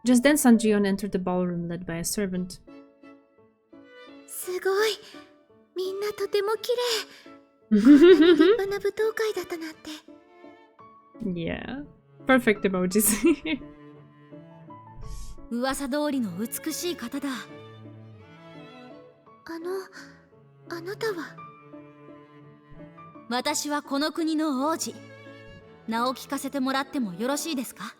Just then, Sanjion entered the ballroom, led by a servant. すごい。みんなとても綺麗。こんなに立派な舞踏会だったなんて。Yeah. Perfect emojis. 噂通りの美しい方だ。あなたは。私はこの国の王子。名を聞かせてもらってもよろしいですか？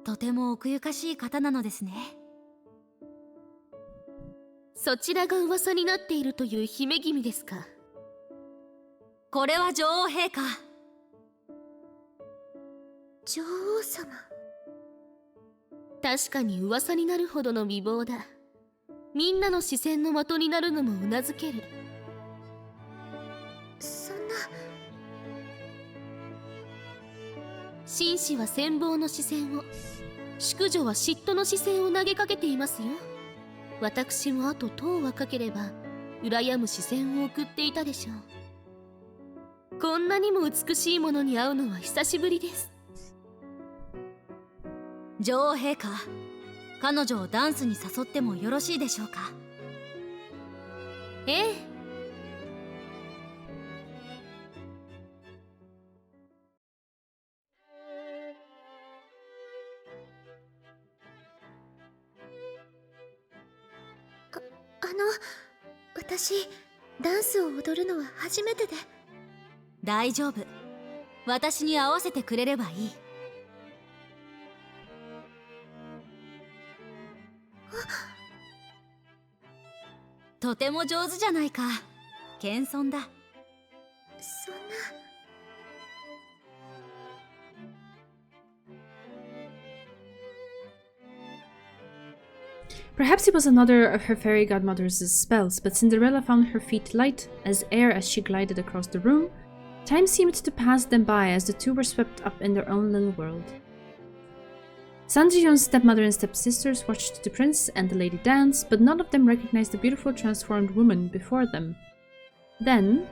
とても奥ゆかしい方なのですね。そちらが噂になっているという姫君ですか？これは女王陛下。女王様。確かに噂になるほどの美貌だ。みんなの視線の的になるのもうなずける。そんな。紳士は羨望の視線を、淑女は嫉妬の視線を投げかけていますよ。私もあと10若ければ羨む視線を送っていたでしょう。こんなにも美しいものに会うのは久しぶりです。女王陛下、彼女をダンスに誘ってもよろしいでしょうか？ええ。私、ダンスを踊るのは初めてで。大丈夫。私に合わせてくれればいい。とても上手じゃないか。謙遜だ。そんな。Perhaps it was another of her fairy godmother's spells, but Cinderella found her feet light as air as she glided across the room. Time seemed to pass them by as the two were swept up in their own little world. Sanji-yon's stepmother and stepsisters watched the prince and the lady dance, but none of them recognized the beautiful transformed woman before them. Then...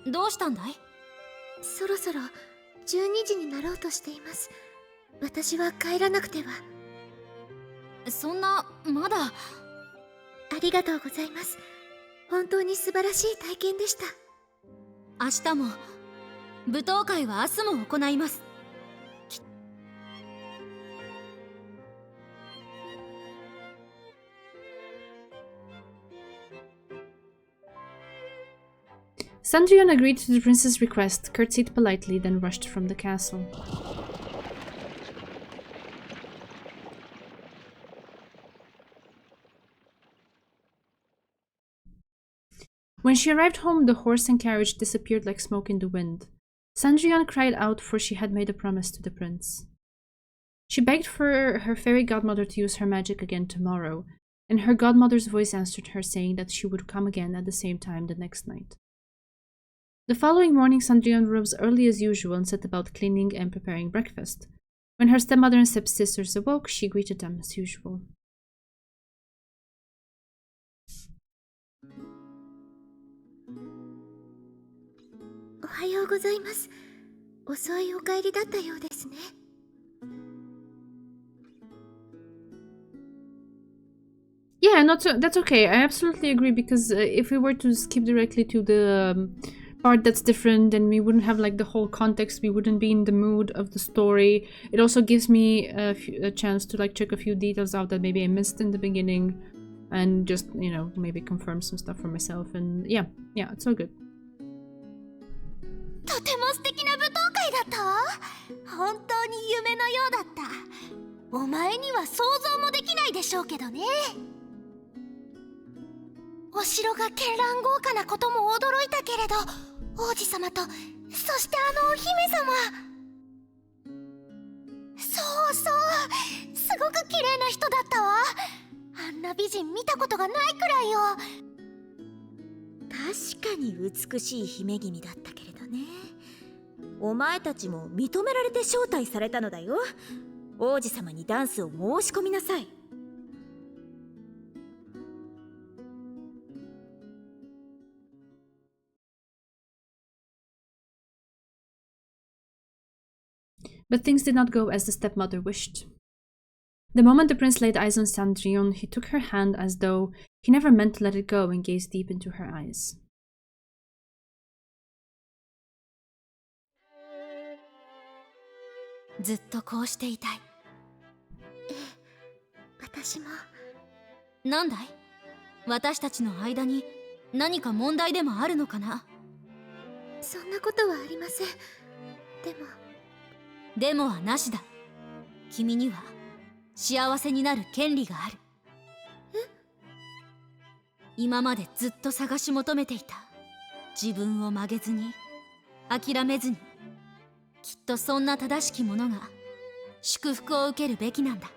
どうしたんだい？そろそろ12時になろうとしています。私は帰らなくては。そんな、まだ。ありがとうございます。本当に素晴らしい体験でした。明日も、舞踏会は明日も行います。Sandrian agreed to the prince's request, curtsied politely, then rushed from the castle. When she arrived home, the horse and carriage disappeared like smoke in the wind. Sandrian cried out, for she had made a promise to the prince. She begged for her fairy godmother to use her magic again tomorrow, and her godmother's voice answered her, saying that she would come again at the same time the next night. The following morning, Sandrian rose early as usual and set about cleaning and preparing breakfast. When her stepmother and stepsisters awoke, she greeted them as usual. おはようございます。遅いお帰りだったようですね。Yeah, that's okay. I absolutely agree, because if we were to skip directly to the part that's different, then we wouldn't have like the whole context. We wouldn't be in the mood of the story. It also gives me a chance to like check a few details out that maybe I missed in the beginning, and just, you know, maybe confirm some stuff for myself. And yeah, it's all good. とても素敵な舞踏会だったわ。本当に夢のようだった。お前には想像もできないでしょうけどね。お城が絢爛豪華なことも驚いたけれど、王子様と、そしてお姫様。そうそう、すごく綺麗な人だったわ。あんな美人見たことがないくらいよ。確かに美しい姫君だったけれどね。お前たちも認められて招待されたのだよ。王子様にダンスを申し込みなさい。But things did not go as the stepmother wished. The moment the prince laid eyes on Sandrion, he took her hand as though he never meant to let it go, and gazed deep into her eyes. ずっとこうしていたい。私も。なんだい？私たちの間に何か問題でもあるのかな？そんなことはありません。でもはなしだ。君には幸せになる権利がある。今までずっと探し求めていた自分を曲げずに、諦めずに、きっとそんな正しき者が祝福を受けるべきなんだ。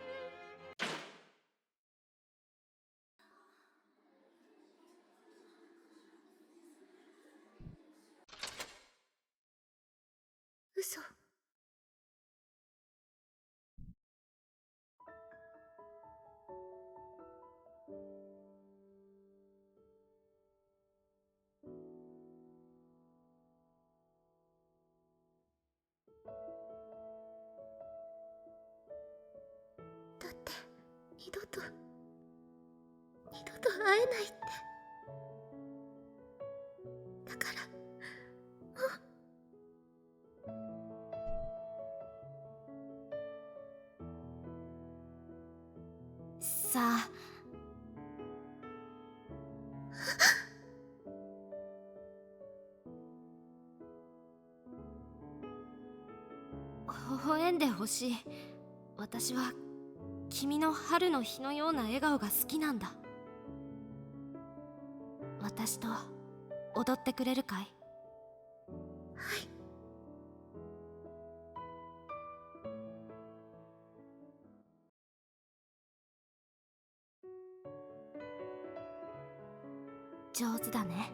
嘘。だって二度と会えないって。だからさあ、微笑んでほしい。私は君の春の日のような笑顔が好きなんだ。私と踊ってくれるかい？はい。上手だね。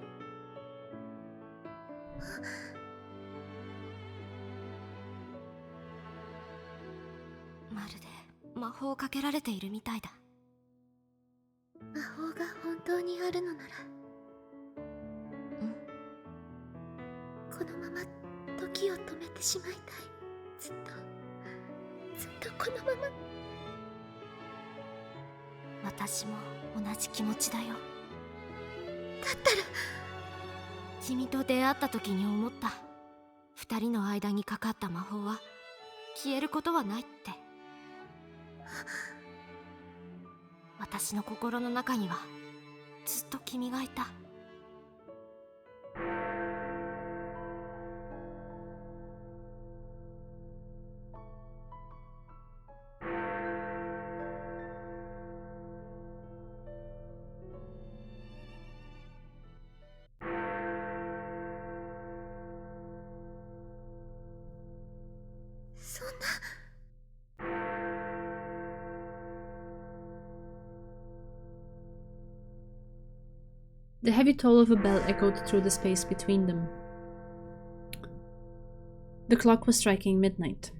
まるで魔法をかけられているみたいだ。魔法が本当にあるのなら、このまま時を止めてしまいたい。ずっとこのまま。私も同じ気持ちだよ。だったら君と出会った時に思った。二人の間にかかった魔法は消えることはないって。私の心の中にはずっと君がいた。そんな。The heavy toll of a bell echoed through the space between them. The clock was striking midnight.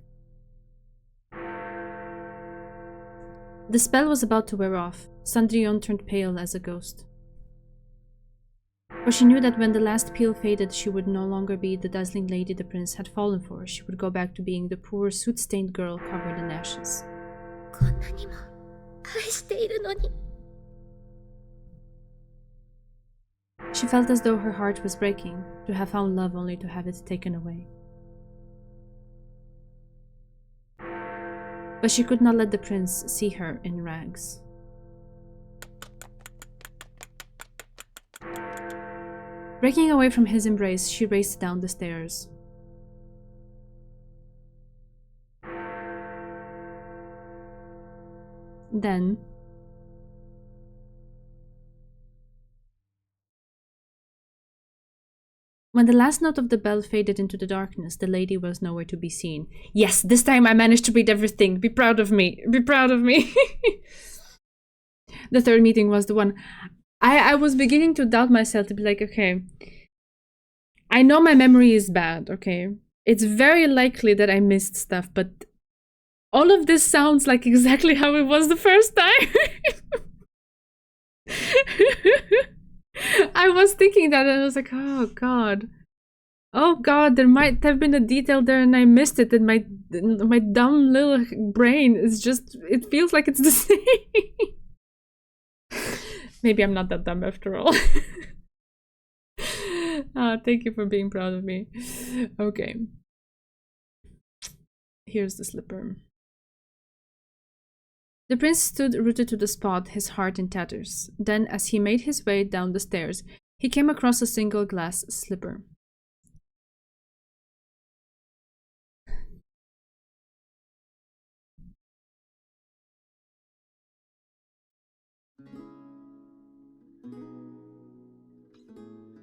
The spell was about to wear off. Cendrillon turned pale as a ghost. For she knew that when the last peal faded, she would no longer be the dazzling lady the prince had fallen for. She would go back to being the poor, soot-stained girl covered in ashes. こんなにも愛しているのに。 She felt as though her heart was breaking, to have found love only to have it taken away. But she could not let the prince see her in rags. Breaking away from his embrace, she raced down the stairs. Then, when the last note of the bell faded into the darkness, the lady was nowhere to be seen. Yes, this time I managed to read everything. Be proud of me. Be proud of me. The third meeting was the one. I was beginning to doubt myself, to be like, okay, I know my memory is bad, okay? It's very likely that I missed stuff, but all of this sounds like exactly how it was the first time. I was thinking that and I was like, oh god. Oh god, there might have been a detail there and I missed it, and my dumb little brain is just, it feels like it's the same. Maybe I'm not that dumb after all. Thank you for being proud of me. Okay. Here's the slipper. The prince stood rooted to the spot, his heart in tatters. Then, as he made his way down the stairs, he came across a single glass slipper.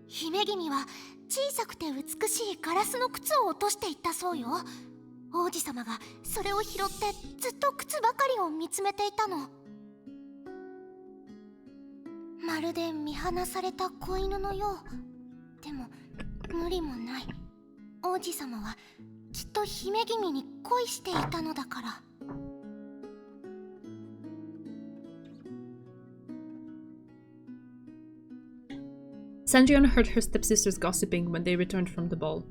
Hime君は小さくて美しいガラスの靴を落としていったそうよ。王子様がそれを拾ってずっと靴ばかりを見つめていたの。まるで見放された子犬のよう。でも無理もない。王子様はきっと姫君に恋していたのだから。Cendrillon heard her stepsisters gossiping when they returned from the ball.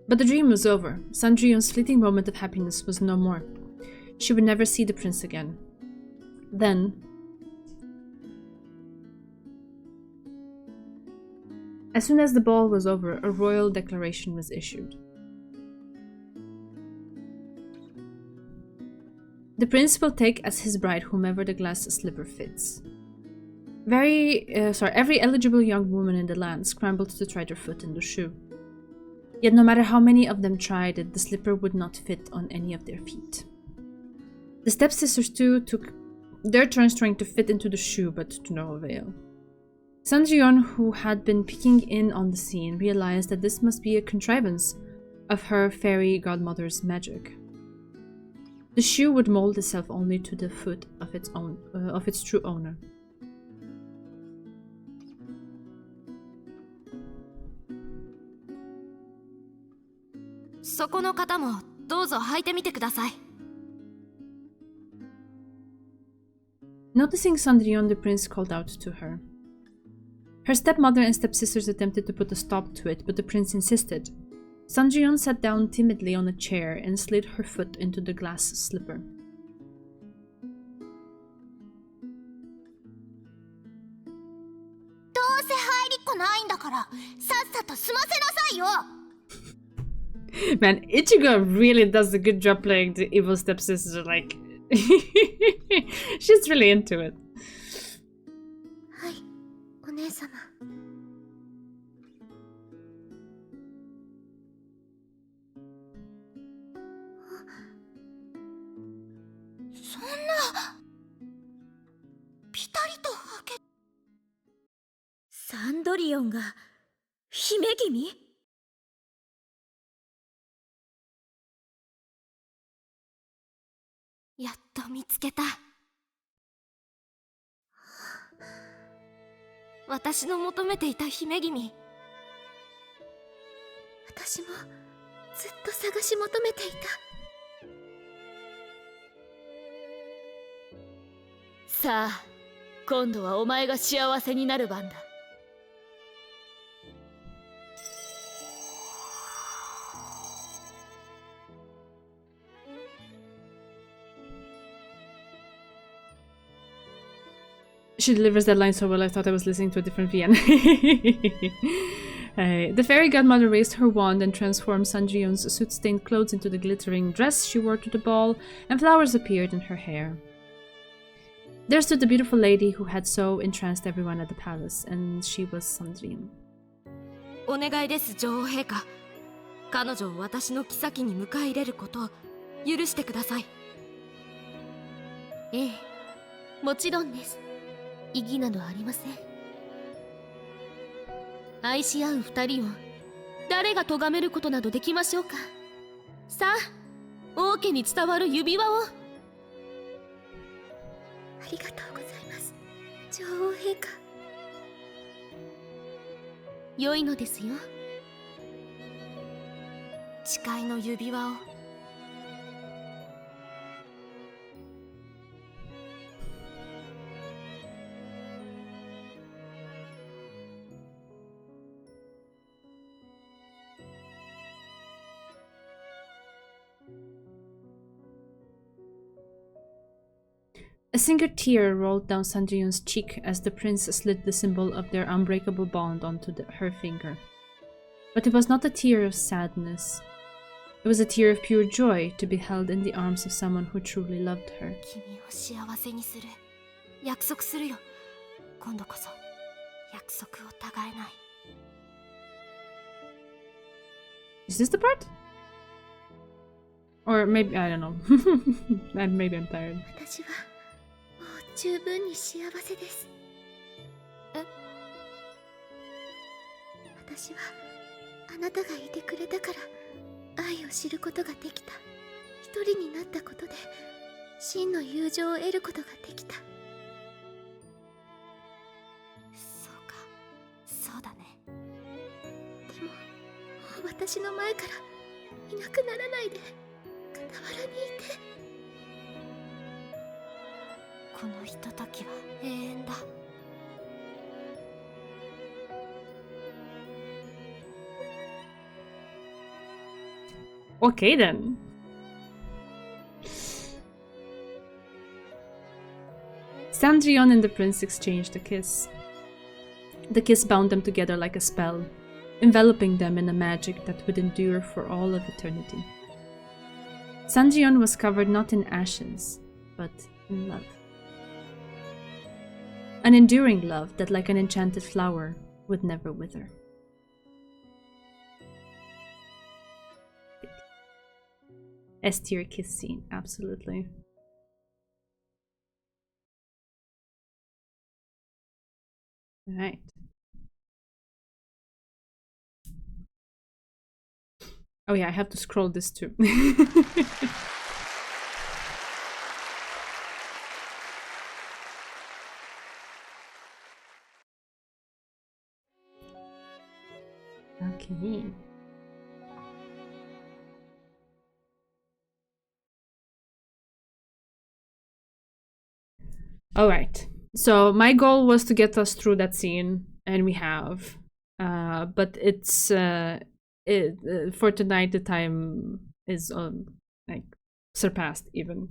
But the dream was over. Cendrillon's fleeting moment of happiness was no more. She would never see the prince again. Then, as soon as the ball was over, a royal declaration was issued. The prince will take as his bride whomever the glass slipper fits. Every eligible young woman in the land scrambled to try their foot in the shoe. Yet no matter how many of them tried it, the slipper would not fit on any of their feet. The stepsisters too took their turns trying to fit into the shoe, but to no avail. Cendrillon, who had been peeking in on the scene, realized that this must be a contrivance of her fairy godmother's magic. The shoe would mold itself only to the foot of its true owner. そこの方もどうぞ履いてみてください。Noticing Cendrillon, the prince called out to her. Her stepmother and stepsisters attempted to put a stop to it, but the prince insisted. Cendrillon sat down timidly on a chair and slid her foot into the glass slipper. からさっさと済ませなさいよ。 Man, Ichigo really does a good job playing the evil stepsister, like... She's really into it. はい、お姉様。そんなピタリとはけ。サンドリオンが姫君？やっと見つけた。私の求めていた姫君。私もずっと探し求めていた。さあ、今度はお前が幸せになる番だ。She delivers that line so well I thought I was listening to a different VN. The fairy godmother raised her wand and transformed Sanjion's soot-stained clothes into the glittering dress she wore to the ball, and flowers appeared in her hair. There stood the beautiful lady who had so entranced everyone at the palace, and she was Sanjion. お願いです、女王陛下。彼女を私の妃に迎え入れることを許してください。ええ、もちろんです。異議などありません。愛し合う二人を誰が咎めることなどできましょうか。さあ、王家に伝わる指輪を。ありがとうございます、女王陛下。良いのですよ。誓いの指輪を。A single tear rolled down Sanjion's cheek as the prince slid the symbol of their unbreakable bond onto her finger. But it was not a tear of sadness. It was a tear of pure joy to be held in the arms of someone who truly loved her. 君を幸せにする。約束するよ。今度こそ約束をたがえない。Is this the part? Or maybe, I don't know. And maybe I'm tired. 私はもう十分に幸せです。私はあなたがいてくれたから愛を知ることができた。一人になったことで真の友情を得ることができた。そうか、そうだね。でももう私の前からいなくならないで、傍らにいて。このひとときは永遠だ。Okay then. Sanjion and the prince exchanged a kiss. The kiss bound them together like a spell, enveloping them in a magic that would endure for all of eternity. Sanjion was covered not in ashes, but in love. An enduring love that, like an enchanted flower, would never wither. S tier kiss scene, absolutely. Alright. Oh yeah, I have to scroll this too. Okay. Alright. So my goal was to get us through that scene, and we have. But it's for tonight the time is like surpassed even.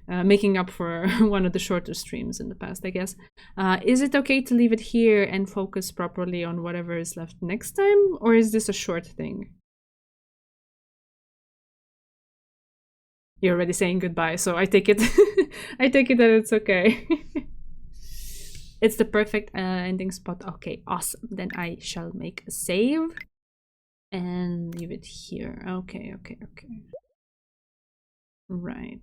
making up for one of the shorter streams in the past, I guess. Is it okay to leave it here and focus properly on whatever is left next time, or is this a short thing? You're already saying goodbye, so I take it I take it that it's okay. It's the perfect ending spot. Okay, awesome. Then I shall make a save and leave it here. Okay. Right.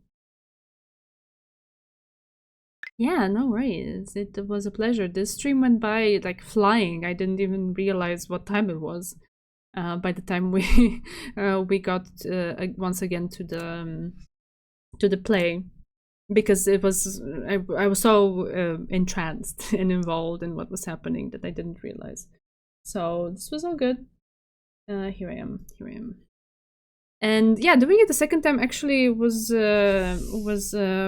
Yeah, no worries. It was a pleasure. This stream went by like flying. I didn't even realize what time it was. By the time we got once again to the play, because it was I was so entranced and involved in what was happening that I didn't realize. So this was all good. Here I am. And yeah, doing it the second time actually was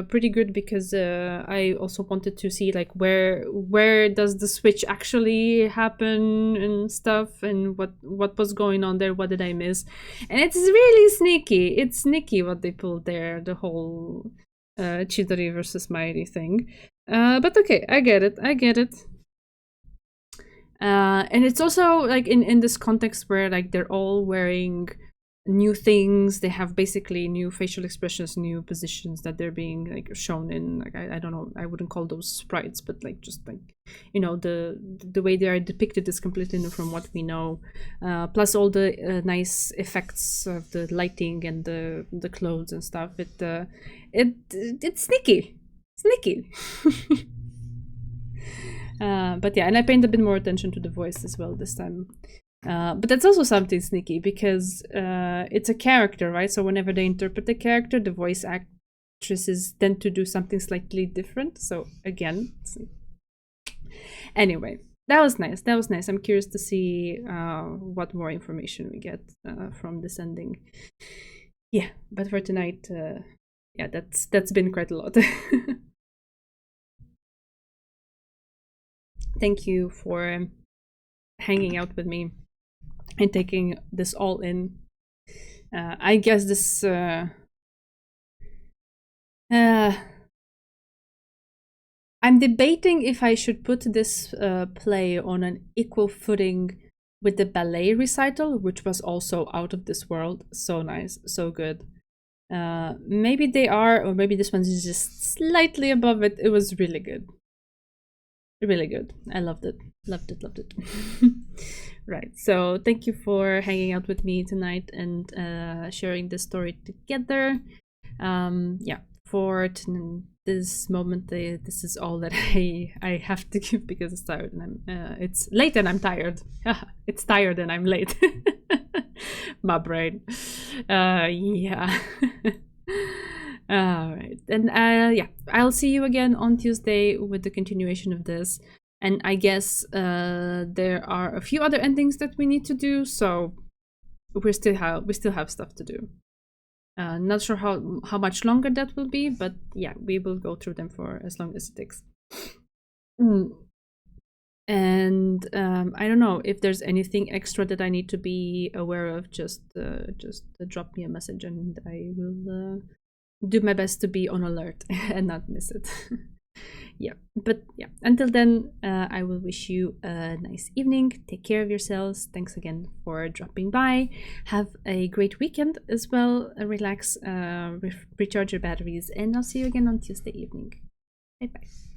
pretty good, because I also wanted to see like where does the switch actually happen and stuff, and what was going on there, what did I miss. And it's really sneaky. It's sneaky what they pulled there, the whole Chidori versus Mairi thing. But okay, I get it. And it's also like in this context where like they're all wearing new things, they have basically new facial expressions, new positions that they're being like shown in. Like I don't know, I wouldn't call those sprites, but like just like, you know, the way they are depicted is completely new from what we know. Plus all the nice effects of the lighting and the clothes and stuff. It's sneaky. But yeah, and I paid a bit more attention to the voice as well this time. But that's also something sneaky, because it's a character, right? So whenever they interpret the character, the voice actresses tend to do something slightly different. So again, anyway, that was nice. I'm curious to see what more information we get from this ending. Yeah, but for tonight, yeah, that's been quite a lot. Thank you for hanging out with me and taking this all in. I guess this I'm debating if I should put this play on an equal footing with the ballet recital, which was also out of this world. So nice, so good. Maybe they are, or maybe this one is just slightly above it. It was really good. Really good. I loved it. Loved it. Right. So thank you for hanging out with me tonight and sharing this story together. Yeah, for this moment, this is all that I have to give, because it's tired and it's late and I'm tired. It's tired and I'm late. My brain. Yeah. All right, and yeah, I'll see you again on Tuesday with the continuation of this. And I guess there are a few other endings that we need to do, so we still have stuff to do. Not sure how much longer that will be, but yeah, we will go through them for as long as it takes. And I don't know if there's anything extra that I need to be aware of. Just drop me a message and I will do my best to be on alert and not miss it. Yeah, but yeah, until then, I will wish you a nice evening. Take care of yourselves. Thanks again for dropping by. Have a great weekend as well. Relax, recharge your batteries, and I'll see you again on Tuesday evening. Bye bye.